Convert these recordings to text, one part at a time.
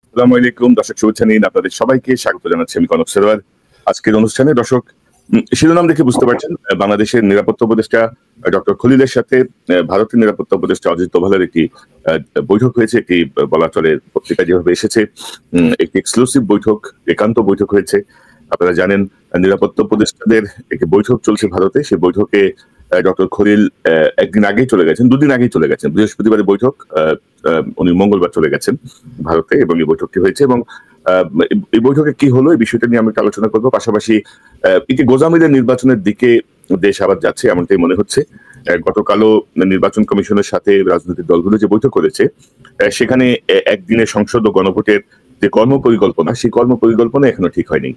আসসালামু আলাইকুম দর্শক, শুভেচ্ছা নিন। আপনাদের সবাইকে স্বাগত জানাচ্ছি আমি কনক সরোয়ার। আজকের অনুষ্ঠানে দর্শক শিরোনাম দেখে বুঝতে পারছেন, বাংলাদেশের নিরাপত্তা উপদেষ্টা ডক্টর খলিলের সাথে ভারতের নিরাপত্তা উপদেষ্টা অজিত দোভালের একটি বৈঠক হয়েছে। একটি বলা চলে পত্রিকা যেভাবে এসেছে, একটি এক্সক্লুসিভ বৈঠক, একান্ত বৈঠক হয়েছে। আপনারা জানেন নিরাপত্তা উপদেষ্টাদের একটি বৈঠক চলছে ভারতে। সেই বৈঠকে ডক্টর খলিল একদিন আগেই চলে গেছেন, দুদিন আগেই চলে গেছেন। বৃহস্পতিবারের বৈঠক, উনি মঙ্গলবার চলে গেছেন ভারতে এবং এই বৈঠকটি হয়েছে। এবং এই বৈঠকে কি হলো এই বিষয়টা নিয়ে আমি একটু আলোচনা করবো। পাশাপাশি একটি গোজামিলের নির্বাচনের দিকে দেশ আবার যাচ্ছে এমনটাই মনে হচ্ছে। গতকালও নির্বাচন কমিশনের সাথে রাজনৈতিক দলগুলো যে বৈঠক করেছে, সেখানে একদিনের সংসদ ও গণভোটের যে কর্মপরিকল্পনা, সেই কর্মপরিকল্পনা এখনো ঠিক হয়নি।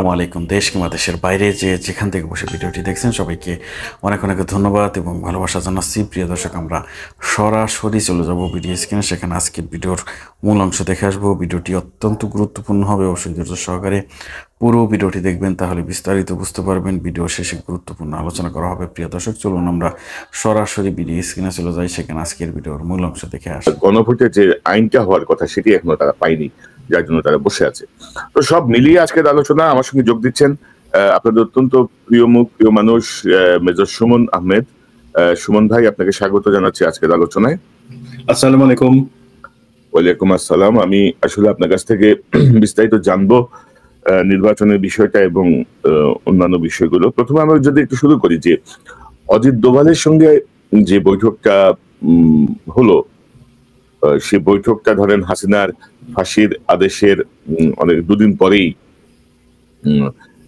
আসসালামু আলাইকুম। দেশ কিংবা দেশের বাইরে যেখান থেকে বসে ভিডিওটি দেখছেন সবাইকে অনেক অনেক ধন্যবাদ এবং ভালোবাসা জানাচ্ছি। প্রিয় দর্শক, আমরা সরাসরি চলে যাব ভিডিও স্ক্রিনে, সেখানে আজকের ভিডিওর মূল অংশ দেখে আসবো। ভিডিওটি অত্যন্ত গুরুত্বপূর্ণ হবে, অবশ্যই ধৈর্য সহকারে পুরো ভিডিওটি দেখবেন, তাহলে বিস্তারিত বুঝতে পারবেন। ভিডিও শেষে গুরুত্বপূর্ণ আলোচনা করা হবে। প্রিয় দর্শক, চলুন আমরা সরাসরি ভিডিও স্ক্রিনে চলে যাই, সেখানে আজকের ভিডিওর মূল অংশ দেখে আসি। গণভোটের যে আইনটা হওয়ার কথা সেটি এখনো তারা পায়নি, যার জন্য তারা বসে আছে। তো সব মিলিয়ে আজকের আলোচনা আমার সঙ্গে যোগ দিচ্ছেন আপনাদের অত্যন্ত প্রিয় মুখ, প্রিয় মানুষ, মেজর সুমন আহমেদ। সুমন ভাই, আপনাকে স্বাগত জানাচ্ছি আজকের আলোচনায়। আসসালামু আলাইকুম। ওয়ালাইকুম আসসালাম। আমি আসলে আপনার কাছ থেকে বিস্তারিত জানবো নির্বাচনের বিষয়টা এবং অন্যান্য বিষয়গুলো। প্রথমে আমরা যদি একটু শুরু করি যে অজিত দোভালের সঙ্গে যে বৈঠকটা হলো, সেই বৈঠকটা ধরেন হাসিনার ফাঁসির আদেশের অনেক দুদিন পরেই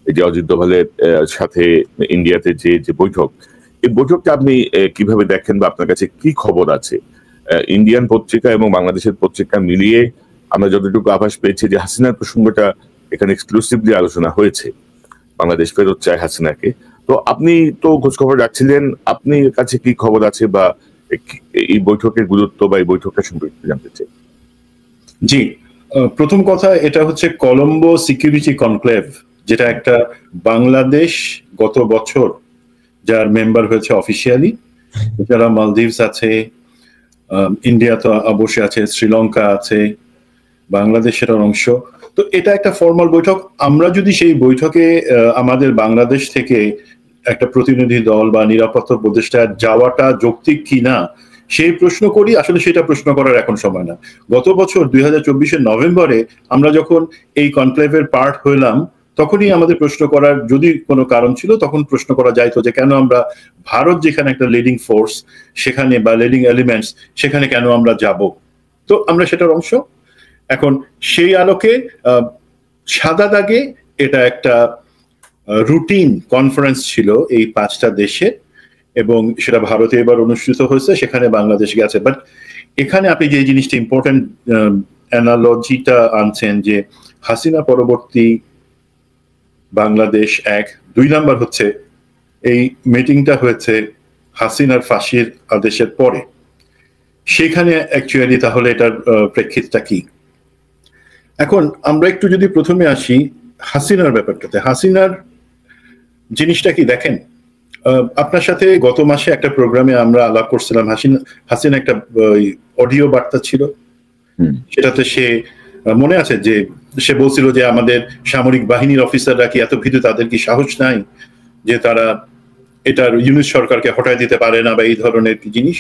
এই যে অজিত দোভালের সাথে ইন্ডিয়াতে যে বৈঠক, এই বৈঠকটা আপনি কিভাবে দেখেন বা আপনার কাছে কি খবর আছে? ইন্ডিয়ান পত্রিকা এবং বাংলাদেশের পত্রিকা মিলিয়ে আমরা যতটুকু আভাস পেয়েছি যে হাসিনার প্রসঙ্গটা এখানে এক্সক্লুসিভলি আলোচনা হয়েছে, বাংলাদেশ ফেরত চায় হাসিনাকে। তো আপনি তো খোঁজ খবর রাখছিলেন, আপনার কাছে কি খবর আছে বা এই বৈঠকের গুরুত্ব বা এই বৈঠকটা সম্পর্কে জানতে চাই। জি, প্রথম কথা, এটা হচ্ছে কলম্বো সিকিউরিটি কনক্লেভ, যেটা একটা বাংলাদেশ গত বছর যার মেম্বার হয়েছে অফিসিয়ালি, যারা মালদ্বীপস আছে, ইন্ডিয়া তো অবশ্যই আছে, শ্রীলঙ্কা আছে, বাংলাদেশের অংশ। তো এটা একটা ফর্মাল বৈঠক। আমরা যদি সেই বৈঠকে আমাদের বাংলাদেশ থেকে একটা প্রতিনিধি দল বা নিরাপত্তা উপদেষ্টা যাওয়াটা যৌক্তিক কিনা সেই প্রশ্ন করি, আসলে সেটা প্রশ্ন করার এখন সময় না। গত বছর 2024-এর নভেম্বরে আমরা যখন এই কনক্লেভের পার্ট হইলাম, তখনই আমাদের প্রশ্ন করার যদি কোনো কারণ ছিল, তখন প্রশ্ন করা যাইতো যে কেন আমরা ভারত যেখানে একটা লিডিং ফোর্স সেখানে বা লিডিং এলিমেন্টস সেখানে কেন আমরা যাব। তো আমরা সেটার অংশ। এখন সেই আলোকে সাদা দাগে এটা একটা রুটিন কনফারেন্স ছিল এই 5টা দেশে, এবং সেটা ভারতে এবার অনুষ্ঠিত হয়েছে, সেখানে বাংলাদেশ গেছে। বাট এখানে আপনি যে জিনিসটা ইম্পর্টেন্ট অ্যানালজিটা আনছেন যে হাসিনা পরবর্তী বাংলাদেশ 1, 2 নাম্বার হচ্ছে এই মিটিংটা হয়েছে হাসিনার ফাঁসির আদেশের পরে। সেখানে অ্যাকচুয়ালি তাহলে এটার প্রেক্ষিতটা কি? এখন আমরা একটু যদি প্রথমে আসি হাসিনার ব্যাপারটাতে। হাসিনার জিনিসটা কি দেখেন, আপনার সাথে গত মাসে একটা প্রোগ্রামে আমরা আলাপ করছিলাম। হাসিনা একটা অডিও বার্তা ছিল, সেটাতে সে মনে আছে যে সে বলছিল যে আমাদের সামরিক বাহিনীর অফিসাররা কি এত ভীতু, তাদের কি সাহস নাই যে তারা এটার ইউনিট সরকারকে হটাই দিতে পারে না বা এই ধরনের কি জিনিস।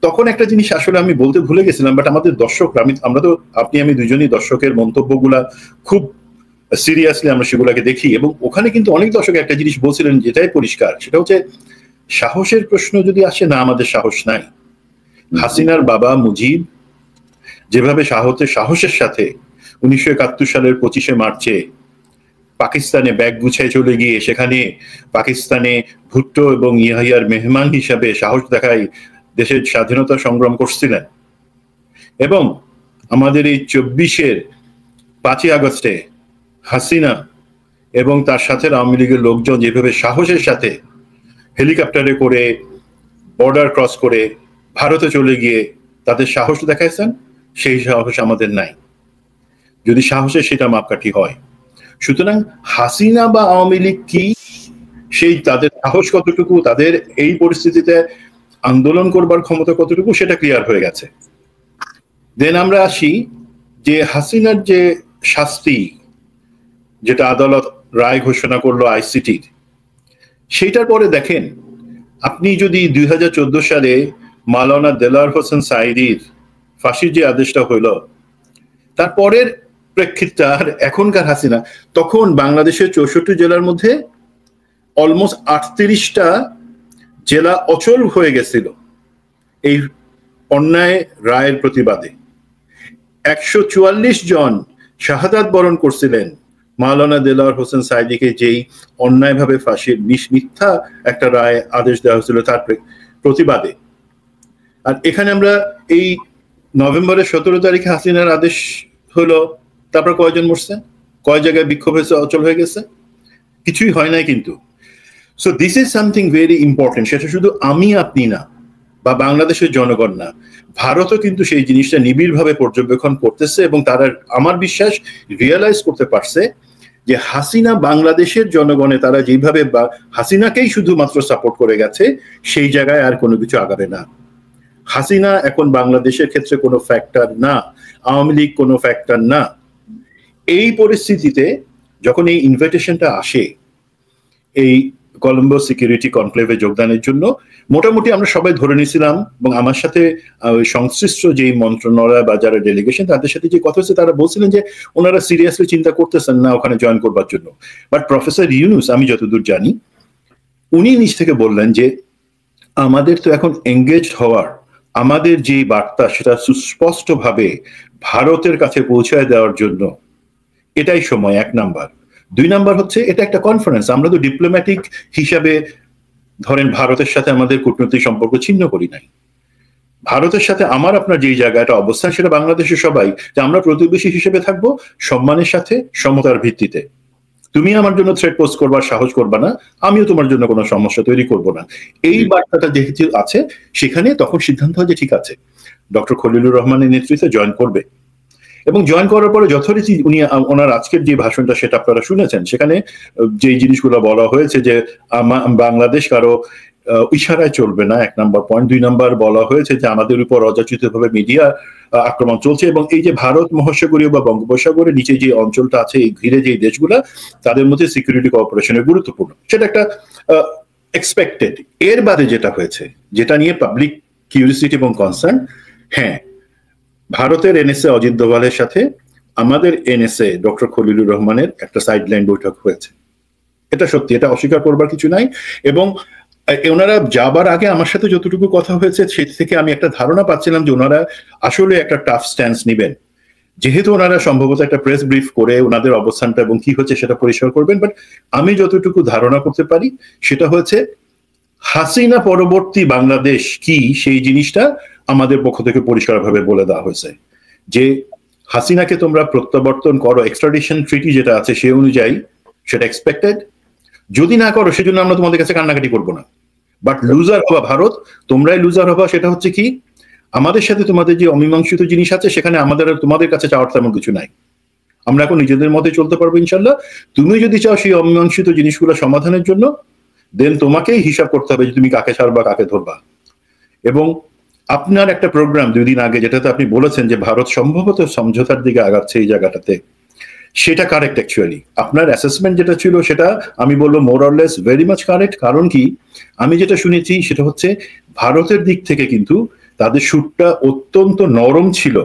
তখন একটা জিনিস আসলে আমি বলতে ভুলে গেছিলাম, বাট আমাদের দর্শকরা, আমরা তো আপনি আমি দুজনই দর্শকের মন্তব্যগুলা খুব সিরিয়াসলি আমরা সেগুলাকে দেখি, এবং ওখানে কিন্তু অনেক দর্শক একটা জিনিস বলছিলেন যেটাই পরিষ্কার, সেটা হচ্ছে সাহসের প্রশ্ন যদি আসে না, আমাদের সাহস নাই। হাসিনার বাবা মুজিব যেভাবে সাহসের সাথে 1971 সালের 25শে মার্চে পাকিস্তানে ব্যাগ গুছায় চলে গিয়ে সেখানে পাকিস্তানে ভুট্টো এবং ইয়াহিয়ার মেহমান হিসাবে সাহস দেখায় দেশের স্বাধীনতা সংগ্রাম করছিলেন, এবং আমাদের এই 24-এর 5ই আগস্টে হাসিনা এবং তার সাথে আওয়ামী লীগের লোকজন যেভাবে সাহসের সাথে হেলিকপ্টারে করে বর্ডার ক্রস করে ভারতে চলে গিয়ে তাদের সাহস দেখাইছেন, সেই সাহস আমাদের নাই, যদি সাহসের সেটা মাপকাঠি হয়। সুতরাং হাসিনা বা আওয়ামী লীগ কি, সেই তাদের সাহস কতটুকু, তাদের এই পরিস্থিতিতে আন্দোলন করবার ক্ষমতা কতটুকু, সেটা ক্লিয়ার হয়ে গেছে। দেন আমরা আসি যে হাসিনার যে শাস্তি যেটা আদালত রায় ঘোষণা করলো আইসিটির, সেইটার পরে দেখেন আপনি যদি 2014 সালে মাওলানা দেলাওয়ার হোসেন সাঈদীর ফাঁসির যে আদেশটা হইল, তারপরের প্রেক্ষিতটা আর এখনকার হাসিনা, তখন বাংলাদেশের 64 জেলার মধ্যে অলমোস্ট 38টা জেলা অচল হয়ে গেছিল এই অন্যায় রায়ের প্রতিবাদে। 144 জন শাহাদাত বরণ করছিলেন মাওলানা দেলাওয়ার হোসেন সাঈদীকে যেই অন্যায়ভাবে ফাঁসির মিথ্যা একটা রায় আদেশ দেওয়া হয়েছিল তার প্রতিবাদে। আর এখানে আমরা এই নভেম্বরের 17 তারিখে হাসিনার আদেশ হলো, তারপর কয়জন মরছে, কয় জায়গায় বিক্ষোভ হয়েছে, অচল হয়ে গেছে, কিছুই হয় নাই কিন্তু। So this is something very important. সেটা শুধু আমি আপনি না, বা বাংলাদেশের জনগণ না, ভারতও কিন্তু সেই জিনিসটা নিবিড়ভাবে পর্যবেক্ষণ করতেছে এবং তারা, আমার বিশ্বাস, রিয়েলাইজ করতে পারছে যে হাসিনা বাংলাদেশের জনগণে তারা যেভাবে হাসিনাকেই শুধুমাত্র সাপোর্ট করে গেছে, সেই জায়গায় আর কোনো কিছু আগাবে না। হাসিনা এখন বাংলাদেশের ক্ষেত্রে কোনো ফ্যাক্টর না, আওয়ামী লীগ কোনো ফ্যাক্টর না। এই পরিস্থিতিতে যখন এই ইনভিটেশনটা আসে এই কলম্বো সিকিউরিটি কনক্লেভে যোগদানের জন্য, মোটামুটি আমরা সবাই ধরে নিয়েছিলাম, এবং আমার সাথে সংশ্লিষ্ট যে মন্ত্রণালয় বা যারা ডেলিগেশন তাদের সাথে যে কথা হচ্ছে, তারা বলছিলেন যে ওনারা সিরিয়াসলি চিন্তা করতেছেন না ওখানে জয়েন করবার জন্য। বাট প্রফেসর ইউনুস, আমি যতদূর জানি, উনি নিজ থেকে বললেন যে আমাদের তো এখন এঙ্গেজড হওয়ার, আমাদের যে বার্তা সেটা সুস্পষ্টভাবে ভারতের কাছে পৌঁছায় দেওয়ার জন্য এটাই সময়, 1 নাম্বার। 2 নাম্বার হচ্ছে এটা একটা কনফারেন্স, আমরা তো ডিপ্লোম্যাটিক হিসাবে ধরেন ভারতের সাথে আমাদের কূটনৈতিক সম্পর্ক ছিন্ন করি নাই। ভারতের সাথে আমার আপনার যেই জায়গাটা অবস্থান, সেটা বাংলাদেশের সবাই, যে আমরা প্রতিবেশী হিসেবে থাকবো সম্মানের সাথে, সমতার ভিত্তিতে। তুমি আমার জন্য থ্রেট পোস্ট করবার সাহস করবা না, আমিও তোমার জন্য কোনো সমস্যা তৈরি করব না। এই বার্তাটা যেহেতু আছে, সেখানে তখন সিদ্ধান্ত হয় যে ঠিক আছে, ডক্টর খলিলুর রহমানের নেতৃত্বে জয়েন করবে। এবং জয়েন করার পরে যথারীতি উনি ওনার আজকের যে ভাষণটা সেটা আপনারা শুনেছেন, সেখানে যেই জিনিসগুলো বলা হয়েছে যে বাংলাদেশ কারো ইশারায় চলবে না, 1 নাম্বার পয়েন্ট। 2 নাম্বার বলা হয়েছে যে আমাদের উপর অযাচিতভাবে মিডিয়া আক্রমণ চলছে, এবং এই যে ভারত মহাসাগরীয় বা বঙ্গোপসাগরের নিচে যে অঞ্চলটা আছে, এই ঘিরে যে দেশগুলা, তাদের মধ্যে সিকিউরিটি কোঅপারেশনের গুরুত্বপূর্ণ, সেটা একটা এক্সপেক্টেড। এর বাদে যেটা হয়েছে, যেটা নিয়ে পাবলিক কিউরিসিটি এবং কনসার্ন, হ্যাঁ, ভারতের এনএসএ অজিত দোভালের সাথে আমাদের এনএসএ ডক্টর খলিলুর রহমানের একটা সাইডলাইন বৈঠক হয়েছে। এটা সত্যি, এটা অস্বীকার করবার কিছু নাই। এবং ওনারা যাবার আগে আমার সাথে যতটুকু কথা হয়েছে, সেই থেকে আমি একটা ধারণা পাচ্ছিলাম যে ওনারা আসলে একটা টাফ স্ট্যান্স নেবেন, যেহেতু ওনারা সম্ভবত একটা প্রেস ব্রিফ করে ওনাদের অবস্থানটা এবং কি হচ্ছে সেটা পরিষ্কার করবেন। বাট আমি যতটুকু ধারণা করতে পারি সেটা হচ্ছে হাসিনা পরবর্তী বাংলাদেশ কি, সেই জিনিসটা আমাদের পক্ষ থেকে পরিষ্কারভাবে বলে দেওয়া হয়েছে যে হাসিনাকে তোমরা প্রত্যাবর্তন করো, এক্সট্রাডিশন ট্রিটি যেটা আছে সে অনুযায়ী, সেটা এক্সপেক্টেড। যদি না করো সেজন্য আমরা তোমাদের কাছে কান্নাকাটি করবো না। বাট লুজার হবা ভারত, তোমরাই লুজার হবা। সেটা হচ্ছে কি, আমাদের সাথে তোমাদের যে অমীমাংসিত জিনিস আছে সেখানে আমাদের তোমাদের কাছে চাওয়ার তেমন কিছু নাই। আমরা এখন নিজেদের মধ্যে চলতে পারবো ইনশাল্লাহ। তুমি যদি চাও সেই অমীমাংসিত জিনিসগুলো সমাধানের জন্য, দেন তোমাকেই হিসাব করতে হবে যে তুমি কাকে ছাড়বা, কাকে ধরবা। এবং আপনার একটা প্রোগ্রাম 2 দিন আগে যেটাতে আপনি বলেছেন যে ভারত সম্ভবত সমঝোতার দিকে আগাচ্ছে এই জায়গাটাতে, সেটা কারেক্ট। অ্যাকচুয়ালি আপনার অ্যাসেসমেন্ট যেটা ছিল সেটা আমি বলবো more or less very much correct. কারণ কি, আমি যেটা শুনেছি সেটা হচ্ছে ভারতের দিক থেকে কিন্তু তাদের সুরটা অত্যন্ত নরম ছিল,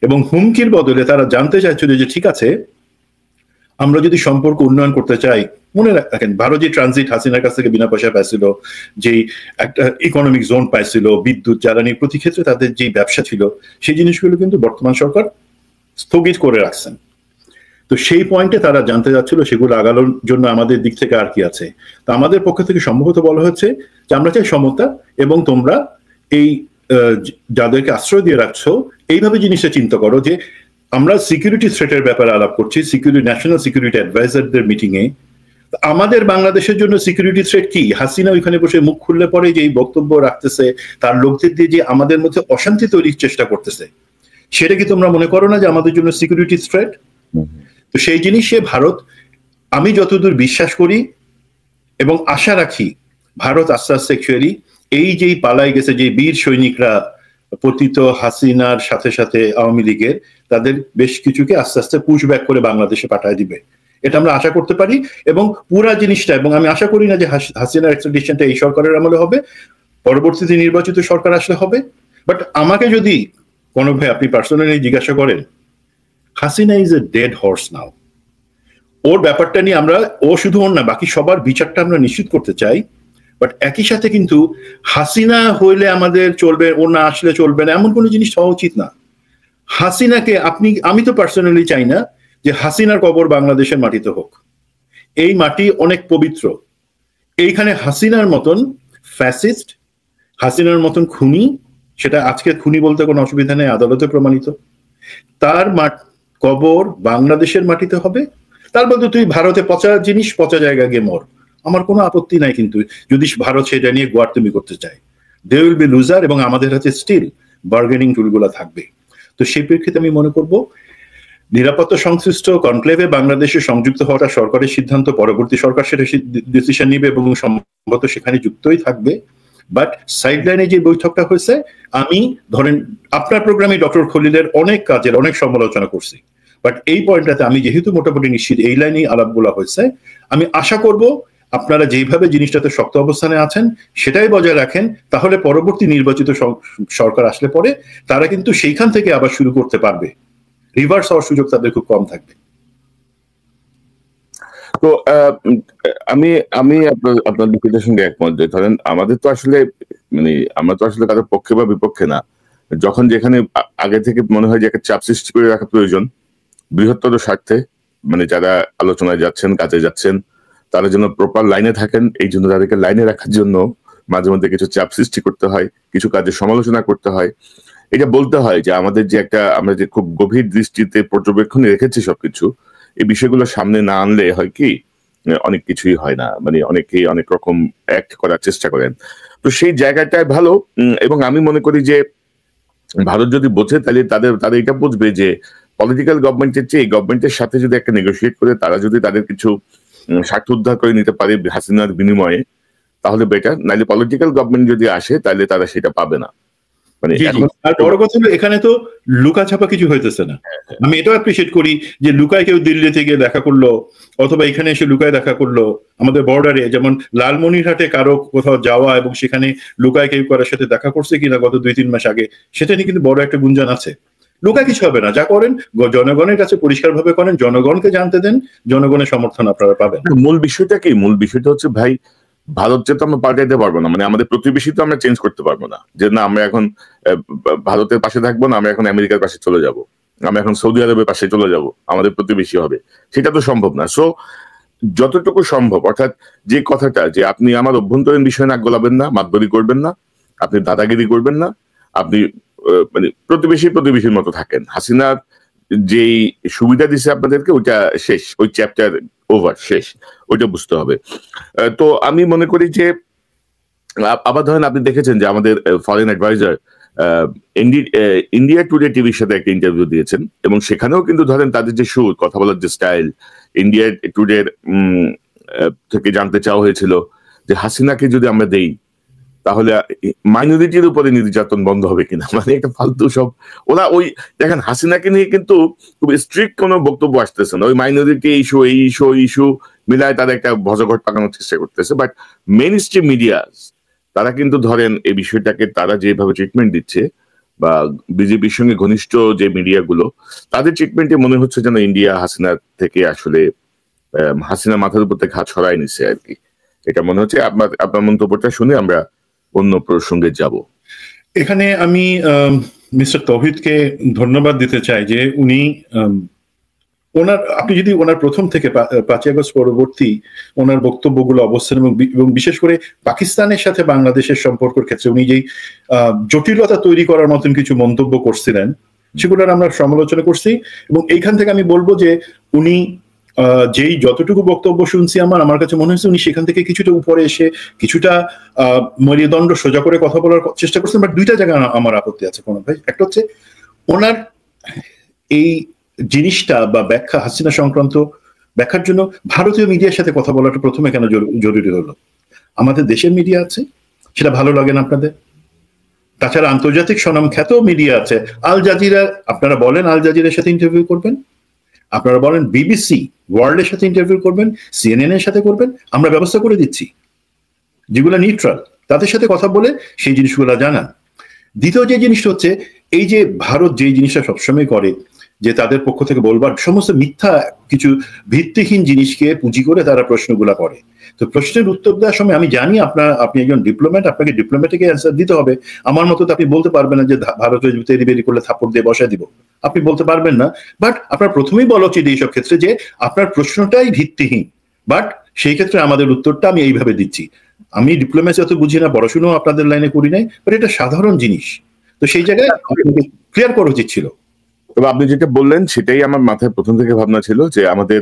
এবং হুমকির বদলে তারা জানতে চাইছিল যে ঠিক আছে, আমরা যদি সম্পর্ক উন্নয়ন করতে চাই, মনে রাখেন ভারত যে ট্রানজিট হাসিনার কাছ থেকে বিনা পয়সা পাইছিল, যেই একটা ইকোনমিক জোন পাইছিল, বিদ্যুৎ, জ্বালানি, প্রতি ক্ষেত্রে তাদের যেই ব্যবসা ছিল, সেই জিনিসগুলো কিন্তু বর্তমান সরকার স্থগিত করে রাখছেন। তো সেই পয়েন্টে তারা জানতে যাচ্ছিল সেগুলো আগানোর জন্য আমাদের দিক থেকে আর কি আছে। তো আমাদের পক্ষ থেকে সম্ভবত বলা হচ্ছে যে আমরা চাই সমতা, এবং তোমরা এই যাদেরকে আশ্রয় দিয়ে রাখছো, এইভাবে জিনিসটা চিন্তা করো যে আমরা সিকিউরিটি থ্রেটের ব্যাপারে আলাপ করছি, ন্যাশনাল সিকিউরিটি অ্যাডভাইজারদের মিটিং এ। আমাদের বাংলাদেশের জন্য সিকিউরিটি থ্রেট কি? হাসিনা ওইখানে বসে মুখ খুললে পরে যে বক্তব্য রাখতেছে, তার লোকদের দিয়ে যে আমাদের মধ্যে অশান্তি তৈরির চেষ্টা করতেছে, সেটা কি তোমরা মনে করো না যে আমাদের জন্য সিকিউরিটি থ্রেট? তো সেই জিনিসে ভারত, আমি যতদূর বিশ্বাস করি এবং আশা রাখি, ভারত আস্তে আস্তে অ্যাকচুয়ালি এই যেই পালাই গেছে যে বীর সৈনিকরা পতিত হাসিনার সাথে সাথে আওয়ামী লীগের তাদের বেশ কিছুকে আস্তে আস্তে পুশব্যাক করে বাংলাদেশে পাঠায় দিবে, এটা আমরা আশা করতে পারি। এবং পুরা জিনিসটা, এবং আমি আশা করি না যে হাসিনার এক্সট্রাডিশনটা এই সরকারের আমলে হবে, পরবর্তীতে নির্বাচিত সরকার আসলে হবে। বাট আমাকে যদি কোনো ভাই আপনি পার্সোনালি জিজ্ঞাসা করেন, Hasina is a dead horse now. ওর ব্যাপারটা নিয়ে আমরা, ও শুধু ওর না, বাকি সবার বিচারটা আমরা নিশ্চিত করতে চাই। বাট একই সাথে কিন্তু হাসিনা হইলে আমাদের চলবে, ও না আসলে চলবে না, এমন কোনো জিনিস হওয়া উচিত না। হাসিনাকে আমি তো পার্সোনালি চাই না যে হাসিনার কবর বাংলাদেশের মাটিতে হোক। এই মাটি অনেক পবিত্র। এইখানে হাসিনার মতন ফ্যাসিস্ট, হাসিনার মতন খুনি, সেটা আজকে খুনি বলতে কোনো অসুবিধা নেই, আদালতে প্রমাণিত, তার কবর বাংলাদেশের মাটিতে হবে। তার মধ্যে তুই ভারতে পচা জিনিস পচা জায়গা গিয়ে মর, আমার কোনো আপত্তি নাই। কিন্তু যদি ভারত সেটা নিয়ে গোয়ার্তুমি করতে চায়, দে উইল বি লুজার, এবং আমাদের হাতে স্টিল বার্গেনিং টুলগুলো থাকবে। তো সেই প্রেক্ষিতে আমি মনে করব নিরাপত্তা সংশ্লিষ্ট কনক্লেভে বাংলাদেশে সংযুক্ত হওয়াটা সরকারের সিদ্ধান্ত, পরবর্তী সরকার সেটা ডিসিশন নিবে এবং সম্ভবত সেখানে যুক্তই থাকবে। বাট সাইডলাইনে যে বৈঠকটা হয়েছে, আমি ধরেন আপনার প্রোগ্রামে ডক্টর খলিলের অনেক কাজের অনেক সমালোচনা করছি, বাট এই পয়েন্টটাতে আমি যেহেতু মোটামুটি নিশ্চিত এই লাইনেই আলাপগুলো হয়েছে, আমি আশা করব আপনারা যেইভাবে জিনিসটাতে শক্ত অবস্থানে আছেন সেটাই বজায় রাখেন। তাহলে পরবর্তী নির্বাচিত সরকার আসলে পরে তারা কিন্তু সেইখান থেকে আবার শুরু করতে পারবে, রিভার্স হওয়ার সুযোগ তাদের খুব কম থাকবে। তো আমি আমি আপনার দুঃখের সঙ্গে একমত যে ধরেন আমাদের তো আসলে মানে আমরা তো আসলে কারোর পক্ষে বা বিপক্ষে না, যখন যেখানে আগে থেকে মনে হয় যে একটা চাপ সৃষ্টি করে রাখা প্রয়োজন বৃহত্তর স্বার্থে, মানে যারা আলোচনায় যাচ্ছেন, কাজে যাচ্ছেন, তারা যেন প্রপার লাইনে থাকেন, এই জন্য তাদেরকে লাইনে রাখার জন্য মাঝে মধ্যে কিছু চাপ সৃষ্টি করতে হয়, কিছু কাজের সমালোচনা করতে হয়। এটা বলতে হয় যে আমাদের যে একটা, আমরা যে খুব গভীর দৃষ্টিতে পর্যবেক্ষণে রেখেছি সবকিছু, এই বিষয়গুলো সামনে না আনলে হয় কি অনেক কিছুই হয় না, মানে অনেকেই অনেক রকম অ্যাক্ট করার চেষ্টা করেন। তো সেই জায়গাটায় ভালো, এবং আমি মনে করি যে ভারত যদি বোঝে তাহলে তাদের এটা বুঝবে যে পলিটিক্যাল গভর্নমেন্টের চেয়ে গভর্নমেন্টের সাথে যদি একটা নেগোসিয়েট করে তারা যদি তাদের কিছু স্বার্থ উদ্ধার করে নিতে পারে হাসিনার বিনিময়ে, তাহলে বেটার। নাইলে পলিটিক্যাল গভর্নমেন্ট যদি আসে তাহলে তারা সেটা পাবে না। মানে আর বড় কথা হলো এখানে তো লুকা ছাপা কিছু হইতেছে না। আমি এটাও অ্যাপ্রিসিয়েট করি যে লুকায় কেউ দিল্লিতে গিয়ে দেখা করলো, অথবা এখানে এসে লুকায় দেখা করলো। আমাদের বর্ডারে যেমন লালমনিরহাটে কারো কোথাও যাওয়া এবং সেখানে লুকায় কেউ কারোর সাথে দেখা করছে কিনা গত 2-3 মাস আগে, সেটা নিয়ে কিন্তু বড় একটা গুঞ্জন আছে। লুকায় কিছু হবে না, যা করেন জনগণের কাছে পরিষ্কার ভাবে করেন, জনগণকে জানতে দেন, জনগণের সমর্থন আপনারা পাবেন। মূল বিষয়টা কি? মূল বিষয়টা হচ্ছে ভাই, ভারতকে তো আমরা পাল্টাইতে পারবো না, মানে আমাদের প্রতিবেশী তো আমরা চেঞ্জ করতে পারবো না যে না আমরা এখন ভারতের পাশে থাকবো না, আমরা এখন আমেরিকার পাশে চলে যাব, আমরা এখন সৌদি আরবের পাশে চলে যাব, আমাদের প্রতিবেশী হবে, সেটা তো সম্ভব না। সো যতটুকু সম্ভব, অর্থাৎ যে কথাটা যে আপনি আমার অভ্যন্তরীণ বিষয় নাক গলাবেন না, মাতবরি করবেন না, আপনি দাদাগিরি করবেন না, আপনি মানে প্রতিবেশীর মতো থাকেন। হাসিনার যেই সুবিধা দিছে আপনাদেরকে ওইটা শেষ, ওই চ্যাপ্টার ওভার, শেষ, ওইটা বুঝতে হবে। তো আমি মনে করি যে আবার ধরেন আপনি দেখেছেন যে আমাদের ফরেন অ্যাডভাইজার ইন্ডিয়া টুডে টিভির সাথে একটা ইন্টারভিউ দিয়েছেন, এবং সেখানেও কিন্তু ধরেন তাদের যে সুর, কথা বলার যে স্টাইল, ইন্ডিয়া টুডে থেকে জানতে চাওয়া হয়েছিল যে হাসিনাকে যদি আমরা দেই তাহলে মাইনরিটির উপরে নির্যাতন বন্ধ হবে কিনা, মানে একটা ফালতু সব ওরা ওই দেখেন হাসিনাকে নিয়ে কিন্তু খুব স্ট্রিক্ট কোনো বক্তব্য আসতেছে না, ওই মাইনরিটি ইস্যু এই ইস্যু মিলায় তারা একটা ভজঘট পাকানোর চেষ্টা করতেছে। বাট মেইন স্ট্রিম মিডিয়া তারা কিন্তু ধরেন এই বিষয়টাকে তারা যেভাবে ট্রিটমেন্ট দিচ্ছে, বা বিজেপির সঙ্গে ঘনিষ্ঠ যে মিডিয়াগুলো, তাদের ট্রিটমেন্টে মনে হচ্ছে যেন ইন্ডিয়া হাসিনার থেকে আসলে হাসিনা মাথার উপর থেকে হাত ছড়াই নিচ্ছে আর কি। এটা মনে হচ্ছে। আপনার মন্তব্যটা শুনে আমরা অন্য প্রসঙ্গে যাব। এখানে আমি মিস্টার তৌহিদকে ধন্যবাদ দিতে চাই যে উনি আপনি যদি ওনার প্রথম থেকে 5ই আগস্ট পরবর্তী ওনার বক্তব্যগুলো, অবস্থান এবং বিশেষ করে পাকিস্তানের সাথে বাংলাদেশের সম্পর্কের ক্ষেত্রে উনি যেই জটিলতা তৈরি করার মতন কিছু মন্তব্য করছিলেন, সেগুলোর আমরা সমালোচনা করছি। এবং এইখান থেকে আমি বলবো যে উনি যেই যতটুকু বক্তব্য শুনছি আমার কাছে মনে হচ্ছে উনি সেখান থেকে কিছুটা উপরে এসে কিছুটা মেরুদণ্ড সোজা করে কথা বলার চেষ্টা করছেন। বাট দুইটা জায়গায় আমার আপত্তি আছে কোনো ভাই। একটা হচ্ছে ওনার এই জিনিসটা বা ব্যাখ্যা, হাসিনা সংক্রান্ত ব্যাখ্যার জন্য ভারতীয় মিডিয়ার সাথে কথা বলাটা প্রথমে কেন জরুরি হলো? আমাদের দেশের মিডিয়া আছে, সেটা ভালো লাগে না আপনাদের? তাছাড়া আন্তর্জাতিক স্বনামখ্যাত মিডিয়া আছে, আল জাজিরা, আপনারা বলেন আল জাজিরার সাথে ইন্টারভিউ করবেন, আপনারা বলেন বিবিসি ওয়ার্ল্ডের সাথে ইন্টারভিউ করবেন, সিএনএন এর সাথে করবেন, আমরা ব্যবস্থা করে দিচ্ছি যেগুলো নিউট্রাল, তাদের সাথে কথা বলে সেই জিনিসগুলো জানান। দ্বিতীয় যে জিনিসটা হচ্ছে, এই যে ভারত যে জিনিসটা সবসময় করে, যে তাদের পক্ষ থেকে বলবার সমস্ত মিথ্যা কিছু ভিত্তিহীন জিনিসকে পুঁজি করে তারা প্রশ্নগুলা করে। তো প্রশ্নের উত্তর দেওয়ার সময় আমি জানি আপনি একজন ডিপ্লোম্যাট, আপনাকে ডিপ্লোম্যাটিক অ্যান্সার দিতে হবে। আমার মতো তো আপনি বলতে পারবেন না যে ভারতের তেরি বেরি করলে থাপ্পড় দিয়ে বসায় দিব, আপনি বলতে পারবেন না। বাট আপনার প্রথমেই বলা উচিত এইসব ক্ষেত্রে যে আপনার প্রশ্নটাই ভিত্তিহীন, বাট সেই ক্ষেত্রে আমাদের উত্তরটা আমি এইভাবে দিচ্ছি। আমি ডিপ্লোমেসি অত বুঝি না, পড়াশুনো আপনাদের লাইনে করি নাই, বাট এটা সাধারণ জিনিস। তো সেই জায়গায় ক্লিয়ার করা উচিত ছিল। তবে আপনি যেটা বললেন সেটাই আমার মাথায় প্রথম থেকে ভাবনা ছিল, যে আমাদের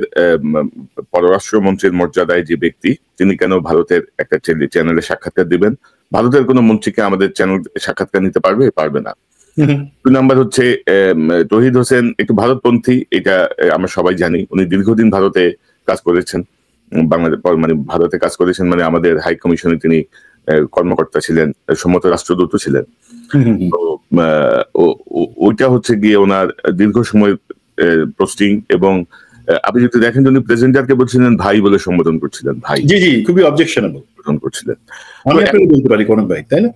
পররাষ্ট্রমন্ত্রীর মর্যাদায় যে ব্যক্তি, তিনি কেন ভারতের একটা চ্যানেলে সাক্ষাৎকার দিবেন? ভারতের কোনো মন্ত্রীকে আমাদের চ্যানেল সাক্ষাৎকার নিতে পারবে না। 2 নাম্বার হচ্ছে তৌহিদ হোসেন একটু ভারতপন্থী, এটা আমরা সবাই জানি। উনি দীর্ঘদিন ভারতে কাজ করেছেন, বাংলাদেশ মানে ভারতে কাজ করেছেন, মানে আমাদের হাই কমিশনে তিনি কর্মকর্তা ছিলেন, সম্মত রাষ্ট্রদূত ছিলেন। তো ওইটা হচ্ছে গিয়ে ওনার দীর্ঘ সময় পোস্টিং, এবং আপনি যদি দেখেন উনি প্রেজেন্টারকে বলছিলেন ভাই বলে সম্বোধন করছিলেন, ভাই। জি জি, খুবই অবজেকশনেবল করছিলেন। আমি আপনাকে বলতে পারি কোন ভাই, তাই না?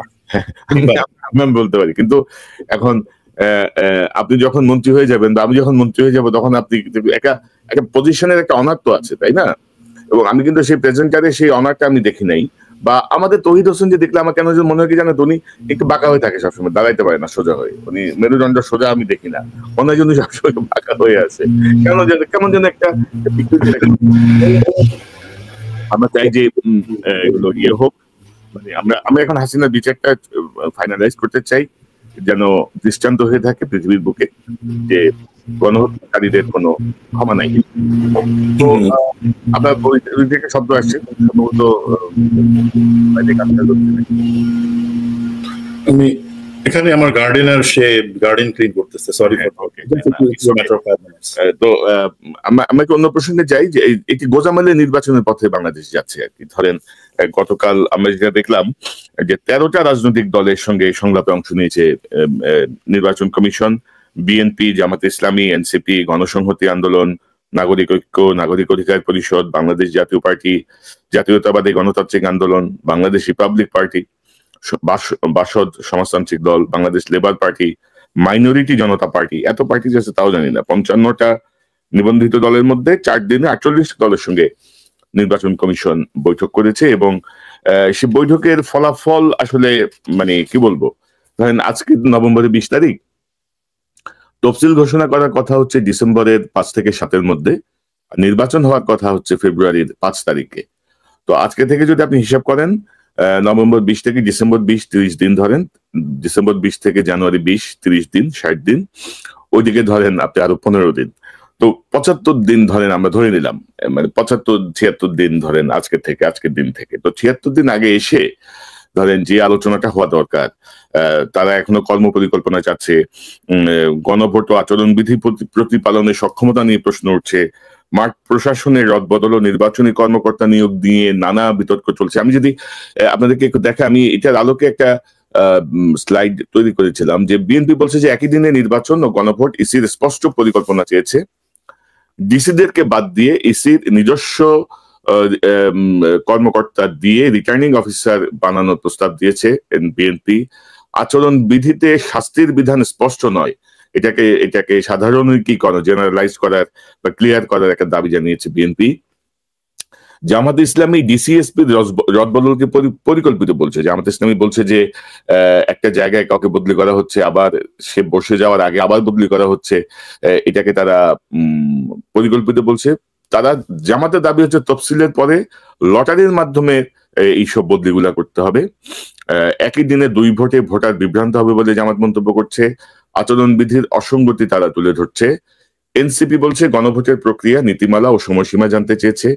আমি বলতে পারি, কিন্তু এখন আপনি যখন মন্ত্রী হয়ে যাবেন বা আমি যখন মন্ত্রী হয়ে যাবো, তখন আপনি একটা পজিশনের একটা অনার তো আছে, তাই না? এবং আমি কিন্তু সেই প্রেজেন্টারে সেই অনারটা আমি দেখি নাই। বা আমাদের তৌহিদ হোসেন যে দেখলে আমার কেন মনে হয় কি জানো, উনি একটু বাঁকা হয়ে থাকে সবসময়, দাঁড়াইতে পারে না সোজা হয়ে, উনি মেরুদণ্ড সোজা আমি দেখি না, মনে হয় সবসময় বাঁকা হয়ে আছে, কেমন যেন একটা। আমরা চাই যে এগুলো ইয়ে হোক, মানে আমরা এখন হাসিনার বিচারটা ফাইনালাইজ করতে চাই, যেন দৃষ্টান্ত হয়ে থাকে পৃথিবীর বুকে যে গণহত্যাকারীদের কোনো ক্ষমা নাই। তো আপনার শব্দ আসছে সম্ভবত, আমি এখানে আমার গার্ডেনার, সে গার্ডেন ক্লিন করতেছে, সরি। তো আমরা অন্য প্রসঙ্গে যাই, যে একটি গোজামালে নির্বাচনের পথে বাংলাদেশ যাচ্ছে আর কি। ধরেন গতকাল আমরা যেটা দেখলাম যে 13টা রাজনৈতিক দলের সঙ্গে সংলাপে অংশ নিয়েছে নির্বাচন কমিশন, বিএনপি, জামাতে ইসলামী, এনসিপি, গণসংহতি আন্দোলন, নাগরিক ঐক্য, নাগরিক অধিকার পরিষদ, বাংলাদেশ জাতীয় পার্টি, জাতীয়তাবাদী গণতান্ত্রিক আন্দোলন, বাংলাদেশ রিপাবলিক পার্টি, বাসদ সমাজতান্ত্রিক দল, বাংলাদেশ লেবার পার্টি, মাইনরিটি জনতা পার্টি। এত পার্টি আছে তাও জানি না। 55টা নিবন্ধিত দলের মধ্যে 4 দিনে 48 দলের সঙ্গে নির্বাচন কমিশন বৈঠক করেছে, এবং সে বৈঠকের ফলাফল আসলে মানে কি বলবো, ধরেন আজকে নভেম্বরের 20 তারিখ, তফসিল ঘোষণা করার কথা হচ্ছে ডিসেম্বরের 5 থেকে 7-এর মধ্যে, নির্বাচন হওয়ার কথা হচ্ছে ফেব্রুয়ারির 5 তারিখে। তো আজকে থেকে যদি আপনি হিসাব করেন, নভেম্বর 20 থেকে ডিসেম্বর 20, 30 দিন ধরেন, ডিসেম্বর 20 থেকে জানুয়ারি 20, 30 দিন, 60 দিন, ওইদিকে ধরেন আপনি আরো 15 দিন। তো 75 দিন ধরেন, আমরা ধরে নিলাম, মানে 75-76 দিন ধরেন আজকের দিন থেকে। তো 76 দিন আগে এসে ধরেন যে আলোচনাটা হওয়া দরকার, তারা এখনো কর্ম পরিকল্পনা চাচ্ছে, গণভোট ও আচরণবিধি প্রতিপালনের সক্ষমতা নিয়ে প্রশ্ন উঠছে, মাঠ প্রশাসনের রদবদল ও নির্বাচনী কর্মকর্তা নিয়োগ নিয়ে নানা বিতর্ক চলছে। আমি যদি আপনাদেরকে একটু দেখে, আমি এটার আলোকে একটা স্লাইড তৈরি করেছিলাম, যে বিএনপি বলছে যে একই দিনে নির্বাচন ও গণভোট, ইসির স্পষ্ট পরিকল্পনা চেয়েছে, ডিসিদেরকে বাদ দিয়ে ইসির নিজস্ব কর্মকর্তা দিয়ে রিটার্নিং অফিসার বানানোর প্রস্তাব দিয়েছে বিএনপি। আচরণ বিধিতে শাস্তির বিধান স্পষ্ট নয়, এটাকে সাধারণীকরণ, জেনারেলাইজ করার বা ক্লিয়ার করার একটা দাবি জানিয়েছে বিএনপি। জামাত ইসলামী ডিসিএসপির রদবদলকে পরিকল্পিত বলছে। জামাত ইসলামী বলছে যে একটা জায়গায় কাউকে বদলি করা হচ্ছে, আবার সে বসে যাওয়ার আগে আবার বদলি করা হচ্ছে, এটাকে তারা পরিকল্পিত বলছে। তারা, জামাতের দাবি হচ্ছে তফসিলের পরে লটারির মাধ্যমে এইসব বদলিগুলা করতে হবে। একই দিনে 2 ভোটে ভোটার বিভ্রান্ত হবে বলে জামাত মন্তব্য করছে। আচরণবিধির অসঙ্গতি তারা তুলে ধরছে। এনসিপি বলছে গণভোটের প্রক্রিয়া, নীতিমালা ও সময়সীমা জানতে চেয়েছে।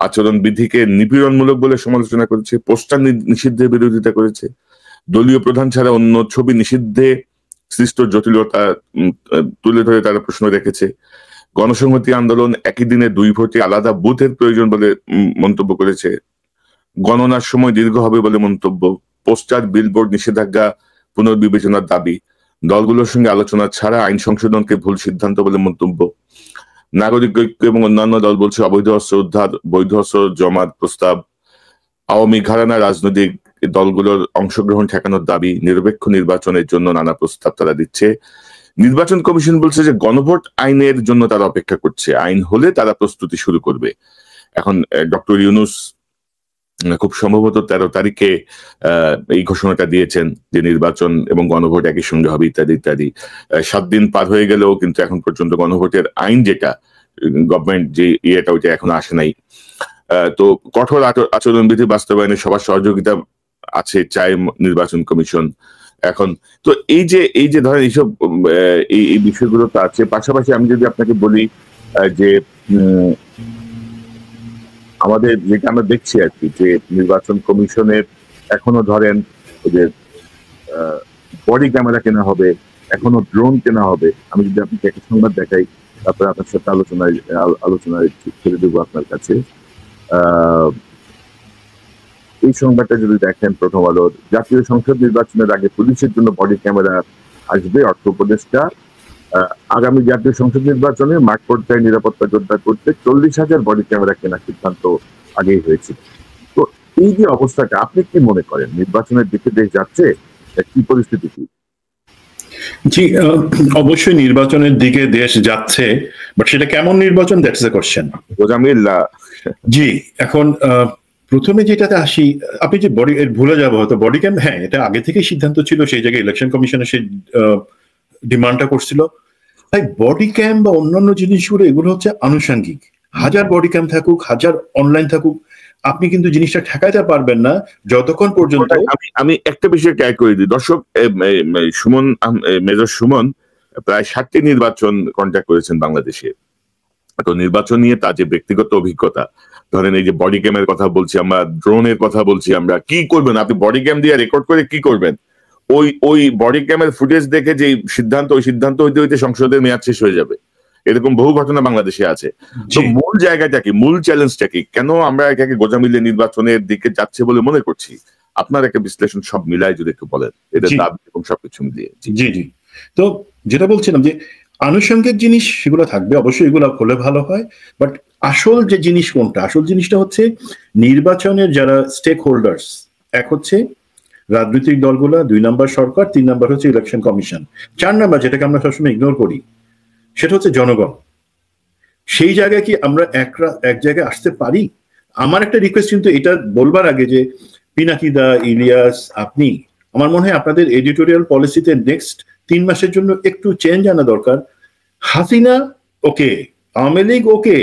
আচরণবিধিকে নিপীড়নমূলক বলে সমালোচনা করেছে। পোস্টার নিষিদ্ধের বিরোধিতা করেছে। দলীয় প্রধান ছাড়া অন্য ছবি নিষিদ্ধে সৃষ্ট জটিলতা তুলে ধরে তারা প্রশ্ন রেখেছে। গণসংহতি আন্দোলন একই দিনে 2 ভোটে আলাদা বুথের প্রয়োজন বলে মন্তব্য করেছে। গণনার সময় দীর্ঘ হবে বলে মন্তব্য। পোস্টার, বিলবোর্ড নিষেধাজ্ঞা পুনর্বিবেচনার দাবি, দলগুলোর সঙ্গে আলোচনা ছাড়া আইন সংশোধনকে ভুল সিদ্ধান্ত বলে মন্তব্য, নাগরিক ঐক্য এবং অন্যান্য দল বলছে অবৈধ অস্ত্র উদ্ধার, বৈধ অস্ত্র জমার প্রস্তাব, আওয়ামী ঘরানা রাজনৈতিক দলগুলোর অংশগ্রহণ ঠেকানোর দাবি, নিরপেক্ষ নির্বাচনের জন্য নানা প্রস্তাব তারা দিচ্ছে। নির্বাচন কমিশন বলছে যে গণভোট আইনের জন্য তারা অপেক্ষা করছে, আইন হলে তারা প্রস্তুতি শুরু করবে। এখন ডক্টর ইউনূস খুব সম্ভবত 13 তারিখে এই ঘোষণাটা দিয়েছেন যে নির্বাচন এবং গণভোট একই সঙ্গে হবে ইত্যাদি ইত্যাদি। 7 দিন পার হয়ে গেলেও কিন্তু এখন পর্যন্ত গণভোটের আইন যেটা গভর্নমেন্ট যে ইয়েটা ওইটা এখন আসে নাই। তো কঠোর আচরণবিধি বাস্তবায়নে সবার সহযোগিতা আছে চায় নির্বাচন কমিশন। এখন তো এই যে ধরেন এইসব এই বিষয়গুলো তো আছে। পাশাপাশি আমি যদি আপনাকে বলি যে আমাদের যেটা আমরা দেখছি আর কি, যে নির্বাচন কমিশনের এখনো ধরেন ওই যে বডি ক্যামেরা কেনা হবে, এখনো ড্রোন কেনা হবে। আমি যদি আপনাকে একটা সংবাদ দেখাই, তারপরে আপনার সাথে আলোচনায় ছেড়ে দেবো আপনার কাছে। এই সংবাদটা যদি দেখেন প্রথম আলোর, জাতীয় সংসদ নির্বাচনের আগে পুলিশের জন্য বডি ক্যামেরা আসবে, অর্থ উপদেষ্টা। আগামী জাতীয় সংসদ নির্বাচনে মাঠ পর্যায়ে নিরাপত্তা জোরদার করতে 40,000 বডি ক্যামেরা কেনার সিদ্ধান্ত আগেই হয়েছিল। তো এই যে অবস্থাটা, আপনি কি মনে করেন নির্বাচনের দিকে দেশ যাচ্ছে, কি পরিস্থিতি কি? জি, অবশ্যই নির্বাচনের দিকে দেশ যাচ্ছে, বাট সেটা কেমন নির্বাচন, দ্যাটস দ্য কোশ্চেন। জি, এখন প্রথমে যেটাতে আসি, আপনি যে বডি ভুলে যাবো হয়তো বডি ক্যাম, হ্যাঁ এটা আগে থেকেই সিদ্ধান্ত ছিল, সেই জায়গায় ইলেকশন কমিশনের সেই ডিমান্ডটা করছিল। তাই বডি ক্যাম বা অন্যান্য জিনিসগুলো এগুলো হচ্ছে আনুষঙ্গিক। হাজার বডি ক্যাম থাকুক, হাজার অনলাইন থাকুক, আপনি কিন্তু জিনিসটা ঠেকাইতে পারবেন না যতক্ষণ পর্যন্ত। আমি একটা বিষয় ট্যাগ করে দিই দর্শক, সুমন, মেজর সুমন প্রায় 60টি নির্বাচন কন্ট্যাক্ট করেছেন বাংলাদেশে। তো নির্বাচন নিয়ে তার যে ব্যক্তিগত অভিজ্ঞতা, ধরেন এই যে বডি ক্যামের কথা বলছি আমরা, ড্রোনের কথা বলছি আমরা, কি করবেন আপনি বডি ক্যাম দিয়ে রেকর্ড করে কি করবেন? ওই বডি ক্যামের ফুটেজ দেখে যে সিদ্ধান্ত, ওই সিদ্ধান্ত হইতে হইতে সংসদের মেয়াদ শেষ হয়ে যাবে। এরকম বহু ঘটনা বাংলাদেশে আছে। তো মূল জায়গাটা কি, মূল চ্যালেঞ্জটা কি, কেন আমরা একে গোজামিলে নির্বাচনের দিকে যাচ্ছে বলে মনে করছি? আপনার একটা বিশ্লেষণ সব মিলাই যদি একটু বলেন, এটা দাবি এবং সবকিছু মিলিয়ে। জি জি, তো যেটা বলছিলাম যে আনুষঙ্গিক জিনিস সেগুলো থাকবে, অবশ্যই এগুলো হলে ভালো হয়, বাট আসল যে জিনিস কোনটা, আসল জিনিসটা হচ্ছে নির্বাচনের যারা স্টেক হোল্ডার্স, এক হচ্ছে রাজনৈতিক দলগুলা, 2 নাম্বার সরকার, 3 নাম্বার হচ্ছে ইলেকশন কমিশন, 4 নাম্বার যেটাকে আমরা সবসময় ইগনোর করি সেটা হচ্ছে জনগণ। সেই জায়গায় কি আমরা এক জায়গায় আসতে পারি? আমার একটা রিকোয়েস্ট কিন্তু এটা বলবার আগে যে পিনাকিদা, ইলিয়াস, আপনি, আমার মনে হয় আপনাদের এডিটোরিয়াল পলিসিতে নেক্সট 3 মাসের জন্য একটু চেঞ্জ আনা দরকার। হাসিনা ওকে, আওয়ামী লীগ ওকে,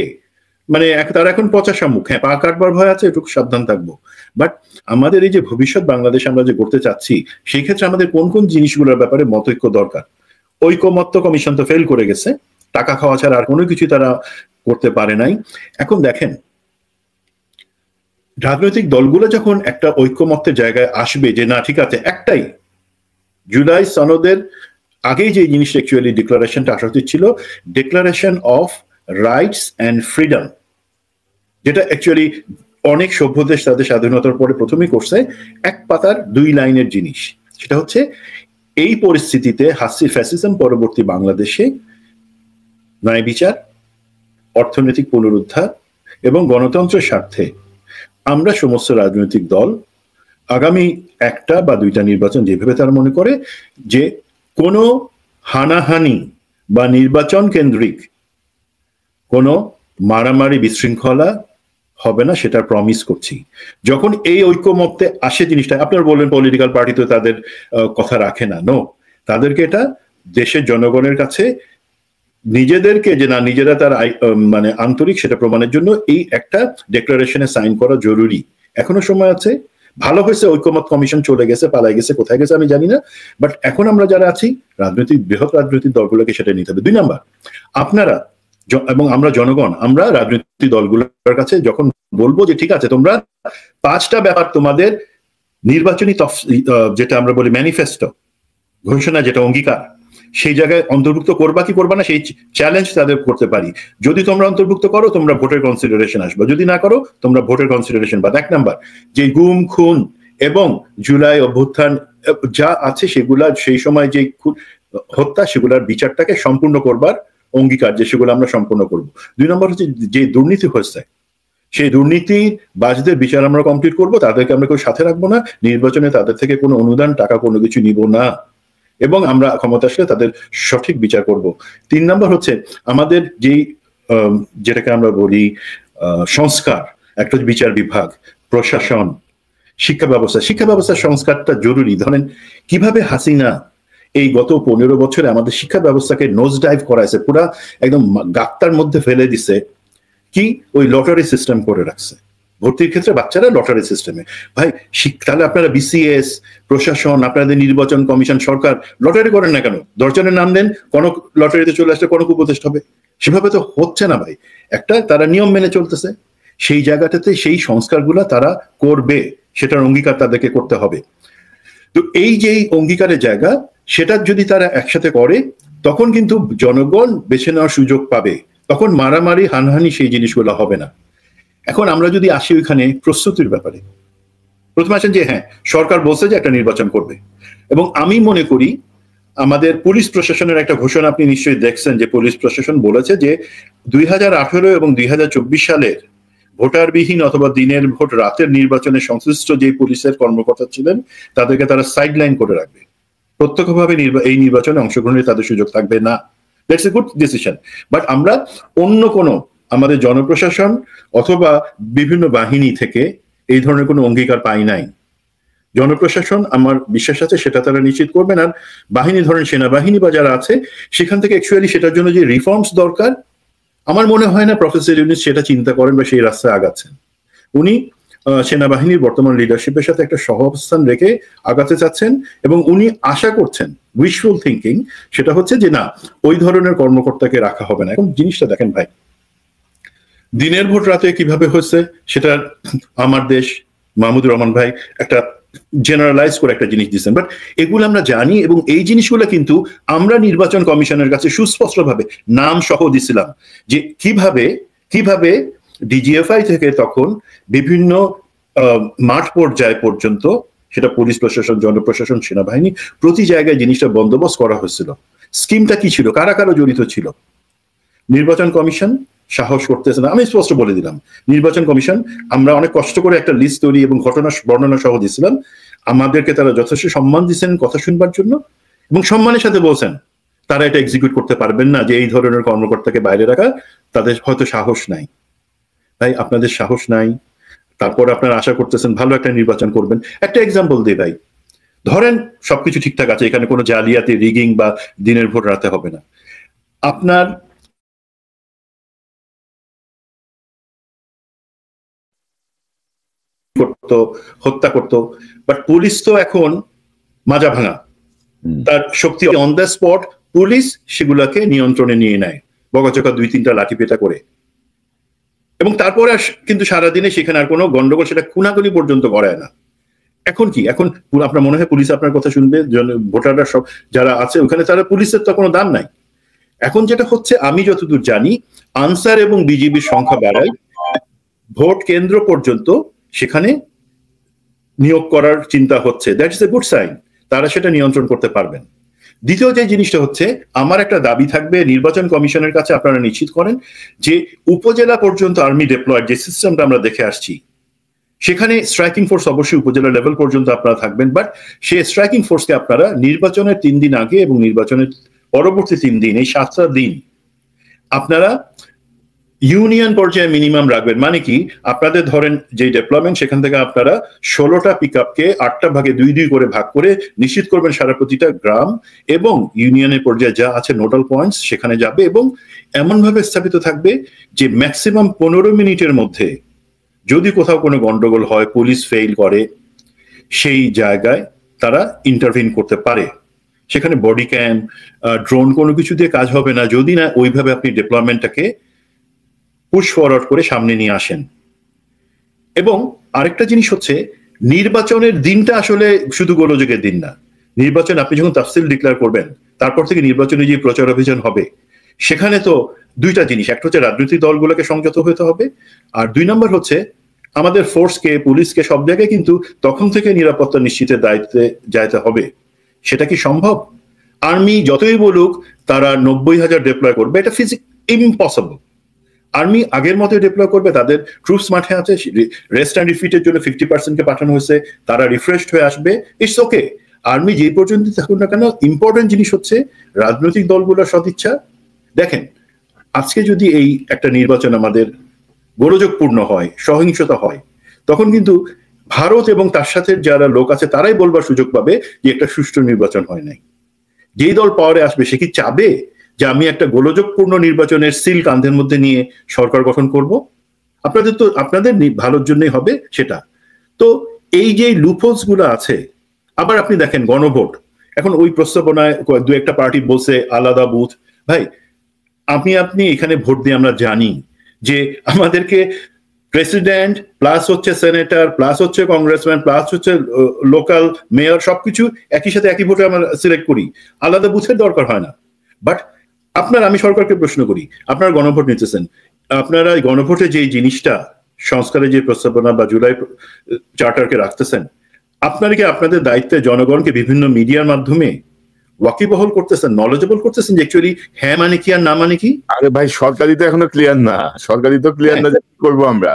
মানে তারা এখন পচা শামুক, হ্যাঁ পা কাটবার ভয় আছে, একটু সাবধান থাকবো। বাট আমাদের এই যে ভবিষ্যৎ বাংলাদেশ আমরা যে করতে চাচ্ছি, সেই ক্ষেত্রে আমাদের কোন কোন জিনিসগুলোর ব্যাপারে মতৈক্য দরকার। ঐকমত্য কমিশন তো ফেল করে গেছে, টাকা খাওয়া ছাড়া আর কোনো কিছু তারা করতে পারে নাই। এখন দেখেন, রাজনৈতিক দলগুলো যখন একটা ঐকমত্যের জায়গায় আসবে যে না ঠিক আছে, একটাই জুলাই সনদের আগেই যে জিনিসটা অ্যাকচুয়ালি ডিক্লারেশনটা আসা উচিত ছিল, declaration of rights and freedom, যেটা অ্যাকচুয়ালি অনেক সভ্য দেশ তাদের স্বাধীনতার পরে প্রথমেই করছে, 1 পাতার 2 লাইনের জিনিস। সেটা হচ্ছে এই পরিস্থিতিতে ফ্যাসিজম পরবর্তী বাংলাদেশে ন্যায় বিচার, অর্থনৈতিক পুনরুদ্ধার এবং গণতন্ত্রের স্বার্থে আমরা সমস্ত রাজনৈতিক দল আগামী 1টা বা 2টা নির্বাচন যেভাবে তারা মনে করে যে কোনো হানাহানি বা নির্বাচন কেন্দ্রিক কোনো মারামারি বিশৃঙ্খলা হবে না, সেটা প্রমিস করছি। যখন এই ঐক্যমত্যে আসে জিনিসটা, আপনারা বললেন পলিটিক্যাল পার্টি তো তাদের কথা রাখে না, নো, তাদেরকে এটা দেশের জনগণের কাছে নিজেদেরকে যে না নিজেরা তার মানে আন্তরিক সেটা প্রমাণের জন্য এই একটা ডিক্লারেশনে সাইন করা জরুরি। এখনো সময় আছে। ভালো হয়েছে ঐক্যমত কমিশন চলে গেছে, পালাই গেছে, কোথায় গেছে আমি জানি না, বাট এখন আমরা যারা আছি বৃহৎ রাজনৈতিক দলগুলোকে সেটা নিতে হবে। 2 নাম্বার, আপনারা এবং আমরা জনগণ, আমরা রাজনৈতিক দলগুলোর কাছে যখন বলবো যে ঠিক আছে তোমরা 5টা ব্যাপার তোমাদের নির্বাচনী যেটা আমরা বলি ম্যানিফেস্টো, ঘোষণা, যেটা অঙ্গীকার, সেই জায়গায় অন্তর্ভুক্ত করবা কি করবা না সেই চ্যালেঞ্জ তাদের করতে পারি। যদি তোমরা অন্তর্ভুক্ত করো তোমরা ভোটের কনসিডারেশন আসবে, যদি না করো তোমরা ভোটের কনসিডারেশন বাদ। 1 নাম্বার, যে গুম খুন এবং জুলাই অভ্যুত্থান যা আছে সেগুলা সেই সময় যে হত্যা সেগুলার বিচারটাকে সম্পূর্ণ করবার অঙ্গীকার, যে সেগুলো আমরা সম্পূর্ণ করব। 2 নম্বর হচ্ছে যে দুর্নীতি হয়েছে সেই দুর্নীতির বাজদের বিচার আমরা কমপ্লিট করব, তাদেরকে আমরা কেউ সাথে রাখবো না, নির্বাচনে তাদের থেকে কোনো অনুদান টাকা কোনো কিছু নিব না, এবং আমরা ক্ষমতা আসলে তাদের সঠিক বিচার করব। 3 নম্বর হচ্ছে আমাদের যেই যেটাকে আমরা বলি সংস্কার, একটা বিচার বিভাগ, প্রশাসন, শিক্ষা ব্যবস্থার সংস্কারটা জরুরি। ধরেন কিভাবে হাসিনা এই গত 15 বছরে আমাদের শিক্ষা ব্যবস্থাকে নোজ ডাইভ করাইছে, পুরা একদম গাত্তার মধ্যে ফেলে দিছে। কি ওই লটারি সিস্টেম করে রাখছে, ভর্তির ক্ষেত্রে বাচ্চারা লটারি সিস্টেমে। ভাই তাহলে আপনারা বিসিএস, প্রশাসন, আপনাদের নির্বাচন কমিশন, সরকার লটারি করেন না কেন? 10 জনের নাম দেন, কনক লটারিতে চলে আসলে কনক উপদেষ্টা হবে। সেভাবে তো হচ্ছে না ভাই। একটা তারা নিয়ম মেনে চলতেছে, সেই জায়গাটাতে সেই সংস্কারগুলা তারা করবে, সেটার অঙ্গীকার তাদেরকে করতে হবে। তো এই যে অঙ্গীকারের জায়গা, সেটা যদি তারা একসাথে করে তখন কিন্তু জনগণ বেছে নেওয়ার সুযোগ পাবে, তখন মারামারি হানহানি সেই জিনিসগুলো হবে না। এখন আমরা যদি আসি ওইখানে প্রস্তুতির ব্যাপারে, প্রথমে আসেন যে হ্যাঁ সরকার বলছে যে একটা নির্বাচন করবে, এবং আমি মনে করি আমাদের পুলিশ প্রশাসনের একটা ঘোষণা আপনি নিশ্চয়ই দেখছেন, যে পুলিশ প্রশাসন বলেছে যে 2018 এবং 2024 সালের ভোটারবিহীন অথবা দিনের ভোট রাতের নির্বাচনে সংশ্লিষ্ট যে পুলিশের কর্মকর্তা ছিলেন তাদেরকে তারা সাইডলাইন করে রাখবে, প্রত্যক্ষভাবে এই নির্বাচনে অংশগ্রহণের তাদের সুযোগ থাকবে না। That's a good decision. But আমরা অন্য কোনো আমাদের জনপ্রশাসন অথবা বিভিন্ন বাহিনী থেকে এই ধরনের কোনো অঙ্গীকার পাই নাই। জনপ্রশাসন আমার বিশ্বাস আছে সেটা তারা নিশ্চিত করবেন, আর বাহিনী ধরেন সেনাবাহিনী বা যারা আছে সেখান থেকে অ্যাকচুয়ালি সেটার জন্য যে রিফর্মস দরকার, আমার মনে হয় না প্রফেসর ইউনূস সেটা চিন্তা করেন বা সেই রাস্তায় আগাচ্ছেন। উনি সেনাবাহিনীর বর্তমান লিডারশিপের সাথে একটা সহাবস্থান রেখে আগাতে চাচ্ছেন, এবং উনি আশা করছেন, উইশফুল থিঙ্কিং, সেটা হচ্ছে যে না ওই ধরনের কর্মকর্তাকে রাখা হবে না। এখন জিনিসটা দেখেন ভাই, দিনের ভোট রাতে কিভাবে হয়েছে সেটা আমার দেশ মাহমুদুর রহমান ভাই একটা জেনারেলাইজ করে একটা জিনিস দিচ্ছেন, বাট এগুলো আমরা জানি, এবং এই জিনিসগুলো কিন্তু আমরা নির্বাচন কমিশনের কাছে সুস্পষ্টভাবে নাম সহ দিছিলাম, যে কিভাবে ডিজিএফআই থেকে তখন বিভিন্ন মাঠ পর্যায় পর্যন্ত, সেটা পুলিশ প্রশাসন, জনপ্রশাসন, সেনাবাহিনী, প্রতি জায়গায় জিনিসটা বন্দোবস্ত করা হয়েছিল। স্কিমটা কি ছিল, কারা কারা জড়িত ছিল। নির্বাচন কমিশন সাহস করতেছে না, আমি স্পষ্ট বলে দিলাম, নির্বাচন কমিশন আমরা অনেক কষ্ট করে একটা লিস্ট তৈরি এবং ঘটনা বর্ণনা সহ দিয়েছিলাম, আমাদেরকে তারা যথেষ্ট সম্মান দিচ্ছেন কথা শুনবার জন্য, এবং সম্মানের সাথে বলছেন তারা এটা এক্সিকিউট করতে পারবেন না, যে এই ধরনের কর্মকর্তাকে বাইরে রাখা তাদের হয়তো সাহস নাই। তাই আপনাদের সাহস নাই, তারপর আপনারা আশা করতেছেন ভালো একটা নির্বাচন করবেন। একটা এক্সাম্পল দিই ভাই, ধরেন সবকিছু ঠিকঠাক আছে, এখানে কোনো জালিয়াতি, রিগিং বা দিনের ভোট রাতে হবে না, আপনার করতো, হত্যা করতো, বাট পুলিশ তো এখন মাজা ভাঙা, তার শক্তি অন দ্য স্পট, পুলিশ সেগুলাকে নিয়ন্ত্রণে নিয়ে নেয় বকাচকা 2-3টা লাঠি পেটা করে, এবং তারপরে কিন্তু সারাদিনে সেখানে আর কোনো গন্ডগোল, সেটা খুনাখুনি পর্যন্ত করায় না। এখন কি, এখন আপনার মনে হয় পুলিশ আপনার কথা শুনবে? ভোটাররা সব যারা আছে ওখানে, তারা পুলিশের তো কোনো দাম নাই। এখন যেটা হচ্ছে, আমি যতদূর জানি, আনসার এবং বিজিবির সংখ্যা বাড়ায়, ভোট কেন্দ্র পর্যন্ত সেখানে নিয়োগ করার চিন্তা হচ্ছে। That is a good sign, তারা সেটা নিয়ন্ত্রণ করতে পারবেন। দ্বিতীয় যে জিনিসটা হচ্ছে, আমার একটা দাবি থাকবে নির্বাচন কমিশনের কাছে, আপনারা নিশ্চিত করেন যে উপজেলা পর্যন্ত আর্মি ডেপ্লয়েড যে সিস্টেমটা আমরা দেখে আসছি, সেখানে স্ট্রাইকিং ফোর্স অবশ্যই উপজেলা লেভেল পর্যন্ত আপনারা থাকবেন, বাট সেই স্ট্রাইকিং ফোর্সকে আপনারা নির্বাচনের 3 দিন আগে এবং নির্বাচনের পরবর্তী 3 দিন, এই 7টা দিন আপনারা ইউনিয়ন পর্যায়ে মিনিমাম রাখবেন। মানে কি, আপনাদের ধরেন যে ডেপ্লয়মেন্ট, সেখান থেকে আপনারা 16টা পিকআপকে 8টা ভাগে 2-2 করে ভাগ করে নিশ্চিত করবেন সারা প্রতিটা গ্রাম এবং ইউনিয়নের পর্যায়ে যা আছে নোডাল পয়েন্টস সেখানে যাবে, এবং এমনভাবে স্থাপিত থাকবে যে ম্যাক্সিমাম 15 মিনিটের মধ্যে যদি কোথাও কোনো গন্ডগোল হয়, পুলিশ ফেইল করে, সেই জায়গায় তারা ইন্টারভিন করতে পারে। সেখানে বডি ক্যাম, ড্রোন কোনো কিছু দিয়ে কাজ হবে না, যদি না ওইভাবে আপনি ডেপ্লয়মেন্টটাকে পুশ ফরওয়ার্ড করে সামনে নিয়ে আসেন। এবং আরেকটা জিনিস হচ্ছে, নির্বাচনের দিনটা আসলে শুধু গোলযোগের দিন না। নির্বাচন আপনি যখন তাফসিল ডিক্লেয়ার করবেন, তারপর থেকে নির্বাচনে যে প্রচার অভিযান হবে, সেখানে তো 2টা জিনিস, একটা হচ্ছে রাজনৈতিক দলগুলোকে সংযত হতে হবে, আর 2 নম্বর হচ্ছে আমাদের ফোর্সকে, পুলিশকে সব জায়গায় কিন্তু তখন থেকে নিরাপত্তা নিশ্চিতের দায়িত্বে যাইতে হবে। সেটা কি সম্ভব? আর্মি যতই বলুক তারা 90,000 ডিপ্লয় করবে, এটা ইম্পসিবল। আর্মি আগের মতো ডিপ্লয় করবে, তাদের ট্রুপস মাঠে আছে, রেস্ট অ্যান্ড রিফিটের জন্য 50%কে পাঠানো হয়েছে, তারা রিফ্রেশড হয়ে আসবে, ইটস ওকে। আর্মি যে পর্যন্ত থাকুক না কেন, ইম্পর্টেন্ট জিনিস হচ্ছে রাজনৈতিক দলগুলোর সদিচ্ছা। দেখেন, আজকে যদি এই একটা নির্বাচন আমাদের গোলযোগপূর্ণ হয়, সহিংসতা হয়, তখন কিন্তু ভারত এবং তার সাথে যারা লোক আছে তারাই বলবার সুযোগ পাবে যে একটা সুষ্ঠু নির্বাচন হয় নাই। যেই দল পাওয়ারে আসবে সে কি চাবে যে আমি একটা গোলযোগপূর্ণ নির্বাচনের সিল কাঁধের মধ্যে নিয়ে সরকার গঠন করব? আপনাদের ভালোর জন্যই হবে সেটা। তো এই যে লুপহোলস গুলো আছে, আবার আপনি দেখেন গণভোট, এখন ওই প্রস্তাবনায় দু একটা পার্টি বলছে আলাদা বুথ। ভাই, আপনি এখানে ভোট দিয়ে আমরা জানি যে আমাদেরকে প্রেসিডেন্ট প্লাস হচ্ছে সেনেটর প্লাস হচ্ছে কংগ্রেসম্যান প্লাস হচ্ছে লোকাল মেয়র সবকিছু একই সাথে একই ভোটে আমরা সিলেক্ট করি, আলাদা বুথের দরকার হয় না। বাট আমি সরকারকে প্রশ্ন করি, আপনারা গণভোট নিতেছেন, আপনারা গণভোটে যে জিনিসটা সংস্কারের যে প্রস্তাবনা বা জুলাই চার্টারকে রাখতেছেন, আপনারা কি আপনাদের দায়িত্বে জনগণকে বিভিন্ন মিডিয়ার মাধ্যমে ওয়াকিবহল করতেছেন, নলেজেবল করতেছেন যে অ্যাকচুয়ালি হ্যাঁ মানে কি আর না মানে কি? আরে ভাই, সরকারি তো এখনো ক্লিয়ার না, সরকারি তো ক্লিয়ার না যে কি করবো আমরা।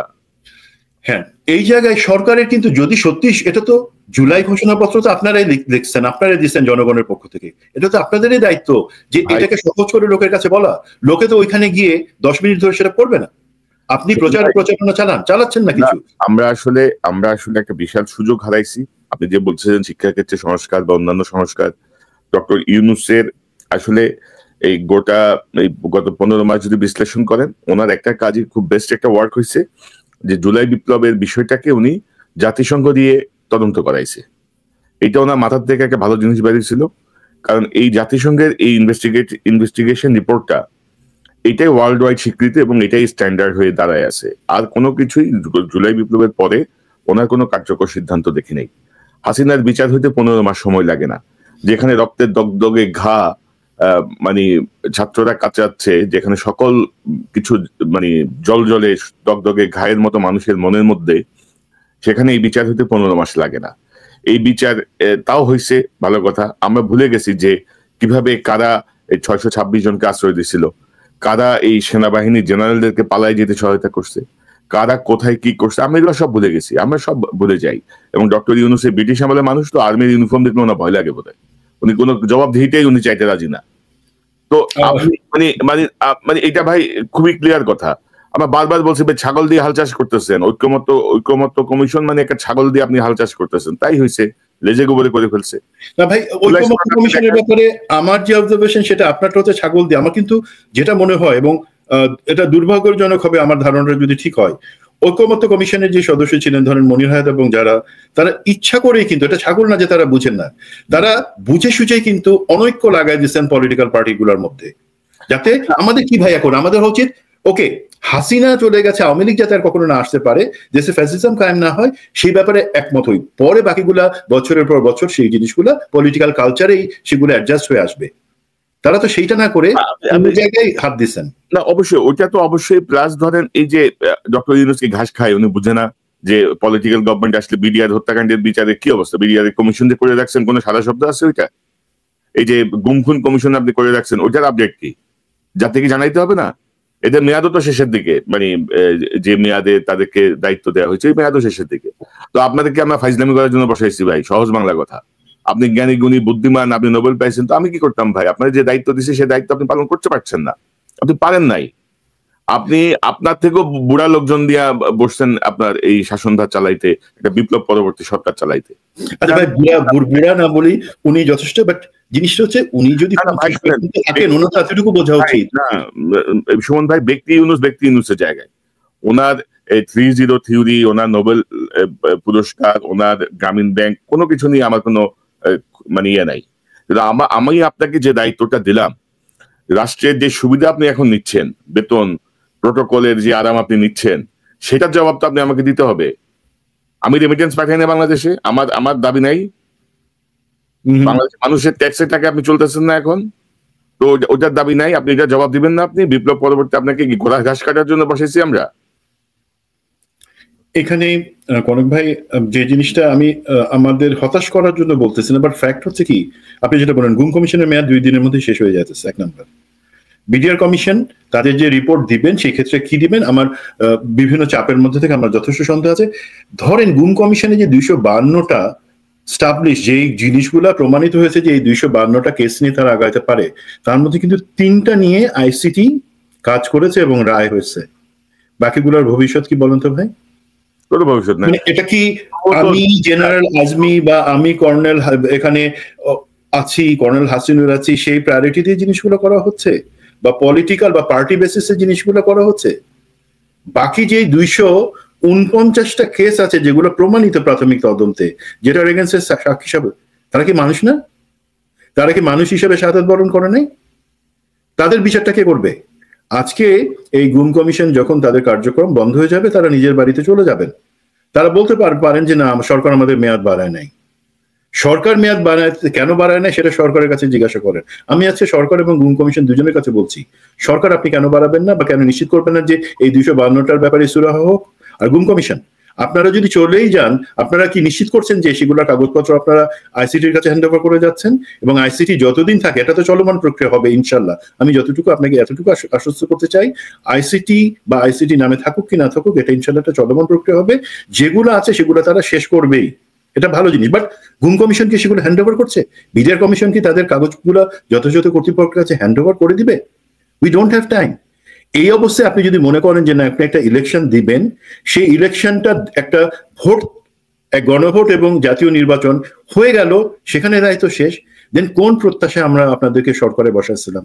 হ্যাঁ, এই জায়গায় সরকারের কিন্তু যদি সত্যি, এটা তো জুলাই ঘোষণাপত্র তো আপনারাই লিখছেন, আপনারাই দিচ্ছেন জনগণের পক্ষ থেকে, এটা তো আপনাদেরই দায়িত্ব যে এটাকে সহজ করে লোকের কাছে বলা। লোকে তো ওইখানে গিয়ে 10 মিনিট ধরে সেটা করবে না। আপনি প্রচারণা চালাচ্ছেন না কিছু। আমরা আসলে একটা বিশাল সুযোগ হারাইছি। আপনি যে বলছেন শিক্ষাক্ষেত্রে সংস্কার বা অন্যান্য সংস্কার, ডক্টর ইউনূসের আসলে এই গত 15 মাস যদি বিশ্লেষণ করেন, ওনার একটা কাজই খুব বেস্ট একটা ওয়ার্ক হয়েছে যে জুলাই বিপ্লবের বিষয়টাকে উনি জাতিসংঘ দিয়ে তদন্ত করাইছে। এটা ওনার মাথার থেকে একটা ভালো জিনিস বেরিয়েছিল, কারণ এই জাতিসংঘের এই ইনভেস্টিগেশন রিপোর্টটা এটাই ওয়ার্ল্ড ওয়াইড স্বীকৃতি এবং এটাই স্ট্যান্ডার্ড হয়ে দাঁড়ায় আছে। আর কোনো কিছুই জুলাই বিপ্লবের পরে ওনার কোনো কার্যকর সিদ্ধান্ত দেখি নেই। হাসিনার বিচার হইতে 15 মাস সময় লাগে না, যেখানে রক্তের দগদগে ঘা মানে ছাত্ররা কাচাচ্ছে, যেখানে সকল কিছু মানে জলে দগদগে ঘায়ের মতো মানুষের মনের মধ্যে, সেখানে এই বিচার হইতে 15 মাস লাগে না। এই বিচার তাও হয়েছে, ভালো কথা। আমরা ভুলে গেছি যে কিভাবে কারা এই 626 জনকে আশ্রয় দিছিল, কারা এই সেনাবাহিনী জেনারেলদেরকে পালায় যেতে সহায়তা করছে, কারা কোথায় কি করছে, আমরা এগুলো সব ভুলে গেছি, আমরা সব ভুলে যাই। এবং ডক্টর ইউনূস ব্রিটিশ আমলের মানুষ তো, আর্মির ইউনিফর্ম দেখলে ওনার ভয় লাগে বোধহয়, উনি কোনো জবাবদিহিটাই উনি চাইতে রাজি না। তো মানে এটা ভাই খুবই ক্লিয়ার কথা। আমরা বারবার বলছি ভাই, ছাগল দিয়ে হাল চাষ করতেছেন, ঐক্যমত্য কমিশন মানে একটা ছাগল দিয়ে আপনি হাল চাষ করতেছেন, তাই হয়েছে, লেজে গোবরে করে ফেলছে। না ভাই, ঐক্যমত্য কমিশনের ব্যাপারে আমার যে অবজারভেশন সেটা আপনারটা হচ্ছে ছাগল দিয়ে। আমার কিন্তু যেটা মনে হয়, এবং এটা দুর্ভাগ্যজনক হবে আমার ধারণাটা যদি ঠিক হয়, ঐক্যমত্য কমিশনের যে সদস্য ছিলেন ধরেন মনির হায়াত এবং যারা, তারা ইচ্ছা করেই কিন্তু, এটা ছাগল না যে তারা বুঝেন না, তারা বুঝে সুঝেই কিন্তু অনৈক্য লাগাই দিচ্ছেন পলিটিক্যাল পার্টিগুলোর মধ্যে, যাতে আমাদের কি ভাই, এখন আমাদের উচিত ওকে হাসিনা চলে গেছে, আওয়ামী লীগ যাতে আর কখনো না আসতে পারে, দেশে ফ্যাসিজম কায়েম না হয়, সেই ব্যাপারে একমত হই। পরে বাকিগুলা বছরের পর বছর সেই জিনিসগুলা পলিটিক্যাল কালচারেই সেগুলো অ্যাডজাস্ট হয়ে আসবে। তারা তো সেইটা না করে অন্য জায়গায় হাত দিচ্ছেন। না অবশ্যই, ওইটা তো অবশ্যই। প্লাস ধরেন এই যে ডক্টর ইউনূসকে ঘাস খায়, উনি বুঝে না যে পলিটিক্যাল গভর্নমেন্ট আসলে বিডিআর হত্যাকাণ্ডের বিচারে কি অবস্থা। বিডিআর কমিশন দিয়ে করে রাখছেন, কোনো সাদা শব্দ আছে ওইটা? এই যে গুমখুন কমিশন আপনি করে রাখছেন, ওইটার আপডেট কি যাতে কি জানাইতে হবে না? এদের মেয়াদও তো শেষের দিকে, মানে যে মেয়াদে তাদেরকে দায়িত্ব দেওয়া হয়েছে ওই মেয়াদও শেষের দিকে। তো আপনাদেরকে আমরা ফাইজলামি করার জন্য বসাইছি ভাই, সহজ বাংলা কথা। আপনি জ্ঞানী গুণী বুদ্ধিমান, আপনি নোবেল পাইছেন, তো আমি কি করতাম ভাই? আপনার যে দায়িত্ব দিচ্ছে সেই দায়িত্ব আপনি পালন করতে পারছেন না, আপনি পারেন নাই। আপনি আপনার থেকেও বুড়া লোকজন দিয়া বসছেন আপনার এই শাসনধার চালাইতে, একটা বিপ্লব পরবর্তী সরকার চালাইতে। আচ্ছা ভাই, বুড়া না বলি, উনি যথেষ্ট, বাট জিনিসটা হচ্ছে উনি যদি এতটুকু বোঝা উচিত না। সুমন ভাই, ব্যক্তি ইউনূসের জায়গায়, ওনার 3-0 থিওরি, ওনার নোবেল পুরস্কার, ওনার গ্রামীণ ব্যাংক, কোনো কিছু নিয়ে আমার কোনো মানে ইয়ে নাই। আমি আপনাকে যে দায়িত্বটা দিলাম, রাষ্ট্রের যে সুবিধা আপনি এখন নিচ্ছেন, বেতন, প্রোটোকলের যে আরাম আপনি নিচ্ছেন, সেটার জবাব তো আপনি আমাকে দিতে হবে। আমি রেমিটেন্স পাঠাই না বাংলাদেশে, আমার দাবি নাই। বাংলাদেশের মানুষের ট্যাক্সের টাকা আপনি চলতেছেন না এখন, তো ওটার দাবি নাই, আপনি এটা জবাব দিবেন না। আপনি বিপ্লব পরবর্তী আপনাকে কি ঘোড়া ঘাস কাটার জন্য বসেছি আমরা? এখানে কনক ভাই, যে জিনিসটা আমি আমাদের হতাশ করার জন্য বলতেছি না, বাট ফ্যাক্ট হচ্ছে কি, আপনি যেটা বলেন গুম কমিশনের মেয়াদ 2 দিনের মধ্যে শেষ হয়ে যাচ্ছে। এক নাম্বার, বিডিআর কমিশন তাদের যে রিপোর্ট দিবেন সেই ক্ষেত্রে কি দিবেন আমার বিভিন্ন চাপের মধ্যে থেকে আমার যথেষ্ট সন্দেহ আছে। ধরেন গুম কমিশনে যে 252টা স্টাবলিশ যেই জিনিসগুলা প্রমাণিত হয়েছে যে এই 252টা কেস নিয়ে তারা আগাইতে পারে, তার মধ্যে কিন্তু 3টা নিয়ে আইসিটি কাজ করেছে এবং রায় হয়েছে। বাকিগুলোর ভবিষ্যৎ কি বলেন তো ভাই? কোনো ভবিষ্যৎ নাই। মানে এটা কি আমি জেনারেল আজমি বা আমি কর্নেল এখানে আছি, কর্নেল হাসিনুর আছি, সেই প্রায়োরিটি দিয়ে জিনিসগুলো করা হচ্ছে, বা পলিটিক্যাল বা পার্টি বেসিসে জিনিসগুলো করা হচ্ছে? বাকি যে 249টা কেস আছে যেগুলো প্রমাণিত প্রাথমিক তদন্তে, যেটার এগেন্সে সাক্ষী হিসাবে, তারা কি মানুষ না? তারা কি মানুষ হিসেবে শাহাদাত বরণ করে নাই? তাদের বিচারটা কে করবে? আজকে এই গুম কমিশন যখন তাদের কার্যক্রম বন্ধ হয়ে যাবে, তারা নিজের বাড়িতে চলে যাবেন। তারা বলতে পারেন যে না, সরকার আমাদের মেয়াদ বাড়ায় নাই। সরকার মেয়াদ বাড়ায় কেন বাড়ায় নাই সেটা সরকারের কাছে জিজ্ঞাসা করেন। আমি আজকে সরকার এবং গুম কমিশন দুজনের কাছে বলছি, সরকার আপনি কেন বাড়াবেন না বা কেন নিশ্চিত করবেন না যে এই 252টার ব্যাপারে সুরাহা হোক? আর গুম কমিশন, আপনারা যদি চলেই যান, আপনারা কি নিশ্চিত করছেন যে সেগুলোর কাগজপত্র আপনারা আইসিটির কাছে হ্যান্ড ওভার করে যাচ্ছেন? এবং আইসিটি যতদিন থাকে, এটা তো চলমান প্রক্রিয়া হবে ইনশাল্লাহ, আমি যতটুকু আপনাকে এতটুকু আশ্বস্ত করতে চাই, আইসিটি বা আইসিটি নামে থাকুক কি না থাকুক, এটা ইনশাল্লাহ একটা চলমান প্রক্রিয়া হবে। যেগুলো আছে সেগুলো তারা শেষ করবেই, এটা ভালো জিনিস। বাট গুম কমিশন কি সেগুলো হ্যান্ড ওভার করছে? বিডিআর কমিশন কি তাদের কাগজগুলো যথাযথ কর্তৃপক্ষের কাছে হ্যান্ড ওভার করে দিবে? We don't have time. এই অবস্থায় আপনি যদি মনে করেন যে না, আপনি একটা ইলেকশন দিবেন, সেই ইলেকশনটা একটা ভোট, এক গণভোট এবং জাতীয় নির্বাচন হয়ে গেল, সেখানে রায় তো শেষ, দেন কোন প্রত্যাশায় আমরা আপনাদেরকে সরকারে বসাচ্ছিলাম?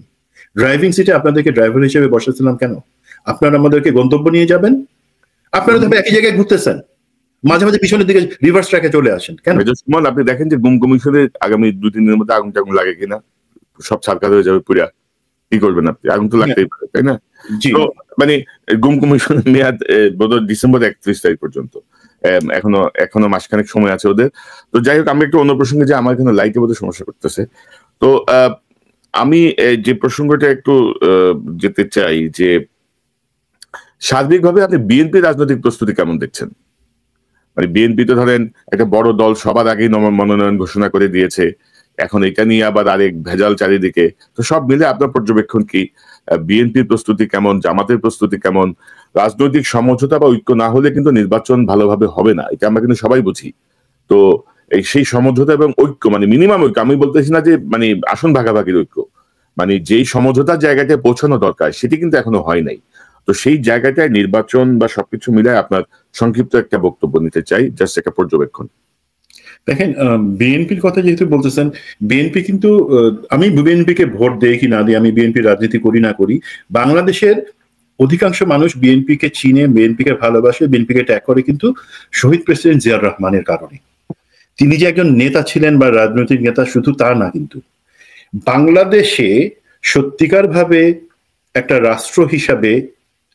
ড্রাইভিং সিটে আপনাদেরকে ড্রাইভার হিসেবে বসাচ্ছিলাম কেন? আপনারা আমাদেরকে গন্তব্য নিয়ে যাবেন, আপনারা তবে একই জায়গায় ঘুরতেছেন, মাঝে মাঝে পিছনের দিকে রিভার্স ট্র্যাকে চলে আসেন কেন? আপনি দেখেন যে গুম কমিশনের আগামী 2-3 দিনের মধ্যে আগুন টাগুন লাগে কিনা, সব সারকার হয়ে যাবে পুরা, কি করবেন আপনি? আগুন তো লাগতেই পারে, তাই না? তো মানে গুম কমিশনের মেয়াদ বোধহয় ডিসেম্বর 31 তারিখ পর্যন্ত, এখনো মাসখানেক সময় আছে ওদের। তো যাই হোক, আমি একটু অন্য প্রসঙ্গে, যে আমার এখানে লাইটে বোধহয় সমস্যা করতেছে। তো আমি যে প্রসঙ্গটা একটু যেতে চাই, যে সার্বিকভাবে আপনি বিএনপি রাজনৈতিক প্রস্তুতি কেমন দেখছেন? মানে বিএনপি তো ধরেন একটা বড় দল, সবার আগেই মনোনয়ন ঘোষণা করে দিয়েছে, এখন এটা নিয়ে আবার আরেক ভেজাল চারিদিকে। তো সব মিলে আপনার পর্যবেক্ষণ কি? বিএনপির প্রস্তুতি কেমন, জামাতের প্রস্তুতি কেমন? রাজনৈতিক সমঝোতা বা ঐক্য না হলে কিন্তু নির্বাচন ভালোভাবে হবে না, এটা আমরা কিন্তু সবাই বুঝি। তো এই সেই সমঝোতা এবং ঐক্য, মানে মিনিমাম ঐক্য, আমি বলতেছি না যে মানে আসন ভাগাভাগির ঐক্য, মানে যেই সমঝোতার জায়গাটায় পৌঁছানো দরকার সেটি কিন্তু এখনো হয় নাই। তো সেই জায়গাটায় নির্বাচন বা সবকিছু মিলায় আপনার সংক্ষিপ্ত একটা বক্তব্য নিতে চাই, জাস্ট একটা পর্যবেক্ষণ। দেখেন, বিএনপির কথা যেহেতু বলতেছেন, বিএনপি কিন্তু, আমি বিএনপিকে ভোট দেই কি না দিই, আমি বিএনপি রাজনীতি করি না করি, বাংলাদেশের অধিকাংশ মানুষ বিএনপিকে চিনে, বিএনপিকে ভালোবাসে, বিএনপিকে ত্যাগ করে কিন্তু শহীদ প্রেসিডেন্ট জিয়াউর রহমানের কারণে। তিনি যে একজন নেতা ছিলেন বা রাজনৈতিক নেতা শুধু তা না, কিন্তু বাংলাদেশে সত্যিকার ভাবে একটা রাষ্ট্র হিসাবে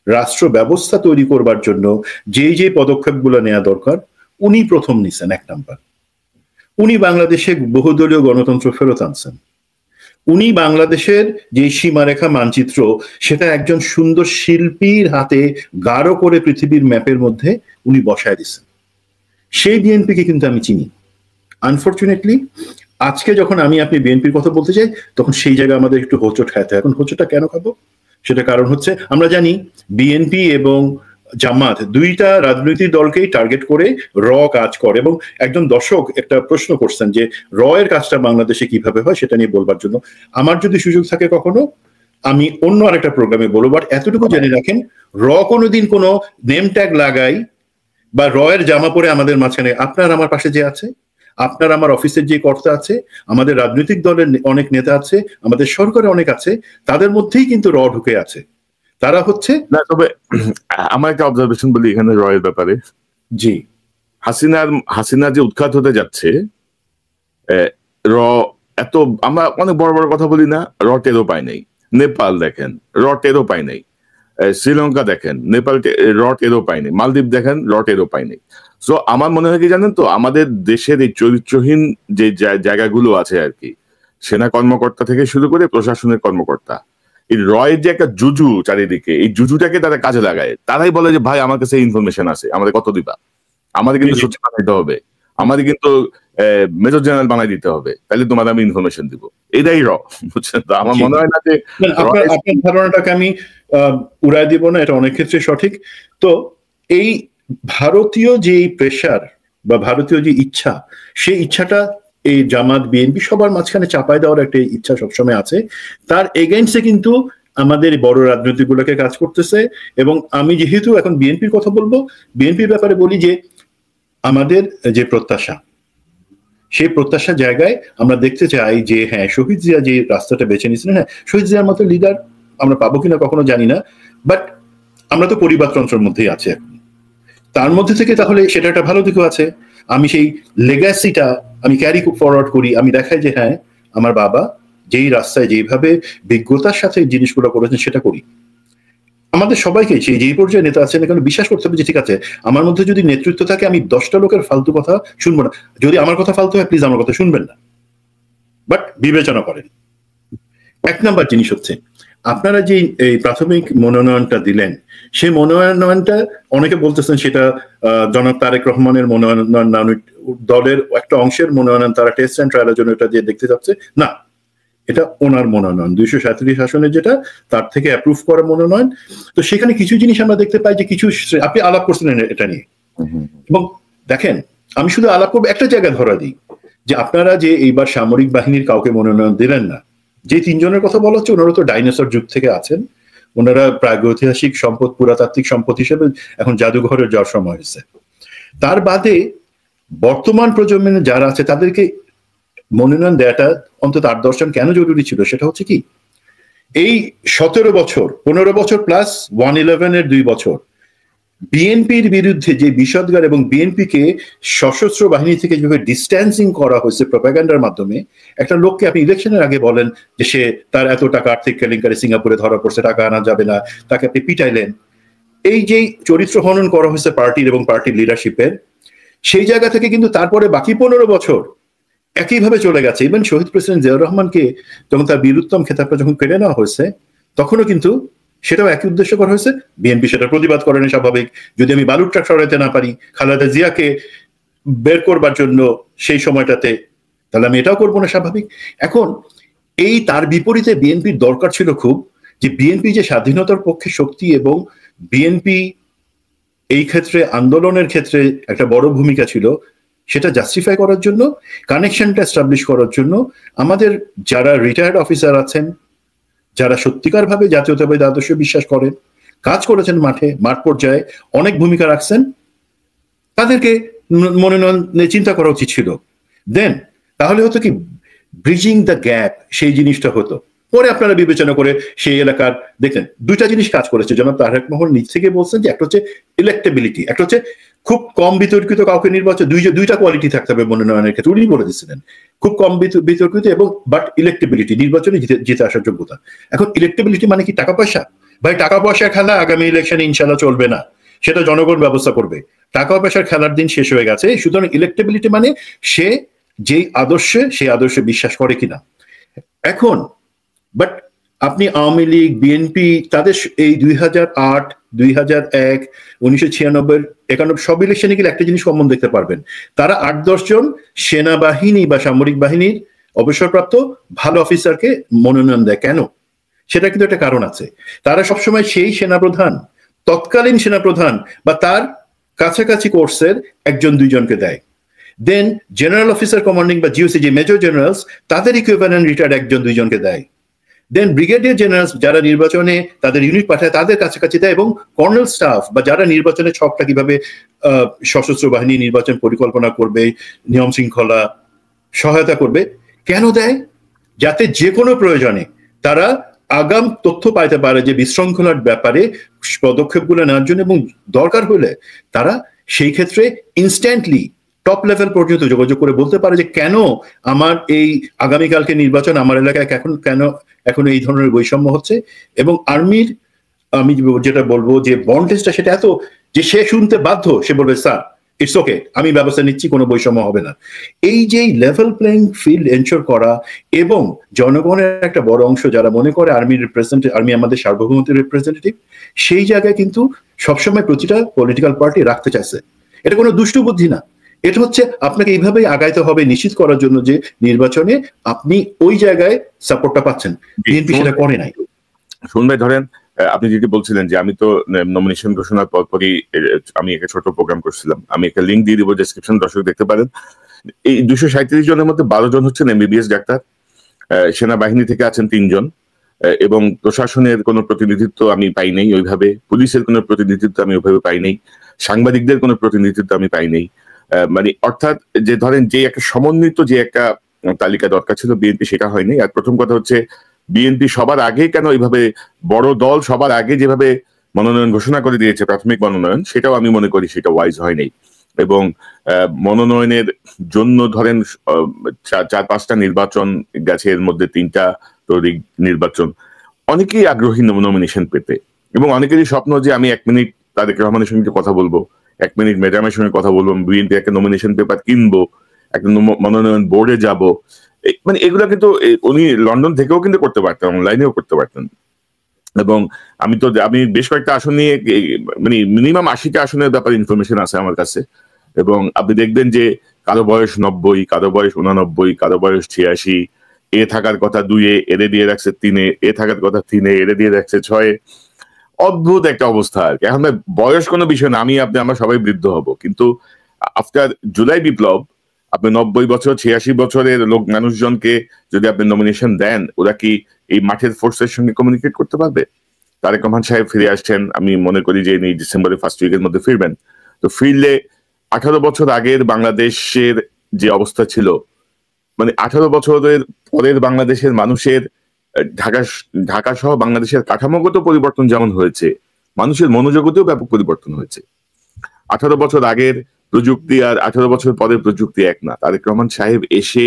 রাষ্ট্র ব্যবস্থা তৈরি করবার জন্য যে পদক্ষেপগুলো নেওয়া দরকার উনি প্রথম নিছেন। এক নাম্বার, উনি বাংলাদেশে বহুদলীয় গণতন্ত্র ফেরত আনছেন। উনি বাংলাদেশের যে সীমারেখা মানচিত্র, সেটা একজন সুন্দর শিল্পীর হাতে গাঢ় করে পৃথিবীর ম্যাপের মধ্যে উনি বসায় দিচ্ছেন। সেই বিএনপিকে কিন্তু আমি চিনি। আনফর্চুনেটলি আজকে যখন আপনি বিএনপির কথা বলতে চাই, তখন সেই জায়গায় আমাদের একটু হোঁচট খাইতে হয়। এখন হোঁচটটা কেন খাবো? সেটা কারণ হচ্ছে, আমরা জানি বিএনপি এবং জামাত দুইটা রাজনৈতিক দলকেই টার্গেট করে কাজ করে, এবং একজন দর্শক একটা প্রশ্ন করছেন যে এর কাজটা বাংলাদেশে কিভাবে হয় সেটা নিয়ে বলবার জন্য। আমার যদি সুযোগ থাকে কখনো, আমি অন্য আরেকটা প্রোগ্রামে বলবো, বাট এতটুকু জেনে রাখেন, কোনোদিন কোনো নেম ট্যাগ লাগাই বা এর জামা পরে আমাদের মাঝখানে আপনার আমার পাশে যে আছে, আপনার আমার অফিসের যে কর্তা আছে, আমাদের রাজনৈতিক দলের অনেক নেতা আছে, আমাদের সরকারে অনেক আছে, তাদের মধ্যেই কিন্তু ঢুকে আছে। তারা হচ্ছে না, তবে আমার একটা অবজারভেশন বলি এখানে এর ব্যাপারে। জি, হাসিনা যে উৎখাত হতে যাচ্ছে, এত আমরা অনেক বড় বড় কথা বলি না, টেরও পাই নাই। নেপাল দেখেন, টেরও পাই নাই। শ্রীলঙ্কা দেখেন, নেপাল টেরও পাই নাই। মালদ্বীপ দেখেন, টেরও পাই নাই। সো আমার মনে হয় কি জানেন তো, আমাদের দেশের এই চরিত্রহীন যে জায়গাগুলো আছে আর কি, সেনা কর্মকর্তা থেকে শুরু করে প্রশাসনের কর্মকর্তা, এই রয়ের যে একটা জুজু চারিদিকে, এই জুজুটাকে তারা কাজে লাগায়। তারাই বলে যে ভাই আমার কাছে ইনফরমেশন আছে, আমাদের কত দিবা, আমাদের কিন্তু সচিব বানাইতে হবে, আমাদের কিন্তু মেজর জেনারেল বানাই দিতে হবে, তাহলে তোমার আমি ইনফরমেশন দিব। এটাই বুঝছেন তো? আমার মনে হয় না যে আপনার ধারণাটাকে আমি উড়াই দিব না, এটা অনেক ক্ষেত্রে সঠিক। তো এই ভারতীয় যে প্রেশার বা ভারতীয় যে ইচ্ছা, সেই ইচ্ছাটা এই জামাত বিএনপি সবার মাঝখানে চাপাই দেওয়ার একটা ইচ্ছা সবসময় আছে। তার এগেইনস্টে কিন্তু আমাদের বড় রাজনৈতিক গুলোকে কাজ করতেছে। এবং আমি যেহেতু এখন বিএনপির কথা বলবো, বিএনপির ব্যাপারে বলি যে আমাদের যে প্রত্যাশা, সেই প্রত্যাশা জায়গায় আমরা দেখতে চাই যে হ্যাঁ, শহীদ জিয়া যে রাস্তাটা বেছে নিয়েছিলেন, হ্যাঁ শহীদ জিয়ার মতো লিডার আমরা পাবো কিনা কখনো জানি না, বাট আমরা তো পরিবারতন্ত্রের মধ্যেই আছি এখন। তার মধ্যে থেকে তাহলে সেটা একটা ভালো দিকও আছে। আমি সেই লেগাসিটা আমি ক্যারি ফরওয়ার্ড করি, আমি দেখাই যে হ্যাঁ আমার বাবা যেই রাস্তায় যেইভাবে বিজ্ঞতার সাথে জিনিসগুলো করেছেন সেটা করি। আমাদের সবাইকে সেই যেই পর্যায়ে নেতা আছেন এখানে বিশ্বাস করতে হবে যে ঠিক আছে, আমার মধ্যে যদি নেতৃত্ব থাকে আমি 10টা লোকের ফালতু কথা শুনবো না। যদি আমার কথা ফালতু হয় প্লিজ আমার কথা শুনবেন না, বাট বিবেচনা করেন। এক নাম্বার জিনিস হচ্ছে আপনারা যে এই প্রাথমিক মনোনয়নটা দিলেন, সেই মনোনয়নটা অনেকে বলতেছেন সেটা জনাব তারেক রহমানের মনোনয়ন, দলের একটা অংশের মনোনয়ন, তারা টেস্ট অ্যান্ড ট্রায়ালের জন্য এটা দিয়ে দেখতে যাচ্ছে না, এটা ওনার মনোনয়ন 237 আসনের যেটা, তার থেকে অ্যাপ্রুভ করা মনোনয়ন। তো সেখানে কিছু জিনিস আমরা দেখতে পাই যে কিছু আপনি আলাপ করছেন এটা নিয়ে, এবং দেখেন আমি শুধু আলাপ করবো একটা জায়গায় ধরা দিই যে আপনারা যে এইবার সামরিক বাহিনীর কাউকে মনোনয়ন দিলেন না, যে 3 জনের কথা বলা হচ্ছে ওনারা তো ডাইনোসর যুগ থেকে আছেন, ওনারা প্রাগৈতিহাসিক সম্পদ, পুরাতাত্ত্বিক সম্পদ হিসেবে এখন জাদুঘরে যাওয়ার সময় হয়েছে। তার বাদে বর্তমান প্রজন্মে যারা আছে তাদেরকে মনোনয়ন দেওয়াটা অন্তত 8-10 জন কেন জরুরি ছিল, সেটা হচ্ছে কি এই 17 বছর 15 বছর প্লাস 111 এর 2 বছর বিএনপির বিরুদ্ধে যে বিষদগার এবং বিএনপিকে সশস্ত্র বাহিনী থেকে যেভাবে ডিস্ট্যান্সিং করা হয়েছে প্রপাগান্ডার মাধ্যমে, একটা লোককে আপনি ইলেকশনের আগে বলেন যে সে তার এত টাকা আর্থিক কেলেঙ্কারি সিঙ্গাপুরে ধরা পড়ছে, টাকা আনা যাবে না, তাকে আপনি পিটাইলেন। এই যে চরিত্র হনন করা হয়েছে পার্টির এবং পার্টির লিডারশিপের, সেই জায়গা থেকে কিন্তু তারপরে বাকি 15 বছর একইভাবে চলে গেছে। ইভেন শহীদ প্রেসিডেন্ট জিয়াউর রহমানকে যখন তার বীরুত্তম খেতাবটা যখন কেড়ে নেওয়া হয়েছে, তখনও কিন্তু সেটাও একই উদ্দেশ্য করা হয়েছে। বিএনপি সেটা প্রতিবাদ করেনি, স্বাভাবিক। যদি আমি বালুর ট্রাক সরাইতে না পারি খালেদা জিয়াকে বের করবার জন্য সেই সময়টাতে, তাহলে আমি এটাও করবো না, স্বাভাবিক। এখন এই তার বিপরীতে বিএনপির দরকার ছিল খুব যে বিএনপি যে স্বাধীনতার পক্ষে শক্তি এবং বিএনপি এই ক্ষেত্রে আন্দোলনের ক্ষেত্রে একটা বড় ভূমিকা ছিল, সেটা জাস্টিফাই করার জন্য, কানেকশনটা এস্টাবলিশ করার জন্য আমাদের যারা রিটায়ার্ড অফিসার আছেন, যারা সত্যিকার ভাবে জাতীয়তাবাদী আদর্শে বিশ্বাস করেন, কাজ করেছেন মাঠ পর্যায়ে অনেক ভূমিকা রাখছেন, তাদেরকে মনোনয়নে চিন্তা করা উচিত ছিল। দেন তাহলে হতো কি ব্রিজিং দ্য গ্যাপ, সেই জিনিসটা হতো। পরে আপনারা বিবেচনা করে সেই এলাকার দেখেন 2টা জিনিস কাজ করেছে। জনাব তারেক রহমান নিজ থেকে বলছেন যে একটা হচ্ছে ইলেক্টেবিলিটি, একটা হচ্ছে খুব কম বিতর্কিত কাউকে নির্বাচন, দুইটা কোয়ালিটি থাকতে হবে মনোনয়নের ক্ষেত্রে, উনি বলে দিচ্ছিলেন। খুব কম বিতর্কিত এবং বাট ইলেক্টেবিলিটি, নির্বাচনে জিতে আসার যোগ্যতা। এখন ইলেক্টেবিলিটি মানে কি টাকা পয়সা? ভাই টাকা পয়সা খেলা আগামী ইলেকশনে ইনশাল্লাহ চলবে না, সেটা জনগণ ব্যবস্থা করবে। টাকা পয়সার খেলার দিন শেষ হয়ে গেছে। সুতরাং ইলেক্টেবিলিটি মানে সে যেই আদর্শে, সেই আদর্শে বিশ্বাস করে কিনা। এখন বাট আপনি আওয়ামী লীগ, বিএনপি, তাদের এই 2008, 2001, 1996, 91 সব ইলেকশনে গেলে একটা জিনিস কমন দেখতে পারবেন, তারা 8-10 জন সেনাবাহিনী বা সামরিক বাহিনীর অবসরপ্রাপ্ত ভালো অফিসারকে মনোনয়ন দেয়। কেন? সেটা কিন্তু একটা কারণ আছে। তারা সবসময় সেই সেনাপ্রধান, তৎকালীন সেনাপ্রধান বা তার কাছাকাছি কোর্সের 1-2 জনকে দেয়। দেন জেনারেল অফিসার কমান্ডিং বা জিওসি, যে মেজর জেনারেলস, তাদের ইকুইভ্যালেন্ট রিটায়ার্ড 1-2 জনকে দেয়। দেন ব্রিগেডিয়ার জেনারেলস যারা নির্বাচনে তাদের ইউনিট পাঠায় তাদের কাছাকাছি দেয়, এবং কর্নেল স্টাফ বা যারা নির্বাচনে ছকটা কিভাবে সশস্ত্র বাহিনী নির্বাচন পরিকল্পনা করবে, নিয়ম শৃঙ্খলা সহায়তা করবে, কেন দেয়? যাতে যে কোনো প্রয়োজনে তারা আগাম তথ্য পাইতে পারে যে বিশৃঙ্খলার ব্যাপারে পদক্ষেপগুলো নেওয়ার জন্য, এবং দরকার হলে তারা সেই ক্ষেত্রে ইনস্ট্যান্টলি টপ লেভেল পর্যন্ত যোগাযোগ করে বলতে পারে যে কেন আমার এই আগামীকালকে নির্বাচন আমার এলাকায় এখন এই ধরনের বৈষম্য হচ্ছে। এবং আর্মির আমি যেটা বলবো যে বন্ডেজটা সেটা এত যে সে শুনতে বাধ্য, সে বলবে স্যার ইটস ওকে, আমি ব্যবস্থা নিচ্ছি, কোনো বৈষম্য হবে না। এই যে লেভেল প্লেইং ফিল্ড এনশোর করা, এবং জনগণের একটা বড় অংশ যারা মনে করে আর্মি আমাদের সার্বভৌমত্বের রিপ্রেজেন্টেটিভ, সেই জায়গায় কিন্তু সবসময় প্রতিটা পলিটিক্যাল পার্টি রাখতে চাইছে। এটা কোনো দুষ্টু বুদ্ধি না, এটা হচ্ছে আপনাকে এইভাবেই আগাইতে হবে নিশ্চিত করার জন্য যে নির্বাচনে আপনি ওই জায়গায় সাপোর্টটা পাচ্ছেন। বিএনপি সেটা করে নাই। শুনুন ভাই, ধরেন আপনি যেটি বলছিলেন যে আমি তো নমিনেশন ঘোষণার পরপরই আমি একটা ছোট প্রোগ্রাম করছিলাম, আমি একটা লিঙ্ক দিয়ে দিব ডেসক্রিপশন, দর্শক দেখতে পারেন। এই 237 জনের মধ্যে 12 জন হচ্ছেন MBBS ডাক্তার, সেনাবাহিনী থেকে আছেন 3 জন, এবং প্রশাসনের কোনো প্রতিনিধিত্ব আমি পাই নাই ওইভাবে, পুলিশের কোনো প্রতিনিধিত্ব আমি ওইভাবে পাই নাই, সাংবাদিকদের কোনো প্রতিনিধিত্ব আমি পাই নাই। মানে অর্থাৎ যে ধরেন যে একটা সমন্বিত যে একটা তালিকা দরকার ছিল বিএনপি, সেটা হয়নি। আর প্রথম কথা হচ্ছে বিএনপি সবার আগে কেন এইভাবে বড় দল সবার আগে যেভাবে মনোনয়ন ঘোষণা করে দিয়েছে, প্রাথমিক মনোনয়ন, সেটাও আমি মনে করি সেটা ওয়াইজ হয়নি। এবং মনোনয়নের জন্য ধরেন 4-5টা নির্বাচন গেছে, এর মধ্যে 3টা তরিক নির্বাচন, অনেকেই আগ্রহী নমিনেশন পেতে, এবং অনেকেরই স্বপ্ন যে আমি 1 মিনিট তারেক রহমানের সঙ্গে কথা বলবো, 1 মিনিট ম্যাডামের সঙ্গে কথা বলবো, বিএনপি একটা নমিনেশন পেপার কিনবো, একটা মনোনয়ন বোর্ডে যাব। মানে এগুলা কিন্তু উনি লন্ডন থেকেও কিন্তু করতে পারতেন, অনলাইনেও করতে পারতেন। এবং আমি বেশ কয়েকটা আসন নিয়ে, মানে মিনিমাম 80টা আসনের ব্যাপারে ইনফরমেশন আছে আমার কাছে। এবং আপনি দেখবেন যে কারো বয়স 90, কারো বয়স 89, কারো বয়স 86, এ থাকার কথা 2-এ, এরে দিয়ে রাখছে 3-এ, এ থাকার কথা 3-এ, এরে দিয়ে রাখছে 6-এ। অদ্ভুত একটা অবস্থা আর কি। এখন বয়স কোনো বিষয় না, আমরা সবাই বৃদ্ধ হব, কিন্তু আফটার জুলাই বিপ্লব আপনি 90 বছর 86 বছরের মানুষজনকে যদি আপনি নমিনেশন দেন, ওরা কি এই মাঠের ফোর্সের সঙ্গে কমিউনিকেট করতে পারবে? তারেক রহমান সাহেব ফিরে আসছেন, আমি মনে করি যে এই ডিসেম্বরের ফার্স্ট উইকের মধ্যে ফিরবেন। তো ফিরলে 18 বছর আগের বাংলাদেশের যে অবস্থা ছিল, মানে 18 বছরের পরের বাংলাদেশের মানুষের ঢাকা সহ বাংলাদেশের কাঠামোগত পরিবর্তন যেমন হয়েছে, মানুষের মনোজগতেও ব্যাপক পরিবর্তন হয়েছে। 18 বছর আগের প্রযুক্তি আর 18 বছর পরের প্রযুক্তি এক না। তারেক রহমান সাহেব এসে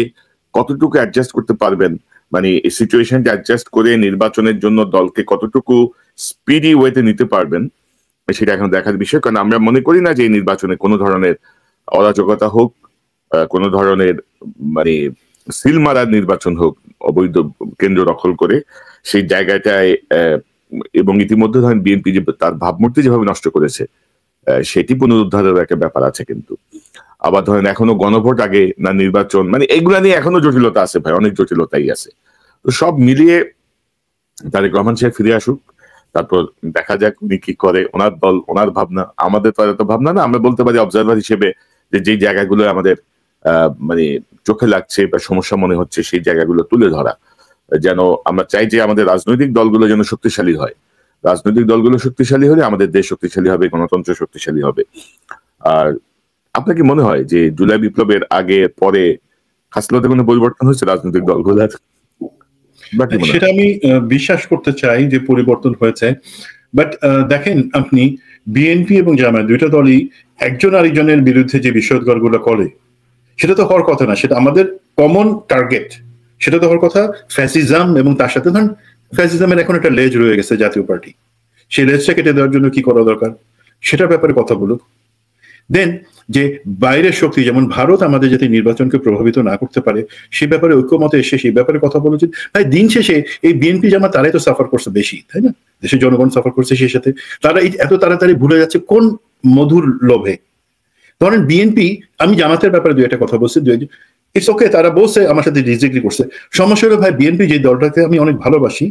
কতটুকু অ্যাডজাস্ট করতে পারবেন, মানে এই সিচুয়েশনটা অ্যাডজাস্ট করে নির্বাচনের জন্য দলকে কতটুকু স্পিডি ওয়েতে নিতে পারবেন, সেটা এখন দেখার বিষয়। কারণ আমরা মনে করি না যে এই নির্বাচনে কোনো ধরনের অরাজকতা হোক, কোনো ধরনের মানে সিল মারার নির্বাচন হোক, অবৈধ কেন্দ্র দখল করে সেই জায়গাটায়। এবং ইতিমধ্যে ধরেন বিএনপি যে তার ভাবমূর্তি যেভাবে নষ্ট করেছে, সেটি পুনরুদ্ধারের একটা ব্যাপার আছে। কিন্তু আবার ধরেন এখনো গণভোট আগে না নির্বাচন, মানে এগুলা নিয়ে এখনো জটিলতা আছে ভাই, অনেক জটিলতাই আছে। তো সব মিলিয়ে তারেক রহমান সাহেব ফিরে আসুক, তারপর দেখা যাক উনি কি করে, ওনার দল, ওনার ভাবনা। আমাদের তো এত ভাবনা না, আমরা বলতে পারি অবজারভার হিসেবে যে জায়গাগুলো আমাদের মানে চোখে লাগছে বা সমস্যা মনে হচ্ছে, সেই জায়গাগুলো তুলে ধরা। যেন আমরা চাই যে আমাদের রাজনৈতিক দলগুলো যেন শক্তিশালী হয়। রাজনৈতিক দলগুলো শক্তিশালী হলে আমাদের দেশ শক্তিশালী হবে, গণতন্ত্র শক্তিশালী হবে। আর আপনার কি মনে হয় যে জুলাই বিপ্লবের আগে পরে খাসলতে কোনো পরিবর্তন হয়েছে রাজনৈতিক দলগুলোর? সেটা আমি বিশ্বাস করতে চাই যে পরিবর্তন হয়েছে, বাট দেখেন আপনি বিএনপি এবং জামায়াত দুইটা দলই একজন আরেকজনের বিরুদ্ধে যে বিষোদ্গারগুলো করে, সেটা তো হওয়ার কথা না। সেটা আমাদের কমন টার্গেট, সেটা তো হওয়ার কথা ফ্যাসিজম। এবং তার সাথে ধরেন ফ্যাসিজমের এখন একটা লেজ রয়ে গেছে জাতীয় পার্টি, সেই লেজটা কেটে দেওয়ার জন্য কি করা দরকার সেটার ব্যাপারে কথা বলুক। দেন যে বাইরের শক্তি যেমন ভারত আমাদের যাতে নির্বাচনকে প্রভাবিত না করতে পারে সেই ব্যাপারে ঐক্যমতে এসে সেই ব্যাপারে কথা বলা উচিত। তাই দিন শেষে এই বিএনপি জামাত তারাই তো সাফার করছে বেশি, তাই না? দেশের জনগণ সাফার করছে, সেই সাথে তারা এত তাড়াতাড়ি ভুলে যাচ্ছে কোন মধুর লোভে। ধরেন বিএনপি, আমি জামাতের ব্যাপারে দুই একটা কথা বলছি, ইটস ওকে, তারা বলছে আমার সাথে ডিসএগ্রি করছে, সমস্যা হলো ভাই বিএনপি যে দলটাকে আমি অনেক ভালোবাসি,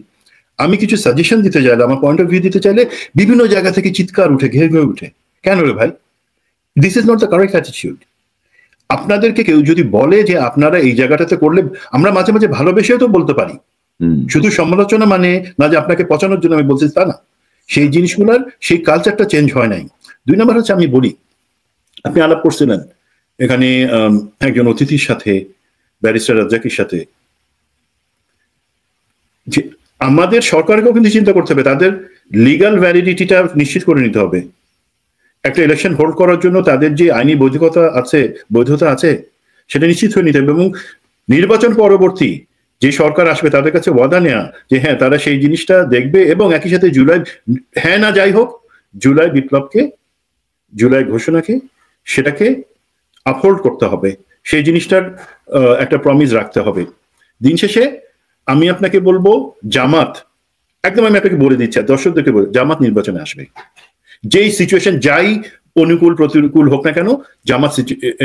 আমি কিছু সাজেশন দিতে চাইলে, আমার পয়েন্ট অফ ভিউ দিতে চাইলে বিভিন্ন জায়গা থেকে চিৎকার উঠে, ঘেয়ে ঘেয়ে উঠে। কেন রে ভাই? This is not the correct attitude. আপনাদেরকে কেউ যদি বলে যে আপনারা এই জায়গাটাতে করলে, আমরা মাঝে মাঝে ভালোবেসেও তো বলতে পারি, শুধু সমালোচনা মানে না যে আপনাকে পচানোর জন্য আমি বলছি তা না। সেই জিনিসগুলোর সেই কালচারটা চেঞ্জ হয় নাই। 2 নম্বর হচ্ছে, আমি বলি, আপনি আলাপ করছিলেন এখানে একজন অতিথির সাথে, ব্যারিস্টার রাজ্জাকির সাথে, যে আমাদের সরকারকেও কিন্তু চিন্তা করতে হবে, তাদের লিগাল ভ্যালিডিটিটা নিশ্চিত করে নিতে হবে। একটা ইলেকশন হোল্ড করার জন্য তাদের যে আইনি বৈধতা আছে সেটা নিশ্চিত হয়ে নিতে হবে। এবং নির্বাচন পরবর্তী যে সরকার আসবে তাদের কাছে ওয়াদা নেওয়া যে হ্যাঁ তারা সেই জিনিসটা দেখবে, এবং একই সাথে জুলাই, হ্যাঁ না যাই হোক, জুলাই বিপ্লবকে, জুলাই ঘোষণাকে সেটাকে আপহোল্ড করতে হবে, সেই জিনিসটার একটা প্রমিস রাখতে হবে। দিন শেষে আমি আপনাকে বলবো, জামাত, একদম আমি আপনাকে বলে দিচ্ছি, দর্শকদেরকে বলে, জামাত নির্বাচনে আসবে। যেই সিচুয়েশন, যাই অনুকূল প্রতিকূল হোক না কেন, জামাত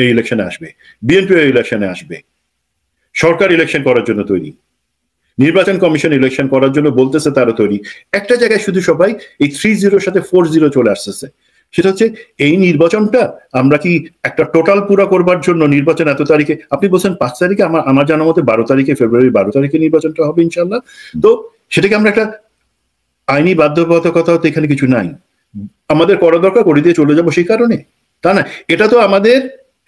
এই ইলেকশনে আসবে, বিএনপি ইলেকশনে আসবে। সরকার ইলেকশন করার জন্য তৈরি, নির্বাচন কমিশন ইলেকশন করার জন্য বলতেছে তারা তৈরি। একটা জায়গায় শুধু সবাই এই 3-0 সাথে 4-0 চলে আসতেছে, সেটা হচ্ছে এই নির্বাচনটা আমরা কি একটা টোটাল পুরা করবার জন্য নির্বাচন এত তারিখে, আপনি বলছেন 5 তারিখে, আমার জানা মতে 12 তারিখে, ফেব্রুয়ারি 12 তারিখে নির্বাচনটা হবে ইনশাল্লাহ। তো সেটাকে আমরা একটা আইনি বাধ্যবাধকতা তো এখানে কিছু নাই, আমাদের করা দরকার করে দিয়ে চলে যাবো সেই কারণে, তা না। এটা তো আমাদের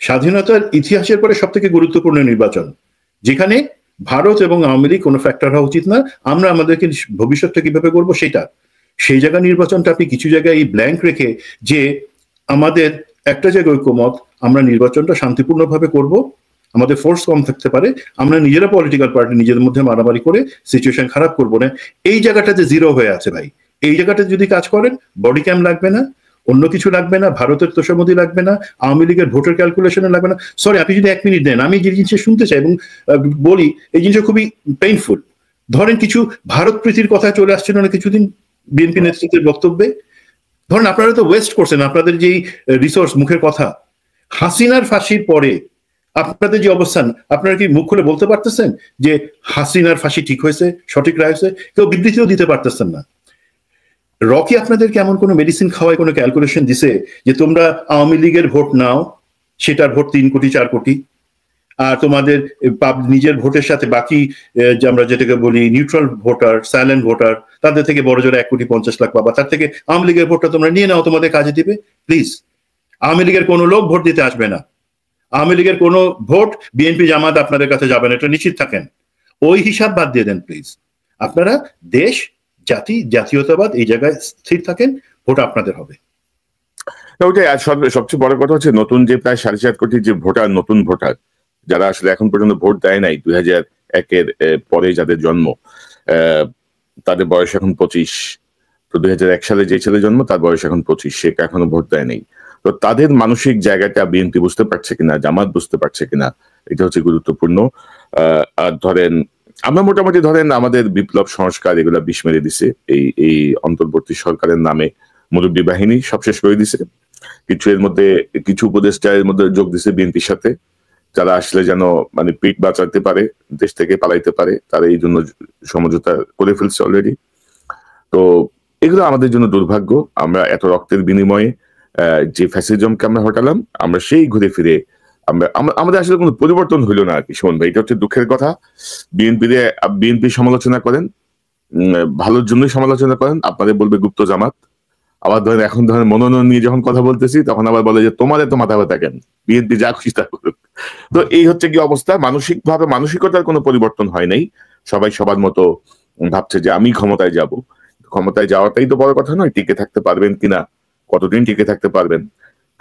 স্বাধীনতার ইতিহাসের পরে সব থেকে গুরুত্বপূর্ণ নির্বাচন, যেখানে ভারত এবং আওয়ামী লীগ কোনো ফ্যাক্টর হওয়া উচিত না। আমরা আমাদেরকে ভবিষ্যৎটা কিভাবে করবো সেটা, সেই জায়গায় নির্বাচনটা আপনি কিছু জায়গায় এই ব্ল্যাঙ্ক রেখে, যে আমাদের একটা জায়গায় ঐক্যমত, আমরা নির্বাচনটা শান্তিপূর্ণভাবে করব, আমাদের ফোর্স কম থাকতে পারে, আমরা নিজেরা পলিটিক্যাল পার্টি নিজেদের মধ্যে মারামারি করে সিচুয়েশন খারাপ করবো না, এই জায়গাটাতে জিরো হয়ে আছে ভাই। এই জায়গাটা যদি কাজ করেন, বডি ক্যাম্প লাগবে না, অন্য কিছু লাগবে না, ভারতের তোষামতি লাগবে না, আওয়ামী লীগের ভোটার ক্যালকুলেশনে লাগবে না। সরি, আপনি যদি 1 মিনিট দেন, আমি যে জিনিসটা শুনতে চাই এবং বলি, এই জিনিসটা খুবই পেইনফুল। ধরেন কিছু ভারত প্রীতির কথা চলে আসছিল না কিছুদিন বিএনপি নেতৃত্বের বক্তব্যে, ধরেন আপনারা তো ওয়েস্ট করছেন আপনাদের যেই রিসোর্স, মুখের কথা। হাসিনার ফাঁসির পরে আপনাদের যে অবস্থান, আপনারা কি মুখ খুলে বলতে পারতেছেন যে হাসিনার ফাঁসি ঠিক হয়েছে, সঠিক রায় হয়েছে? কেউ বিবৃতিও দিতে পারতেছেন না। রকি আপনাদেরকে এমন কোনো মেডিসিন খাওয়ায় কোনো ক্যালকুলেশন দিছে যে তোমরা আওয়ামী লীগের ভোট নাও, সেটার ভোট 3 কোটি 4 কোটি, আর তোমাদের নিজের ভোটের সাথে বাকি আমরা যেটাকে বলি নিউট্রাল ভোটার, সাইলেন্ট ভোটার, তাদের থেকে বড় জোর 1,50,00,000 পাবা, তার থেকে আওয়ামী লীগের ভোটটা তোমরা নিয়ে নাও, তোমাদের কাজে দিবে। প্লিজ, আওয়ামী লীগের কোনো লোক ভোট দিতে আসবে না, আওয়ামী লীগের কোনো ভোট বিএনপি জামাত আপনাদের কাছে যাবে না, এটা নিশ্চিত থাকেন। ওই হিসাব বাদ দিয়ে দেন প্লিজ। আপনারা দেশ, জাতি, জাতীয়তাবাদ এই জায়গায় স্থির থাকেন, ভোট আপনাদের হবে। ওইটাই। আর সবচেয়ে বড় কথা হচ্ছে, নতুন যে প্রায় 7.5 কোটি যে ভোটার, নতুন ভোটার যারা আসলে এখন পর্যন্ত ভোট দেয় নাই, 2001-এর পরে যাদের জন্ম, তাদের বয়স এখন 25। তো 2001 সালে যে ছেলে জন্ম, তার বয়স এখন 25, সে এখনো ভোট দেয় নাই। তো তাদের মানসিক জায়গাটা বিএনপি বুঝতে পারছে কিনা, জামাত বুঝতে পারছে কিনা, এটা হচ্ছে গুরুত্বপূর্ণ। আর ধরেন আমরা মোটামুটি ধরেন আমাদের বিপ্লব সংস্কার এগুলা বিষ মেরে দিছে, এই অন্তর্বর্তী সরকারের নামে মুরব্বী বাহিনী সব শেষ করে দিছে। এর মধ্যে কিছু উপদেষ্টা এর মধ্যে যোগ দিছে বিএনপির সাথে, যারা আসলে যেন মানে পিঠ বাঁচাতে পারে, দেশ থেকে পালাইতে পারে, তারা এই জন্য সমঝোতা করে ফেলছে অলরেডি। তো এগুলো আমাদের জন্য দুর্ভাগ্য। আমরা এত রক্তের বিনিময়ে যে ফ্যাসিজমকে আমরা হটালাম, আমরা সেই ঘুরে ফিরে আমাদের আসলে কোনো পরিবর্তন হইলো না আর কি। শোন ভাই, এটা হচ্ছে দুঃখের কথা। বিএনপি সমালোচনা করেন, ভালোর জন্যই সমালোচনা করেন, আপনাদের বলবে গুপ্ত জামাত। আবার ধরেন এখন ধরেন মনোনয়ন নিয়ে যখন কথা বলতেছি, তখন আবার বলে যে তোমাদের তো মাথা ব্যথা কেন, বিএনপি যা খুশি তা করুক। তো এই হচ্ছে কি অবস্থা। মানসিকভাবে মানসিকতার কোনো পরিবর্তন হয় নাই। সবাই সবার মতো ভাবছে যে আমি ক্ষমতায় যাব। ক্ষমতায় যাওয়াটাই তো বড় কথা নয়, টিকে থাকতে পারবেন কিনা, কতদিন টিকে থাকতে পারবেন।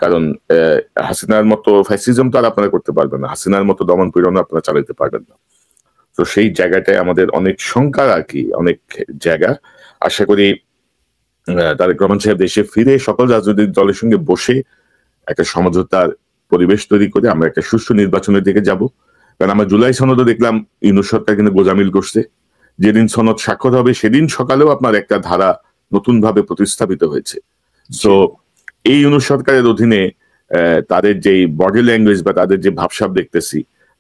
কারণ হাসিনার মতো ফ্যাসিজম তো আর আপনারা করতে পারবেন না, হাসিনার মতো দমন পীড়ন আপনারা চালাতে পারবেন না। তো সেই জায়গাটায় আমাদের অনেক শঙ্কা আর কি, অনেক জায়গা। আশা করি তারেক রহমান সাহেব দেশে ফিরে সকল রাজনৈতিক দলের সঙ্গে বসে একটা সমঝোতার পরিবেশ তৈরি করে আমরা একটা সুষ্ঠু নির্বাচনের দিকে যাব। কারণ আমরা জুলাই সনদও দেখলাম ইউনূস সরকার কিন্তু গোজামিল করছে। যেদিন সনদ স্বাক্ষর হবে সেদিন সকালেও আপনার একটা ধারা নতুন ভাবে প্রতিস্থাপিত হয়েছে। তো এই ইউনূস সরকারের অধীনে তাদের যে বডি ল্যাঙ্গুয়েজ বা তাদের যে ভাবসাব দেখতেছি,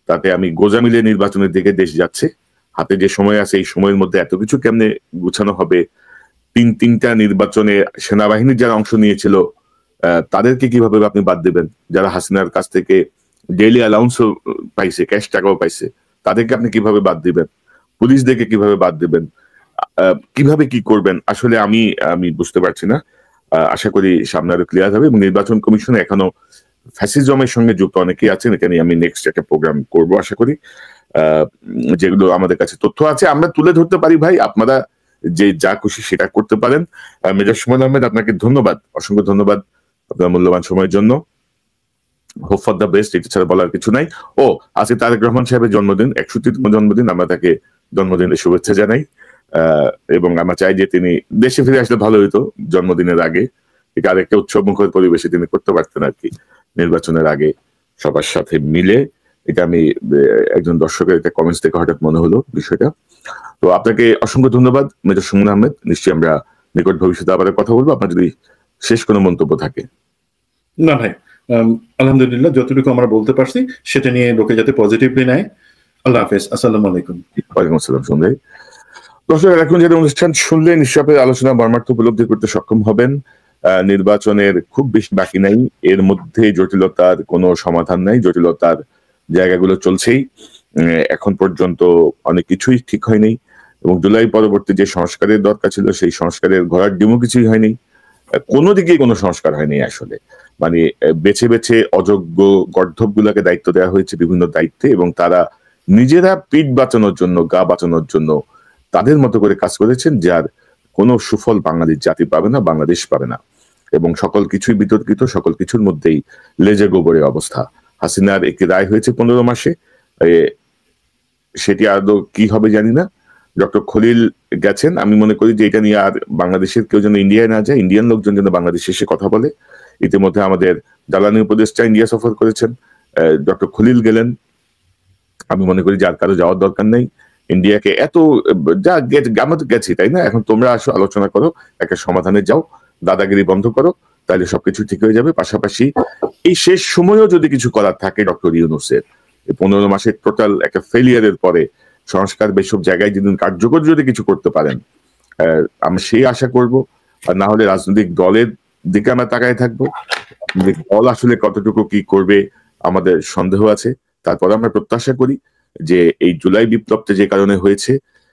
তাতে আমি গোজামিলের নির্বাচনের দিকে দেশ যাচ্ছে। হাতে যে সময় আছে, এই সময়ের মধ্যে এত কিছু কেমনে গুছানো হবে। তিনটা নির্বাচনে সেনাবাহিনীর যারা অংশ নিয়েছিল তাদেরকে কিভাবে আপনি বাদ দেবেন? যারা হাসিনার কাছ থেকে ডেইলি অ্যালাউন্সও পাইছে, ক্যাশ টাকাও পাইছে, তাদেরকে আপনি কিভাবে বাদ দিবেন? পুলিশদেরকে কিভাবে বাদ দিবেন? কিভাবে কি করবেন? আসলে আমি বুঝতে পারছি না। আশা করি সামনে আরো ক্লিয়ার হবে। এবং নির্বাচন কমিশনে এখনো ফ্যাসিজমের সঙ্গে যুক্ত অনেকেই আছেন, এখানে আমি নেক্সট একটা প্রোগ্রাম করবো আশা করি। যেগুলো আমাদের কাছে তথ্য আছে আমরা তুলে ধরতে পারি। ভাই, আপনারা যে যা খুশি সেটা করতে পারেন। মেজর সুমন আহমেদ, আপনাকে ধন্যবাদ, অসংখ্য ধন্যবাদ আপনার মূল্যবান সময়ের জন্য। হোপ ফর দ্য বেস্ট, এটা ছাড়া বলার কিছু নাই। ও আজকে তারেক রহমান সাহেবের জন্মদিন, 61তম জন্মদিন। আমরা তাকে জন্মদিনের শুভেচ্ছা জানাই এবং আমরা চাই যে তিনি দেশে ফিরে আসলে ভালো হইতো জন্মদিনের আগে, এটা আরেকটা উৎসব মুখর পরিবেশে তিনি করতে পারতেন আর কি। নির্বাচনের আগে সবার সাথে মিলে। এটা আমি একজন দর্শকের একটা কমেন্টস থেকে হঠাৎ মনে হলো বিষয়টা। তো আপনাকে অসংখ্য ধন্যবাদ মেজর সুমন আহমেদ। নিশ্চয়ই আমরা নিকট ভবিষ্যতে আবার কথা বলবো, আপনার যদি শেষ কোনো মন্তব্য থাকে। না ভাই, আলহামদুলিল্লাহ যতটুকু আমরা বলতে পারছি সেটা নিয়ে লোকে যাতে পজিটিভলি নেয়। আল্লাহ হাফেজ, আসসালামু আলাইকুম। ওয়ালাইকুম আসসালাম। সন্ধ্যায় দর্শক এখন যেটা অনুষ্ঠান শুনলে নিশ্চয়ই আপনার আলোচনা মর্মার্থ উপলব্ধি করতে সক্ষম হবেন। নির্বাচনের খুব বেশি বাকি নাই, এর মধ্যে জটিলতার কোনো সমাধান নাই, জটিলতার জায়গাগুলো চলছেই। এখন পর্যন্ত অনেক কিছুই ঠিক হয়নি এবং জুলাই পরবর্তী যে সংস্কারের দরকার ছিল সেই সংস্কারের ঘোড়ার ডিমও কিছুই হয়নি। কোনো দিকেই কোনো সংস্কার হয়নি আসলে। মানে বেছে বেছে অযোগ্য গর্ধব গুলাকে দায়িত্ব দেওয়া হয়েছে বিভিন্ন দায়িত্বে, এবং তারা নিজেরা পিঠ বাঁচানোর জন্য, গা বাঁচানোর জন্য তাদের মতো করে কাজ করেছেন, যার কোনো সুফল বাংলাদেশ জাতি পাবে না, বাংলাদেশ পাবে না। এবং সকল কিছুই বিতর্কিত, সকল কিছুর মধ্যেই লেজে গোবরে অবস্থা। হাসিনার একটি রায় হয়েছে 15 মাসে, সেটি আদৌ কি হবে জানি না। ডক্টর খলিল গেছেন, আমি মনে করি যে এটা নিয়ে আর বাংলাদেশের কেউ যেন ইন্ডিয়ায় না যায়, ইন্ডিয়ান লোকজন যেন বাংলাদেশে এসে কথা বলে। ইতিমধ্যে আমাদের জ্বালানি উপদেষ্টা ইন্ডিয়া সফর করেছেন, ডক্টর খলিল গেলেন। আমি মনে করি যার কারো যাওয়ার দরকার নেই ইন্ডিয়াকে। এত যা আমরা তো গেছি, তাই না? এখন তোমরা আসো, আলোচনা করো, একটা সমাধানে যাও, দাদাগিরি বন্ধ করো, তাহলে সবকিছু ঠিক হয়ে যাবে। পাশাপাশি এই শেষ সময়ও যদি কিছু করার থাকে ডক্টর ইউনূসের, 15 মাসের টোটাল একটা ফেলিয়ারের পরে সংস্কার বেসব জায়গায় যদি কার্যকর যদি কিছু করতে পারেন, আমরা সেই আশা করব। আর না হলে রাজনৈতিক দলের দিকে আমরা তাকায় থাকবো, দল আসলে কতটুকু কি করবে আমাদের সন্দেহ আছে। তারপর আমরা প্রত্যাশা করি যে এই জুলাই বিপ্লবটা যে কারণে হয়েছে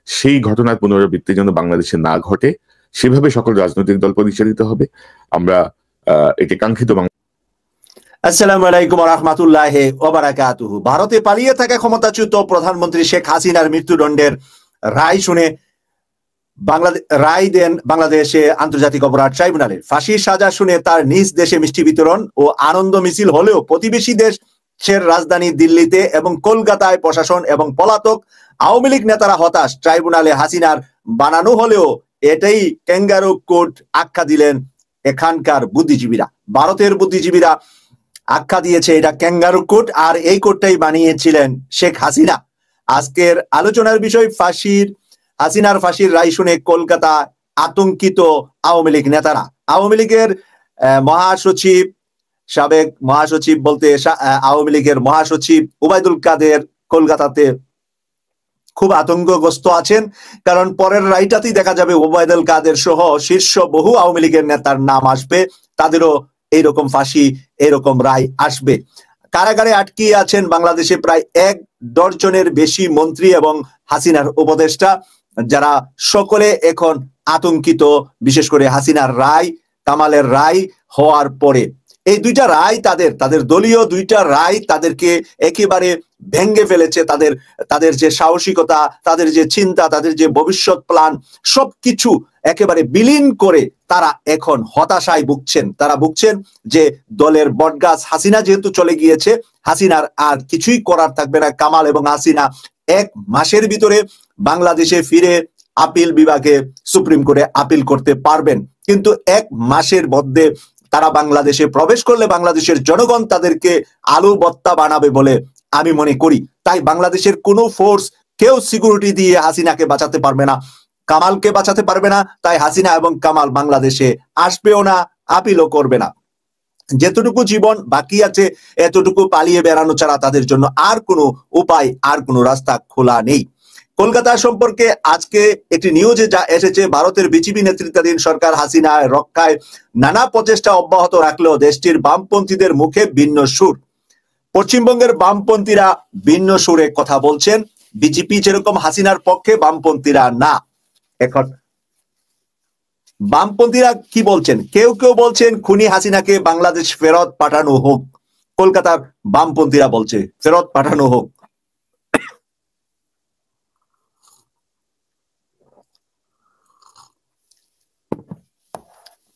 সেই ঘটনার পুনরাবৃত্তি যেন বাংলাদেশে না ঘটে, সেভাবে সকল রাজনৈতিক দল পরিচালিত হবে। আমরা এটি কাঙ্ক্ষিত। আসসালামু আলাইকুম ওয়া রাহমাতুল্লাহি ওয়া বারাকাতুহু। ভারতে পালিয়ে থাকা ক্ষমতাচ্যুত প্রধানমন্ত্রী শেখ হাসিনার মৃত্যুদণ্ডের রায় শুনে রায় দেন বাংলাদেশে আন্তর্জাতিক অপরাধ ট্রাইব্যুনালে। ফাঁসির সাজা শুনে তার নিজ দেশে মিষ্টি বিতরণ ও আনন্দ মিছিল হলেও প্রতিবেশী দেশের রাজধানী দিল্লিতে এবং কলকাতায় প্রশাসন এবং পলাতক আওয়ামী লীগ নেতারা হতাশ। ট্রাইব্যুনালে হাসিনার বানানো হলেও এটাই ক্যাঙ্গারু কোর্ট আখ্যা দিলেন এখানকার বুদ্ধিজীবীরা। ভারতের বুদ্ধিজীবীরা আখ্যা দিয়েছে এটা ক্যাঙ্গারু কোর্ট, আর এই কোর্টটাই বানিয়েছিলেন শেখ হাসিনা। আজকের আলোচনার বিষয় হাসিনার ফাঁসির রায় শুনে কলকাতা আতঙ্কিত আওয়ামী লীগ নেতারা। আওয়ামী লীগের মহাসচিব, সাবেক মহাসচিব বলতে আওয়ামী লীগের মহাসচিব ওবায়দুল কাদের কলকাতাতে খুব আতঙ্কগ্রস্ত আছেন, কারণ পরের রায়টাতেই দেখা যাবে ওবায়দুল কাদের সহ শীর্ষ বহু আওয়ামী লীগের নেতার নাম আসবে, তাদেরও এইরকম ফাঁসি, এরকম রায় আসবে। কারাগারে আটকিয়ে আছেন বাংলাদেশে প্রায় 1 ডজনের বেশি মন্ত্রী এবং হাসিনার উপদেষ্টা, যারা সকলে এখন আতঙ্কিত, বিশেষ করে হাসিনার রায়, কামালের রায় হওয়ার পরে। এই দুইটা রায় তাদের দলীয় দুইটা রায় তাদেরকে একেবারে ভেঙে ফেলেছে। তাদের যে সাহসিকতা, তাদের যে চিন্তা, তাদের যে ভবিষ্যৎ প্ল্যান, সবকিছু একেবারে বিলীন করে তারা এখন হতাশায় ভুগছেন। তারা ভুগছেন যে দলের বটগাছ হাসিনা যেহেতু চলে গিয়েছে, হাসিনার আর কিছুই করার থাকবে না। কামাল এবং হাসিনা 1 মাসের ভিতরে বাংলাদেশে ফিরে আপিল বিভাগে সুপ্রিম কোর্টে আপিল করতে পারবেন, কিন্তু 1 মাসের মধ্যে তারা বাংলাদেশে প্রবেশ করলে বাংলাদেশের জনগণ তাদেরকে আলু ভর্তা বানাবে বলে আমি মনে করি। তাই বাংলাদেশের কোনো ফোর্স কেউ সিকিউরিটি দিয়ে হাসিনাকে বাঁচাতে পারবে না, কামালকে বাঁচাতে পারবে না। তাই হাসিনা এবং কামাল বাংলাদেশে আসবেও না, আপিলও করবে না। যেতটুকু জীবন বাকি আছে এতটুকু পালিয়ে বেড়ানো ছাড়া তাদের জন্য আর কোনো উপায়, আর কোনো রাস্তা খোলা নেই। কলকাতা সম্পর্কে আজকে একটি নিউজে যা এসেছে, ভারতের বিজেপি নেতৃত্বাধীন সরকার হাসিনা রক্ষায় নানা প্রচেষ্টা অব্যাহত রাখলেও দেশটির বামপন্থীদের মুখে ভিন্ন সুর। পশ্চিমবঙ্গের বামপন্থীরা ভিন্ন সুরে কথা বলছেন। বিজেপি যেরকম হাসিনার পক্ষে, বামপন্থীরা না। এখন বামপন্থীরা কি বলছেন? কেউ কেউ বলছেন খুনি হাসিনাকে বাংলাদেশ ফেরত পাঠানো হোক। কলকাতার বামপন্থীরা বলছে ফেরত পাঠানো হোক।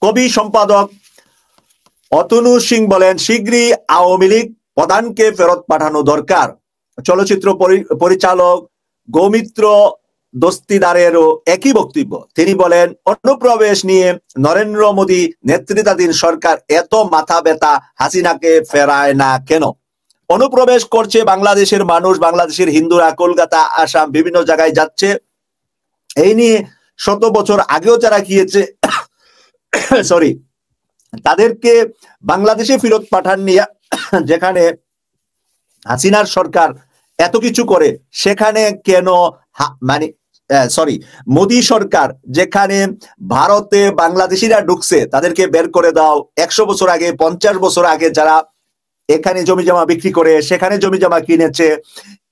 কবি সম্পাদক অতনু সিং বলেন শীঘ্রই আওয়ামী লীগ প্রধানকে ফেরত পাঠানো দরকার। চলচ্চিত্র পরিচালক গৌমিত্র দস্তিদারেরও একই বক্তব্য। তিনি বলেন, অনুপ্রবেশ নিয়ে নরেন্দ্র মোদী নেতৃত্বাধীন সরকার এত মাথা ব্যথা হাসিনাকে ফেরায় না কেন? অনুপ্রবেশ করছে বাংলাদেশের মানুষ, বাংলাদেশের হিন্দুরা, কলকাতা, আসাম, বিভিন্ন জায়গায় যাচ্ছে। এই নিয়ে 100 বছর আগেও যারা গিয়েছে সরি তাদেরকে বাংলাদেশে ফেরত পাঠান নিয়ে, যেখানে হাসিনার সরকার এত কিছু করে সেখানে কেন মানে মোদী সরকার যেখানে ভারতে বাংলাদেশিরা ঢুকছে তাদেরকে বের করে দাও। 100 বছর আগে, 50 বছর আগে যারা এখানে জমি জমা বিক্রি করে সেখানে জমি জমা কিনেছে,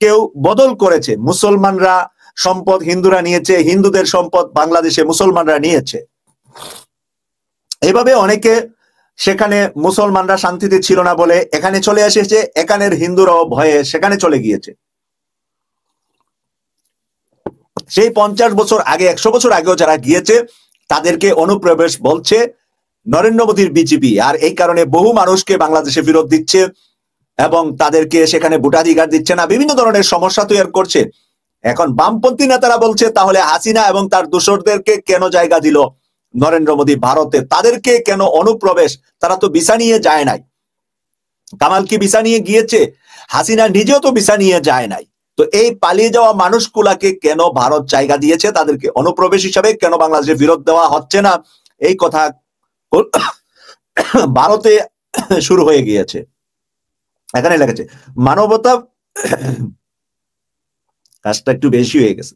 কেউ বদল করেছে, মুসলমানরা সম্পদ হিন্দুরা নিয়েছে, হিন্দুদের সম্পদ বাংলাদেশে মুসলমানরা নিয়েছে। এইভাবে অনেকে সেখানে মুসলমানরা শান্তিতে ছিল না বলে এখানে চলে এসেছে, এখানের হিন্দুরাও ভয়ে সেখানে চলে গিয়েছে। সেই 50 বছর আগে, 100 বছর আগেও যারা গিয়েছে তাদেরকে অনুপ্রবেশ বলছে নরেন্দ্র মোদীর বিজেপি, আর এই কারণে বহু মানুষকে বাংলাদেশে ফেরত দিচ্ছে এবং তাদেরকে সেখানে ভোটাধিকার দিচ্ছে না, বিভিন্ন ধরনের সমস্যা তৈরি করছে। এখন বামপন্থী নেতারা বলছে তাহলে হাসিনা এবং তার দোসরদেরকে কেন জায়গা দিল নরেন্দ্র মোদী ভারতে? তাদেরকে কেন অনুপ্রবেশ? তারা তো ভিসা নিয়ে যায় নাই। কামাল কি ভিসা নিয়ে গিয়েছে? হাসিনা নিজেও তো ভিসা নিয়ে যায় নাই। তো এই পালিয়ে যাওয়া মানুষগুলাকে কেন ভারত জায়গা দিয়েছে? তাদেরকে অনুপ্রবেশ হিসাবে কেন বাংলাদেশে ফেরত দেওয়া হচ্ছে না? এই কথা ভারতে শুরু হয়ে গিয়েছে। এখানে লেগেছে মানবতা, কাজটা একটু বেশি হয়ে গেছে,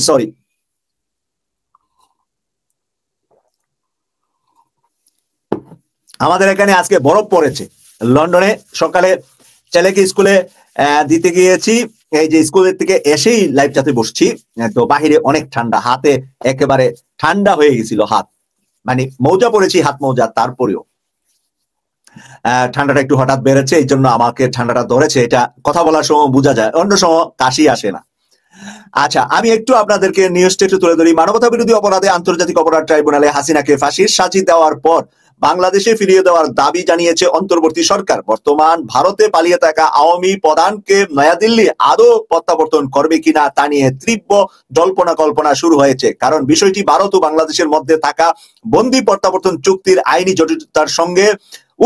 সরি। আমাদের এখানে আজকে বরফ পড়েছে লন্ডনে। সকালে ছেলেকে স্কুলে দিতে গিয়েছি, এই যে স্কুলের থেকে এসেই লাইভটাতে বসছি, তো বাহিরে অনেক ঠান্ডা, হাতে একেবারে ঠান্ডা হয়ে গেছিল হাত, মানে মৌজা পড়েছি, হাত মৌজা, তারপরেও ঠান্ডাটা একটু হঠাৎ বেড়েছে, এই জন্য আমাকে ঠান্ডাটা ধরেছে। এটা কথা বলার সময় বোঝা যায়, অন্য সময় কাশি আসে না। আচ্ছা, আমি একটু আপনাদেরকে নিউজটা একটু তুলে ধরি। মানবতা বিরোধী অপরাধে আন্তর্জাতিক অপরাধ ট্রাইব্যুনালে হাসিনাকে ফাঁসির সাজি দেওয়ার পর বাংলাদেশে ফিরিয়ে দেওয়ার দাবি জানিয়েছে অন্তর্বর্তী সরকার। বর্তমান ভারতে পালিয়ে থাকা আওয়ামী প্রধানকে নয়াদিল্লি আদৌ প্রত্যাবর্তন করবে কিনা তা নিয়ে তীব্র জল্পনা কল্পনা শুরু হয়েছে, কারণ বিষয়টি ভারত ও বাংলাদেশের মধ্যে থাকা বন্দি প্রত্যাবর্তন চুক্তির আইনি জটিলতার সঙ্গে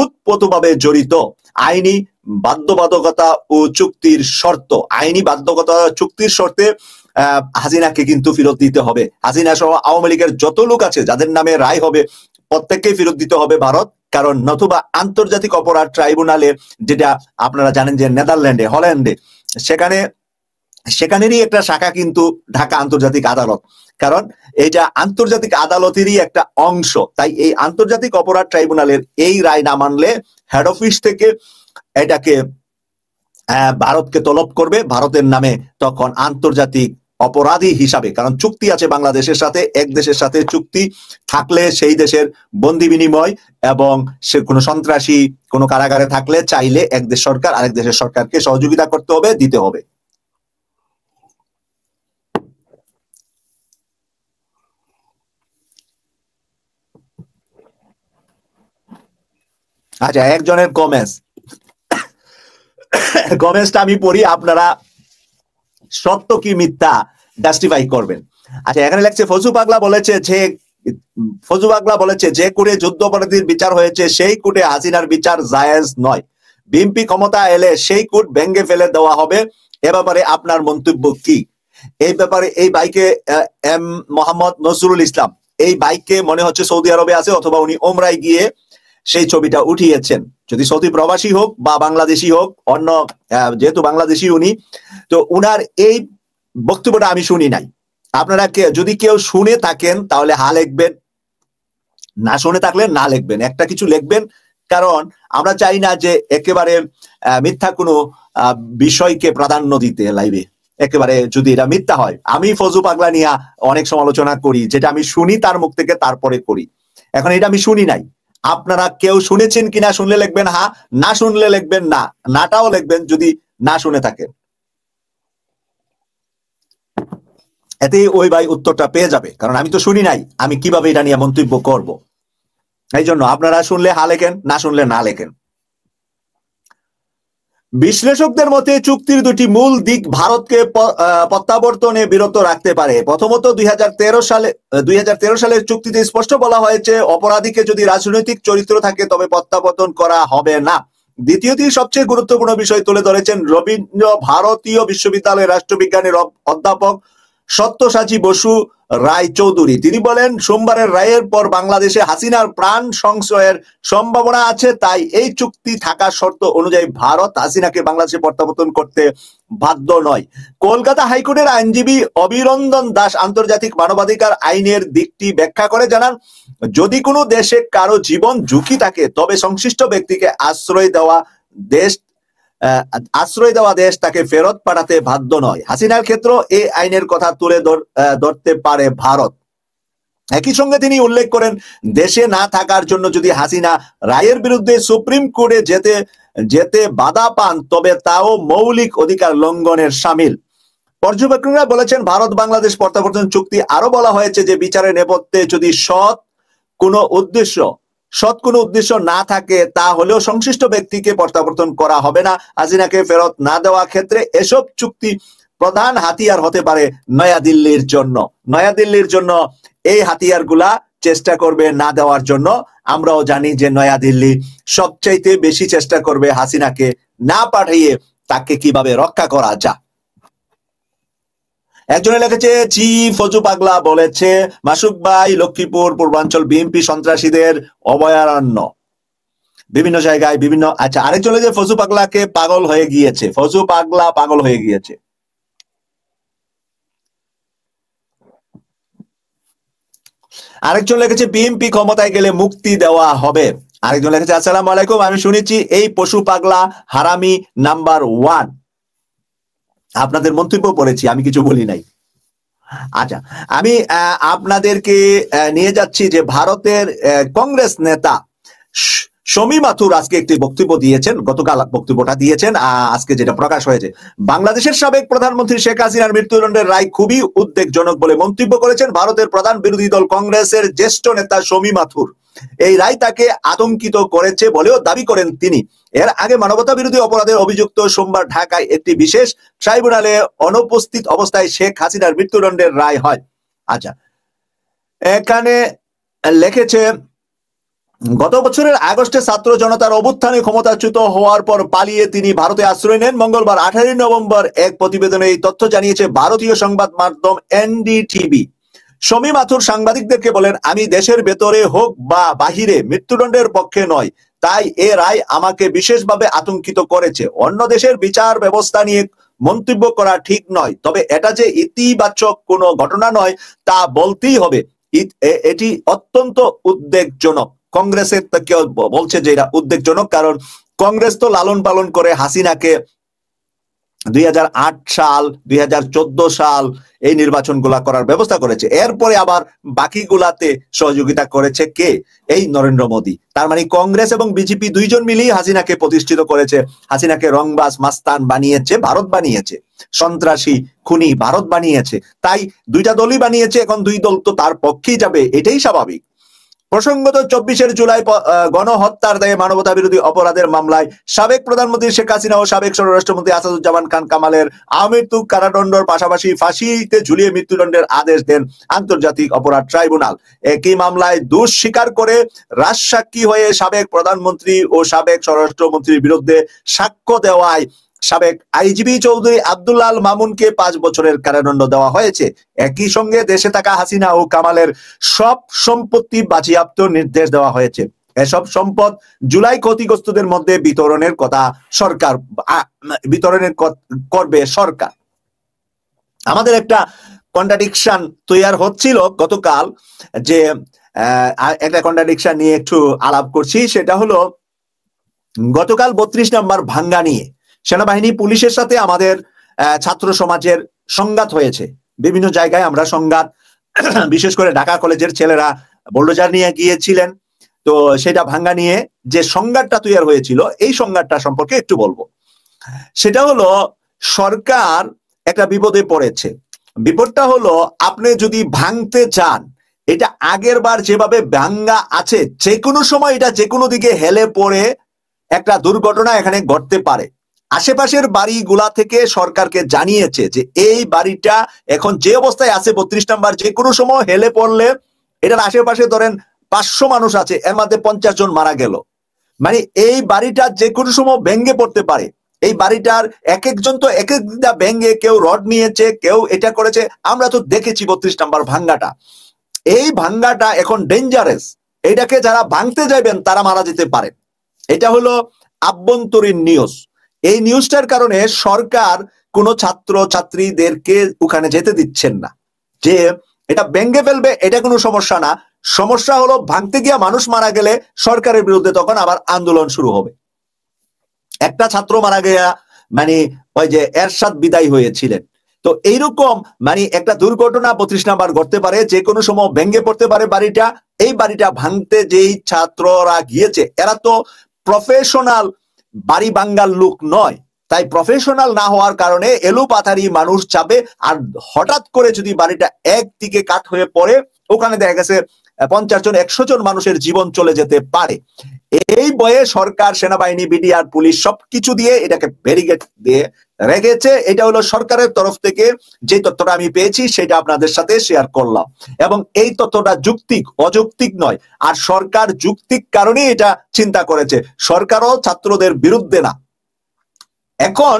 উৎপতভাবে জড়িত। আইনি বাধ্যবাধকতা ও চুক্তির শর্ত, আইনি বাধ্যবাধকতা চুক্তির শর্তে হাসিনাকে কিন্তু ফেরত দিতে হবে। হাসিনা সহ আওয়ামী লীগের যত লোক আছে যাদের নামে রায় হবে প্রত্যেককেই ফেরত দিতে হবে ভারত, কারণ নতুবা আন্তর্জাতিক অপরাধ ট্রাইব্যুনালে, যেটা আপনারা জানেন যে নেদারল্যান্ডে, হল্যান্ডে, সেখানেরই একটা শাখা কিন্তু ঢাকা আন্তর্জাতিক আদালত, কারণ এটা আন্তর্জাতিক আদালতেরই একটা অংশ। তাই এই আন্তর্জাতিক অপরাধ ট্রাইব্যুনালের এই রায় না মানলে হেড অফিস থেকে এটাকে ভারতকে তলব করবে ভারতের নামে, তখন আন্তর্জাতিক অপরাধী হিসাবে, কারণ চুক্তি আছে বাংলাদেশের সাথে, এক দেশের সাথে চুক্তি থাকলে সেই দেশের বন্দি বিনিময় এবং সে কোনো সন্ত্রাসী কোনো কারাগারে থাকলে চাইলে এক দেশ সরকার আরেক দেশের সরকারকে সহযোগিতা করতে হবে, দিতে হবে। আচ্ছা, একজনের কমেন্টসটা আমি পড়ি, আপনারা সত্য কি মিথ্যা জাস্টিফাই করবেন। আচ্ছা, এখানে লেখছে ফজু পাগলা বলেছে যে কোর্টে যুদ্ধাপরাধীর বিচার হয়েছে সেই কোর্টে হাসিনার বিচার জায়েজ নয়। বিএনপি ক্ষমতা এলে সেই কোর্ট ভেঙে ফেলে দেওয়া হবে। এ ব্যাপারে আপনার মন্তব্য কি? এই ব্যাপারে এই বাইকে এম মোহাম্মদ নজরুল ইসলাম, এই বাইকে মনে হচ্ছে সৌদি আরবে আছে অথবা উনি ওমরায় গিয়ে সেই ছবিটা উঠিয়েছেন। যদি সৌদি প্রবাসী হোক বা বাংলাদেশি হোক, অন্য যেহেতু বাংলাদেশি উনি, তো উনার এই বক্তব্যটা আমি শুনি নাই। আপনারা যদি কেউ শুনে থাকেন তাহলে হা লিখবেন, না শুনে থাকলে না লিখবেন, একটা কিছু লিখবেন, কারণ আমরা চাই না যে একেবারে মিথ্যা কোনো বিষয়কে প্রাধান্য দিতে লাইভে। একেবারে যদি এটা মিথ্যা হয়, আমি ফজু পাগলা নিয়ে অনেক সমালোচনা করি, যেটা আমি শুনি তার মুখ থেকে তারপরে করি। এখন এটা আমি শুনি নাই, আপনারা কেউ শুনেছেন কিনা শুনলে লিখবেন হা, না শুনলে লিখবেন না, নাটাও লিখবেন যদি না শুনে থাকেন। এতে ওই ভাই উত্তরটা পেয়ে যাবে, কারণ আমি তো শুনি নাই, আমি কিভাবে এটা নিয়ে মন্তব্য করব। এই জন্য আপনারা শুনলে হা লেখেন, না শুনলে না লেখেন। বিশ্লেষকদের মতে চুক্তির দুটি মূল দিক ভারতকে প্রত্যাবর্তনে বিরত রাখতে পারে। প্রথমত 2013 সালের চুক্তিতে স্পষ্ট বলা হয়েছে অপরাধীকে যদি রাজনৈতিক চরিত্র থাকে তবে প্রত্যাবর্তন করা হবে না। দ্বিতীয়টি সবচেয়ে গুরুত্বপূর্ণ বিষয় তুলে ধরেছেন রবীন্দ্র ভারতীয় বিশ্ববিদ্যালয়ের রাষ্ট্রবিজ্ঞানের অধ্যাপক সত্যসাচী বসু রায় চৌধুরী। তিনি বলেন, সোমবারের রায়ের পর বাংলাদেশে হাসিনার প্রাণ সংশয়ের সম্ভাবনা আছে, তাই এই চুক্তি থাকা শর্ত অনুযায়ী ভারত হাসিনাকে বাংলাদেশে প্রত্যাবর্তন করতে বাধ্য নয়। কলকাতা হাইকোর্টের আইনজীবী অভিনন্দন দাস আন্তর্জাতিক মানবাধিকার আইনের দিকটি ব্যাখ্যা করে জানান, যদি কোনো দেশে কারো জীবন ঝুঁকি থাকে তবে সংশ্লিষ্ট ব্যক্তিকে আশ্রয় দেওয়া দেশ তাকে ফেরত পাঠাতে বাধ্য নয়। হাসিনার ক্ষেত্রে এই আইনের কথা তুলে ধরতে পারে ভারত। একই সঙ্গে তিনি উল্লেখ করেন, দেশে না থাকার জন্য যদি হাসিনা রায়ের বিরুদ্ধে সুপ্রিম কোর্টে যেতে বাধা পান তবে তাও মৌলিক অধিকার লঙ্ঘনের শামিল। পর্যবেক্ষকরা বলেছেন, ভারত বাংলাদেশ প্রত্যাবর্তন চুক্তি আরো বলা হয়েছে যে বিচারের নেপথ্যে যদি সৎ কোনো উদ্দেশ্য না থাকে তাহলেও সংশ্লিষ্ট ব্যক্তিকে প্রত্যাবর্তন করা হবে না। হাসিনাকে ফেরত না দেওয়া ক্ষেত্রে এসব চুক্তি প্রধান হাতিয়ার হতে পারে নয়াদিল্লির জন্য এই হাতিয়ারগুলা চেষ্টা করবে না দেওয়ার জন্য। আমরাও জানি যে নয়াদিল্লি সবচাইতে বেশি চেষ্টা করবে হাসিনাকে না পাঠিয়ে তাকে কিভাবে রক্ষা করা যায়। একজনে লিখেছে, জি ফজু পাগলা বলেছে, মাসুক ভাই লক্ষ্মীপুর পূর্বাঞ্চল বিএনপি সন্ত্রাসীদের অভয়ারণ্য বিভিন্ন জায়গায় বিভিন্ন। আচ্ছা, আরেকজন যে ফজু পাগলাকে পাগল হয়ে গিয়েছে, ফজু পাগলা পাগল হয়ে গিয়েছে। আরেকজন লিখেছে, বিএনপি ক্ষমতায় গেলে মুক্তি দেওয়া হবে। আরেকজন লিখেছে, আসসালামু আলাইকুম, আমি শুনেছি এই পশু পাগলা হারামি নাম্বার 1। আপনাদের মন্তব্য পড়েছি, আমি কিছু বলি নাই। আচ্ছা, আমি আপনাদেরকে নিয়ে যাচ্ছি যে ভারতের কংগ্রেস নেতা শমী মাথুর আজকে একটি বক্তব্য দিয়েছেন, গতকাল বক্তব্যটা দিয়েছেন, আজকে যেটা প্রকাশ হয়েছে। বাংলাদেশের সাবেক প্রধানমন্ত্রী শেখ হাসিনার মৃত্যুদণ্ডের রায় খুবই উদ্বেগজনক বলে মন্তব্য করেছেন ভারতের প্রধান বিরোধী দল কংগ্রেসের জ্যেষ্ঠ নেতা শমী মাথুর। এই রায় তাকে আতঙ্কিত করেছে বলেও দাবি করেন তিনি। এর আগে মানবতা বিরোধী অপরাধের অভিযুক্ত সোমবার ঢাকায় একটি বিশেষ ট্রাইব্যুনালে অনুপস্থিত অবস্থায় শেখ হাসিনার মৃত্যুদণ্ডের রায় হয়। আচ্ছা, এখানে লিখেছে, গত বছরের আগস্টে ছাত্র জনতার অভ্যুত্থানে ক্ষমতাচ্যুত হওয়ার পর পালিয়ে তিনি ভারতে আশ্রয় নেন। মঙ্গলবার 18 নভেম্বর এক প্রতিবেদনে এই তথ্য জানিয়েছে ভারতীয় সংবাদ মাধ্যম এনডিটিভি। শমী মাথুর সাংবাদিকদেরকে বলেন, আমি দেশের ভেতরে হোক বা বাহিরে মৃত্যুদণ্ডের পক্ষে নয়, তাই এ রায় আমাকে বিশেষভাবে আতঙ্কিত করেছে। অন্য দেশের বিচার ব্যবস্থা নিয়ে মন্তব্য করা ঠিক নয়, তবে এটা যে ইতিবাচক কোনো ঘটনা নয় তা বলতেই হবে। এটি অত্যন্ত উদ্বেগজনক। কংগ্রেসের কেউ বলছে যে এটা উদ্বেগজনক, কারণ কংগ্রেস তো লালন পালন করে হাসিনাকে 2008 সাল 2014 সাল এই নির্বাচনগুলা করার ব্যবস্থা করেছে। এরপরে আবার বাকিগুলাতে সহযোগিতা করেছে কে? এই নরেন্দ্র মোদী। তার মানে কংগ্রেস এবং বিজেপি দুইজন মিলেই হাসিনাকে প্রতিষ্ঠিত করেছে। হাসিনাকে রংবাজ মাস্তান বানিয়েছে ভারত, বানিয়েছে সন্ত্রাসী খুনি ভারত বানিয়েছে। তাই দুইটা দলই বানিয়েছে, এখন দুই দল তো তার পক্ষেই যাবে, এটাই স্বাভাবিক। প্রসঙ্গত 24 জুলাই গণহত্যার দায়ে মানবতা বিরোধী অপরাধের মামলায় সাবেক প্রধানমন্ত্রী শেখ হাসিনা ও সাবেক স্বরাষ্ট্রমন্ত্রী আসাদুজ্জামান খান কামালের আমৃত্যু কারাদণ্ডের পাশাপাশি ফাঁসিতে ঝুলিয়ে মৃত্যুদণ্ডের আদেশ দেন আন্তর্জাতিক অপরাধ ট্রাইব্যুনাল। একই মামলায় দোষ স্বীকার করে রাজসাক্ষী হয়ে সাবেক প্রধানমন্ত্রী ও সাবেক স্বরাষ্ট্রমন্ত্রীর বিরুদ্ধে সাক্ষ্য দেওয়ায় সাবেক আইজিপি চৌধুরী আব্দুল্লাহ আল মামুনকে 5 বছরের কারাদণ্ড দেওয়া হয়েছে। একই সঙ্গে দেশে থাকা হাসিনা ও কামালের সব সম্পত্তি বাজেয়াপ্তর নির্দেশ দেওয়া হয়েছে। এসব সম্পদ জুলাই ক্ষতিগ্রস্তদের মধ্যে বিতরণের করবে সরকার। আমাদের একটা কন্ট্রাডিকশন তৈরি হচ্ছিল গতকাল, যে একটা কন্ট্রাডিকশন নিয়ে একটু আলাপ করছি। সেটা হলো গতকাল 32 নম্বর ভাঙ্গা নিয়ে সেনাবাহিনী পুলিশের সাথে আমাদের ছাত্র সমাজের সংঘাত হয়েছে। বিভিন্ন জায়গায় আমরা সংঘাত, বিশেষ করে ঢাকা কলেজের ছেলেরা বোল্ডোজার নিয়ে গিয়েছিলেন, তো সেটা ভাঙ্গা নিয়ে যে সংঘাতটা তৈরি হয়েছিল, এই সংঘাতটা সম্পর্কে একটু বলবো। সেটা হলো সরকার একটা বিপদে পড়েছে। বিপদটা হলো, আপনি যদি ভাঙতে চান, এটা আগের বার যেভাবে ভাঙ্গা আছে, যে কোনো সময় এটা যে কোনো দিকে হেলে পড়ে একটা দুর্ঘটনা এখানে ঘটতে পারে। আশেপাশের বাড়িগুলা থেকে সরকারকে জানিয়েছে যে এই বাড়িটা এখন যে অবস্থায় আছে 32 নাম্বার, যে কোনো সময় হেলে পড়লে এটার আশেপাশে ধরেন 500 মানুষ আছে, এর মধ্যে 50 জন মারা গেল, মানে এই বাড়িটা যে কোনো সময় ভেঙে পড়তে পারে। এই বাড়িটার এক একজন তো এক একটা ভেঙে, কেউ রড নিয়েছে, কেউ এটা করেছে, আমরা তো দেখেছি 32 নাম্বার ভাঙ্গাটা। এই ভাঙ্গাটা এখন ডেঞ্জারাস, এটাকে যারা ভাঙতে যাবেন তারা মারা যেতে পারে। এটা হলো আভ্যন্তরীণ নিউজ। এই নিউজটার কারণে সরকার কোনো ছাত্র ছাত্রীদেরকে ওখানে যেতে দিচ্ছেন না। যে এটা ভেঙে ফেলবে এটা কোনো সমস্যা না, সমস্যা হলো ভাঙতে গিয়ে মানুষ মারা গেলে সরকারের বিরুদ্ধে তখন আবার আন্দোলন শুরু হবে। একটা ছাত্র মারা গিয়া মানে ওই যে এরশাদ বিদায় হয়েছিলেন, তো এইরকম মানে একটা দুর্ঘটনা 32 নাম্বার ঘটতে পারে, যে কোনো সময় ভেঙে পড়তে পারে বাড়িটা। এই বাড়িটা ভাঙতে যেই ছাত্ররা গিয়েছে এরা তো প্রফেশনাল বাড়ি ভাঙ্গার লোক নয়, তাই প্রফেশনাল না হওয়ার কারণে এলোপাথারি মানুষ যাবে, আর হঠাৎ করে যদি বাড়িটা একদিকে কাট হয়ে পড়ে ওখানে দেখা গেছে 50 জন 100 জন মানুষের জীবন চলে যেতে পারে। এই বয়ে সরকার, সেনাবাহিনী, বিডিআর, পুলিশ সবকিছু দিয়ে এটাকে ব্যারিকেড দিয়ে রেখেছে। এটা হলো সরকারের তরফ থেকে যে তথ্যটা আমি পেয়েছি সেটা আপনাদের সাথে শেয়ার করলাম, এবং এই তথ্যটা যৌক্তিক, অযৌক্তিক নয়। আর সরকার যৌক্তিক কারণে এটা চিন্তা করেছে, সরকারও ছাত্রদের বিরুদ্ধে না। এখন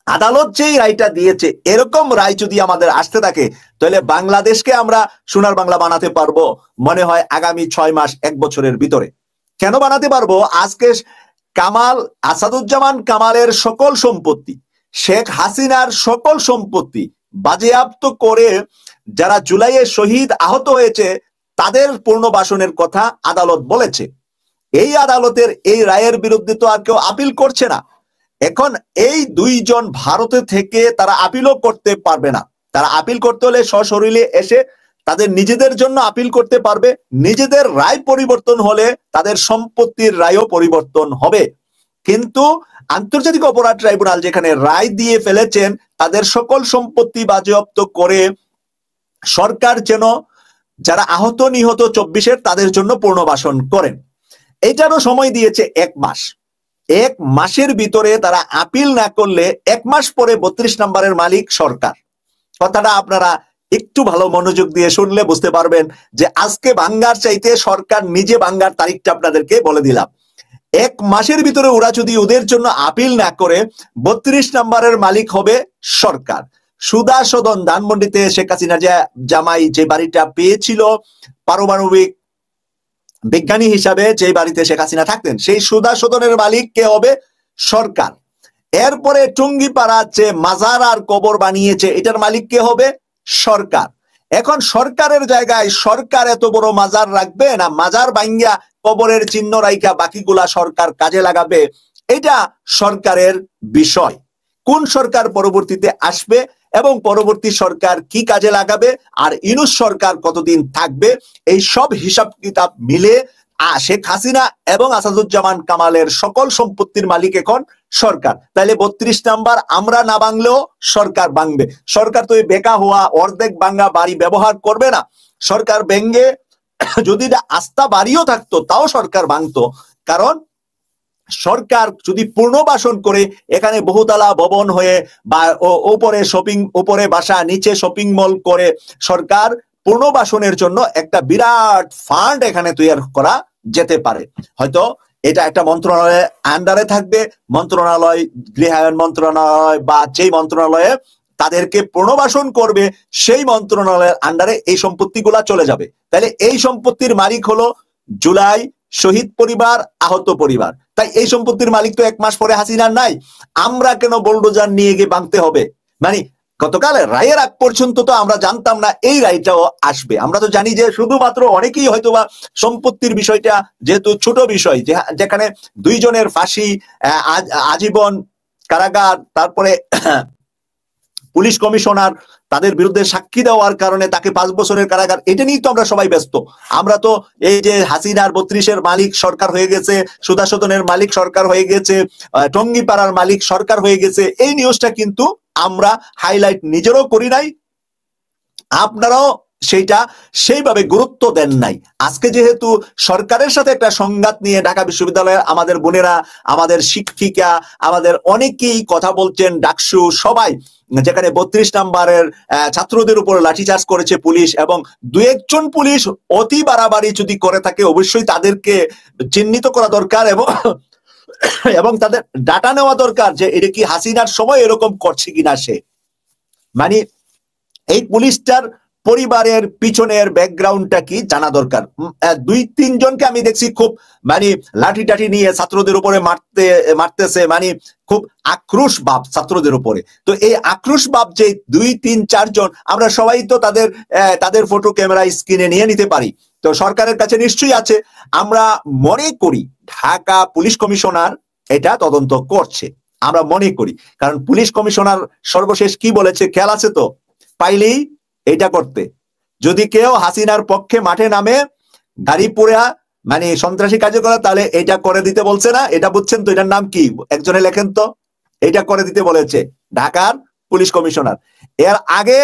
আদালত যেই রায়টা দিয়েছে, এরকম রায় যদি আমাদের আসতে থাকে তাহলে বাংলাদেশকে আমরা সোনার বাংলা বানাতে পারবো মনে হয় আগামী 6 মাস 1 বছরের ভিতরে। কেন বানাতে পারবো? আজকে কামাল, আসাদুজ্জামান কামালের সকল সম্পত্তি, শেখ হাসিনার সকল সম্পত্তি বাজেয়াপ্ত করে যারা জুলাইয়ে শহীদ আহত হয়েছে তাদের পুনর্বাসনের কথা আদালত বলেছে। এই আদালতের এই রায়ের বিরুদ্ধে তো আর কেউ আপিল করছে না। এখন এই দুইজন ভারতে থেকে তারা আপিলও করতে পারবে না। তারা আপিল করতে হলে সশরীরে এসে তাদের নিজেদের জন্য আপিল করতে পারবে। নিজেদের রায় পরিবর্তন হলে তাদের সম্পত্তির রায়ও পরিবর্তন হবে। কিন্তু আন্তর্জাতিক অপরাধ ট্রাইব্যুনাল যেখানে রায় দিয়ে ফেলেছেন, তাদের সকল সম্পত্তি বাজেয়াপ্ত করে সরকার যেন যারা আহত নিহত 24-এর তাদের জন্য পুনর্বাসন করেন। এটারও সময় দিয়েছে 1 মাস। 1 মাসের ভিতরে তারা আপিল না করলে 1 মাস পরে 32 নম্বরের মালিক সরকার। কথাটা আপনারা একটু ভালো মনোযোগ দিয়ে শুনলে বুঝতে পারবেন যে আজকে ভাঙ্গার চাইতে সরকার নিজে ভাঙ্গার তারিখটা আপনাদেরকে বলে দিলাম। 1 মাসের ভিতরে ওরা যদি ওদের জন্য আপিল না করে 32 নম্বরের মালিক হবে সরকার। সুধা সদন ধানমন্ডিতে শেখ হাসিনা জামাই যে বাড়িটা পেয়েছিল পারমাণবিক বিজ্ঞানী হিসাবে, যে বাড়িতে শেখ হাসিনা থাকতেন, সেই সুধা সদনের মালিক কে হবে? সরকার। এরপরে টুঙ্গিপাড়া যে মাজার আর কবর বানিয়েছে এটার মালিক কে হবে? সরকার। এখন সরকারের জায়গায় সরকার এত বড় মাজার রাখবে না মাজার ভাঙ্গা কবরের চিহ্ন রাইখা বাকিগুলা সরকার কাজে লাগাবে? এটা সরকারের বিষয়। কোন সরকার পরবর্তীতে আসবে এবং পরবর্তী সরকার কি কাজে লাগাবে আর ইউনূস সরকার কতদিন থাকবে, এই সব হিসাব কিতাব মিলে শেখ হাসিনা এবং আসাদুজ্জামান কামালের সকল সম্পত্তির মালিক এখন সরকার। তাহলে 32 নাম্বার আমরা না ভাঙলেও সরকার ভাঙবে। সরকার তো বেকা হওয়া অর্ধেক ভাঙা বাড়ি ব্যবহার করবে না। সরকার ভেঙে যদি আস্থা বাড়িও থাকতো তাও সরকার ভাঙতো, কারণ সরকার যদি পুনর্বাসন করে এখানে বহুতলা ভবন হয়ে বা উপরে শপিং, উপরে বাসা নিচে শপিং মল করে সরকার পুনর্বাসনের জন্য একটা বিরাট ফান্ড এখানে তৈরি করা যেতে পারে। হয়তো এটা একটা মন্ত্রণালয়ের আন্ডারে থাকবে, মন্ত্রণালয়, গৃহায়ন মন্ত্রণালয় বা যেই মন্ত্রণালয়ে তাদেরকে পুনর্বাসন করবে সেই মন্ত্রণালয়ের আন্ডারে এই সম্পত্তিগুলা চলে যাবে। তাহলে এই সম্পত্তির মালিক হলো জুলাই শহীদ পরিবার, আহত পরিবার। তাই এই সম্পত্তির মালিক তো 1 মাস পরে হাসিনার নাই। আমরা কেন বোলডোজার নিয়ে গিয়ে ভাঙতে হবে? মানে গতকাল রায়ের আগ পর্যন্ত তো আমরা জানতাম না এই রায়টাও আসবে। আমরা তো জানি যে শুধুমাত্র অনেকেই হয়তোবা সম্পত্তির বিষয়টা যেহেতু ছোট বিষয়, যেখানে 2 জনের ফাঁসি, আজীবন কারাগার, তারপরে পুলিশ কমিশনার তাদের বিরুদ্ধে সাক্ষী দেওয়ার কারণে তাকে 5 বছরের কারাগার, এটা নিয়ে তো আমরা সবাই ব্যস্ত। আমরা তো এই যে হাসিনার 32-এর মালিক সরকার হয়ে গেছে, সুধা সদনের মালিক সরকার হয়ে গেছে, টঙ্গিপাড়ার মালিক সরকার হয়ে গেছে, এই নিউজটা কিন্তু আমরা হাইলাইট নিজেরও করি নাই, আপনারাও সেইটা সেইভাবে গুরুত্ব দেন নাই। আজকে যেহেতু সরকারের সাথে একটা সংঘাত নিয়ে ঢাকা বিশ্ববিদ্যালয়ের আমাদের বোনেরা, আমাদের শিক্ষিকা, আমাদের অনেকেই কথা বলছেন, ডাকসু সবাই, যেখানে 32 নম্বরের ছাত্রদের উপর লাঠিচার্জ করেছে পুলিশ, এবং দু একজন পুলিশ অতি বাড়াবাড়ি যদি করে থাকে অবশ্যই তাদেরকে চিহ্নিত করা দরকার এবং এবং তাদের ডাটা নেওয়া দরকার যে এটা কি হাসিনার সময় এরকম করছে কিনা সে। মানে এই পুলিশটার পরিবারের পিছনের ব্যাকগ্রাউন্ডটা কি জানা দরকার। 2-3 জনকে আমি দেখছি খুব মানে লাঠি টাঠি নিয়ে ছাত্রদের উপরে মারতেছে, মানে খুব আক্রোশ ভাব ছাত্রদের উপরে। তো এই আক্রোশ ভাব যে 2-3-4 জন, আমরা সবাই তো তাদের ফটো ক্যামেরা স্ক্রিনে নিয়ে নিতে পারি, তো সরকারের কাছে নিশ্চয়ই আছে। আমরা মনে করি ঢাকা পুলিশ কমিশনার এটা তদন্ত করছে, আমরা মনে করি, কারণ পুলিশ কমিশনার সর্বশেষ কি বলেছে খেয়াল আছে তো, পাইলেই এটা করতে। যদি কেউ হাসিনার পক্ষে মাঠে নামে গাড়ি পুরা মানে সন্ত্রাসী কাজ করে, তাহলে এটা করে দিতে বলছে না? এটা বুঝছেন তো, এটার নাম কি একজনে লেখেন তো, এটা করে দিতে বলেছে ঢাকার পুলিশ কমিশনার। এর আগে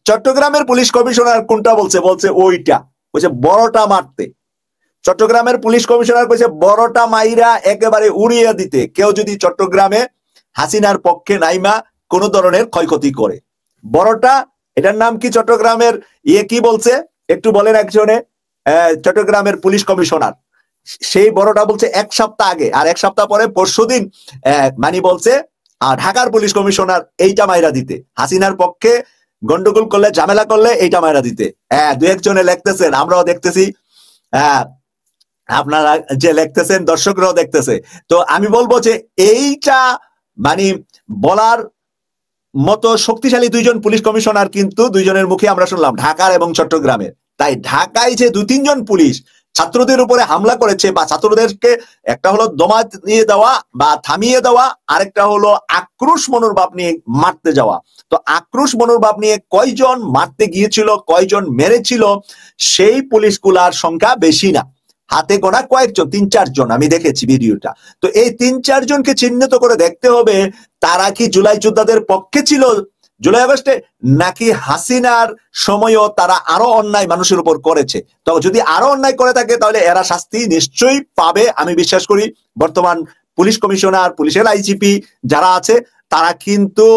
চট্টগ্রামের পুলিশ কমিশনার কোনটা বলছে? বলছে ওইটা, বলছে বড়টা মারতে। চট্টগ্রামের পুলিশ কমিশনার কইছে বড়টা মাইরা একেবারে উড়িয়ে দিতে, কেউ যদি চট্টগ্রামে হাসিনার পক্ষে নাইমা কোন ধরনের ক্ষয়ক্ষতি করে। বড়টা, এটার নাম কি চট্টগ্রামের কি বলছে একটু বলেন একজনে, চট্টগ্রামের পুলিশ কমিশনার। সেই বড়টা বলছে 1 সপ্তাহ আগে, আর 1 সপ্তাহ পরে পরশুদিন মানে বলছে ঢাকার পুলিশ কমিশনার এইটা মাইরা দিতে, হাসিনার পক্ষে গন্ডগোল করলে ঝামেলা করলে এইটা মাইরা দিতে। 2-1 জনে লিখতেছেন, আমরাও দেখতেছি, আপনারা যে লিখতেছেন দর্শকরাও দেখতেছে। তো আমি বলবো যে এইটা মানে বলার মতো শক্তিশালী 2 জন পুলিশ কমিশনার কিন্তু 2 জনের মুখে আমরা শুনলাম, ঢাকার এবং চট্টগ্রামের। তাই ঢাকায় যে 2-3 জন পুলিশ ছাত্রদের উপরে হামলা করেছে, বা ছাত্রদেরকে একটা হলো দমা দিয়ে দেওয়া বা থামিয়ে দেওয়া, আরেকটা হলো আক্রোশ মনোভাব নিয়ে মারতে যাওয়া। তো আক্রোশ মনোভাব নিয়ে কয়জন মারতে গিয়েছিল, কয়জন মেরেছিল, সেই পুলিশগুলার সংখ্যা বেশি না, হাতে গোনা কয়েকজন, 3-4 জন আমি দেখেছি ভিডিওটা। তো এই 3-4 জনকে চিহ্নিত করে দেখতে হবে তারা কি জুলাই যোদ্ধাদের পক্ষে ছিল জুলাই আগস্টে, নাকি হাসিনার সময়ও তারা আরো অন্যায় মানুষের উপর করেছে। তো যদি আরো অন্যায় করে থাকে তাহলে এরা শাস্তি নিশ্চয়ই পাবে, আমি বিশ্বাস করি। বর্তমান পুলিশ কমিশনার, পুলিশের আইজিপি যারা আছে, তারা কিন্তু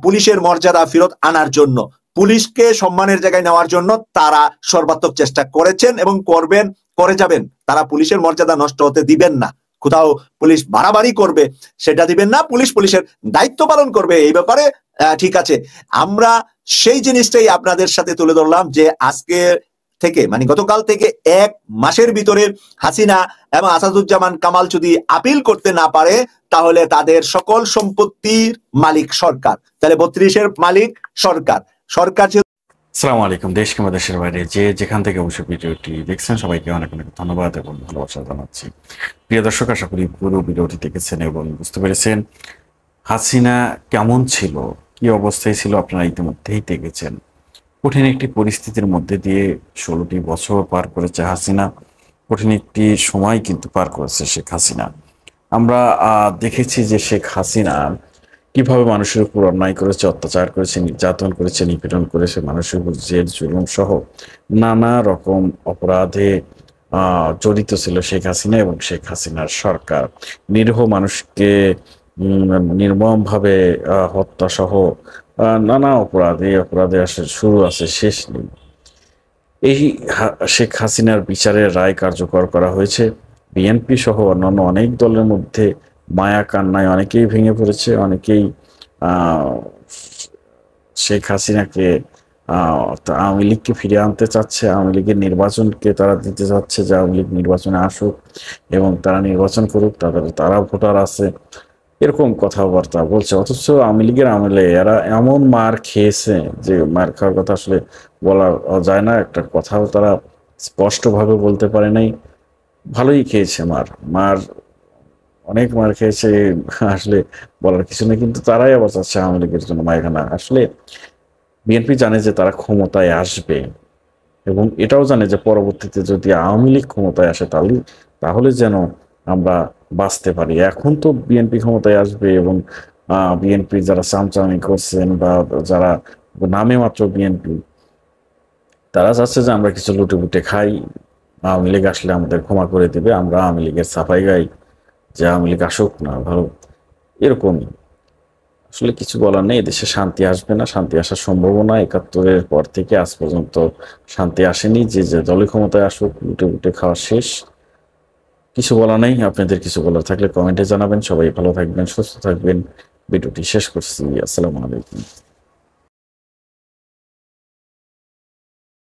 পুলিশের মর্যাদা ফেরত আনার জন্য, পুলিশকে সম্মানের জায়গায় নেওয়ার জন্য তারা সর্বাত্মক চেষ্টা করেছেন এবং করবেন, করে যাবেন। তারা পুলিশের মর্যাদা নষ্ট হতে দিবেন না। কোথাও পুলিশ বাড়াবাড়ি করবে সেটা দিবেন না, পুলিশের দায়িত্ব পালন করবে। এই ব্যাপারে ঠিক আছে, আমরা সেই জিনিসটাই আপনাদের সাথে তুলে ধরলাম যে আজকে থেকে মানে গতকাল থেকে 1 মাসের ভিতরে হাসিনা এবং আসাদুজ্জামান কামাল যদি আপিল করতে না পারে, তাহলে তাদের সকল সম্পত্তির মালিক সরকার, তাহলে 32-এর মালিক সরকার। আসসালামু আলাইকুম। দেশ কিংবা দেশের বাইরে যে যেখান থেকে অবশ্যই ভিডিওটি দেখছেন সবাইকে অনেক অনেক ধন্যবাদ এবং ভালোবাসা জানাচ্ছি। প্রিয় দর্শক, আশা করি পুরো ভিডিওটি দেখেছেন এবং বুঝতে পেরেছেন হাসিনা কেমন ছিল, কি অবস্থায় ছিল, আপনারা ইতিমধ্যেই দেখেছেন। কঠিন একটি পরিস্থিতির মধ্যে দিয়ে 16টি বছর পার করেছে হাসিনা, কঠিন একটি সময় কিন্তু পার করেছে শেখ হাসিনা। আমরা দেখেছি যে শেখ হাসিনা কিভাবে মানুষের উপর অন্যায় করেছে, অত্যাচার করেছে, নির্যাতন করেছে, নিপীড়ন করেছে, মানুষের উপর জেল জুলুম সহ নানা রকম অপরাধে জড়িত ছিল শেখ হাসিনা এবং শেখ হাসিনার সরকার। নিরীহ মানুষকে নির্মমভাবে হত্যা সহ নানা অপরাধে আসলে শুরু আছে শেষ নেই। এই শেখ হাসিনার বিচারের রায় কার্যকর করা হয়েছে। বিএনপি সহ অন্যান্য অনেক দলের মধ্যে মায়া কান্নায় অনেকেই ভেঙে পড়েছে, অনেকেই শেখ হাসিনাকে আওয়ামী লীগকে ফিরিয়ে আনতে চাচ্ছে, আওয়ামী লীগের নির্বাচনকে তারা দিতে চাচ্ছে যে আওয়ামী লীগ নির্বাচনে আসুক এবং তারা নির্বাচন করুক, তারা ভোটার আছে, এরকম কথাবার্তা বলছে। অথচ আওয়ামী লীগের আমলে এরা এমন মার খেয়েছে যে মার খাওয়ার কথা আসলে বলা যায় না, একটা কথাও তারা স্পষ্টভাবে বলতে পারে নাই। ভালোই খেয়েছে মার অনেক মার খেয়েছে, আসলে বলার কিছু নেই। কিন্তু তারাই আবার চাচ্ছে আওয়ামী লীগের জন্য মায়খানা। আসলে বিএনপি জানে যে তারা ক্ষমতায় আসবে এবং এটাও জানে যে পরবর্তীতে যদি আওয়ামী লীগ ক্ষমতায় আসে তাহলে যেন আমরা বাঁচতে পারি। এখন তো বিএনপি ক্ষমতায় আসবে এবং বিএনপি যারা চামচামি করছেন বা যারা নামে মাত্র বিএনপি, তারা চাচ্ছে যে আমরা কিছু লুটে বুটে খাই, আওয়ামী লীগ আসলে আমাদের ক্ষমা করে দিবে, আমরা আওয়ামী লীগের সাফাই গাই, যে আওয়ামী লীগ আসুক না ভালো, এরকমই। আসলে কিছু বলার নেই, দেশে শান্তি আসবে না, শান্তি আসার সম্ভাবনা ৭১-এর পর থেকে আজ পর্যন্ত শান্তি আসেনি। যে যে দলের ক্ষমতায় আসুক লুটে বুটে খাওয়া শেষ, কিছু বলা নেই। আপনাদের কিছু বলার থাকলে কমেন্টে জানাবেন। সবাই ভালো থাকবেন, সুস্থ থাকবেন। ভিডিওটি শেষ করছি। আসসালামু আলাইকুম।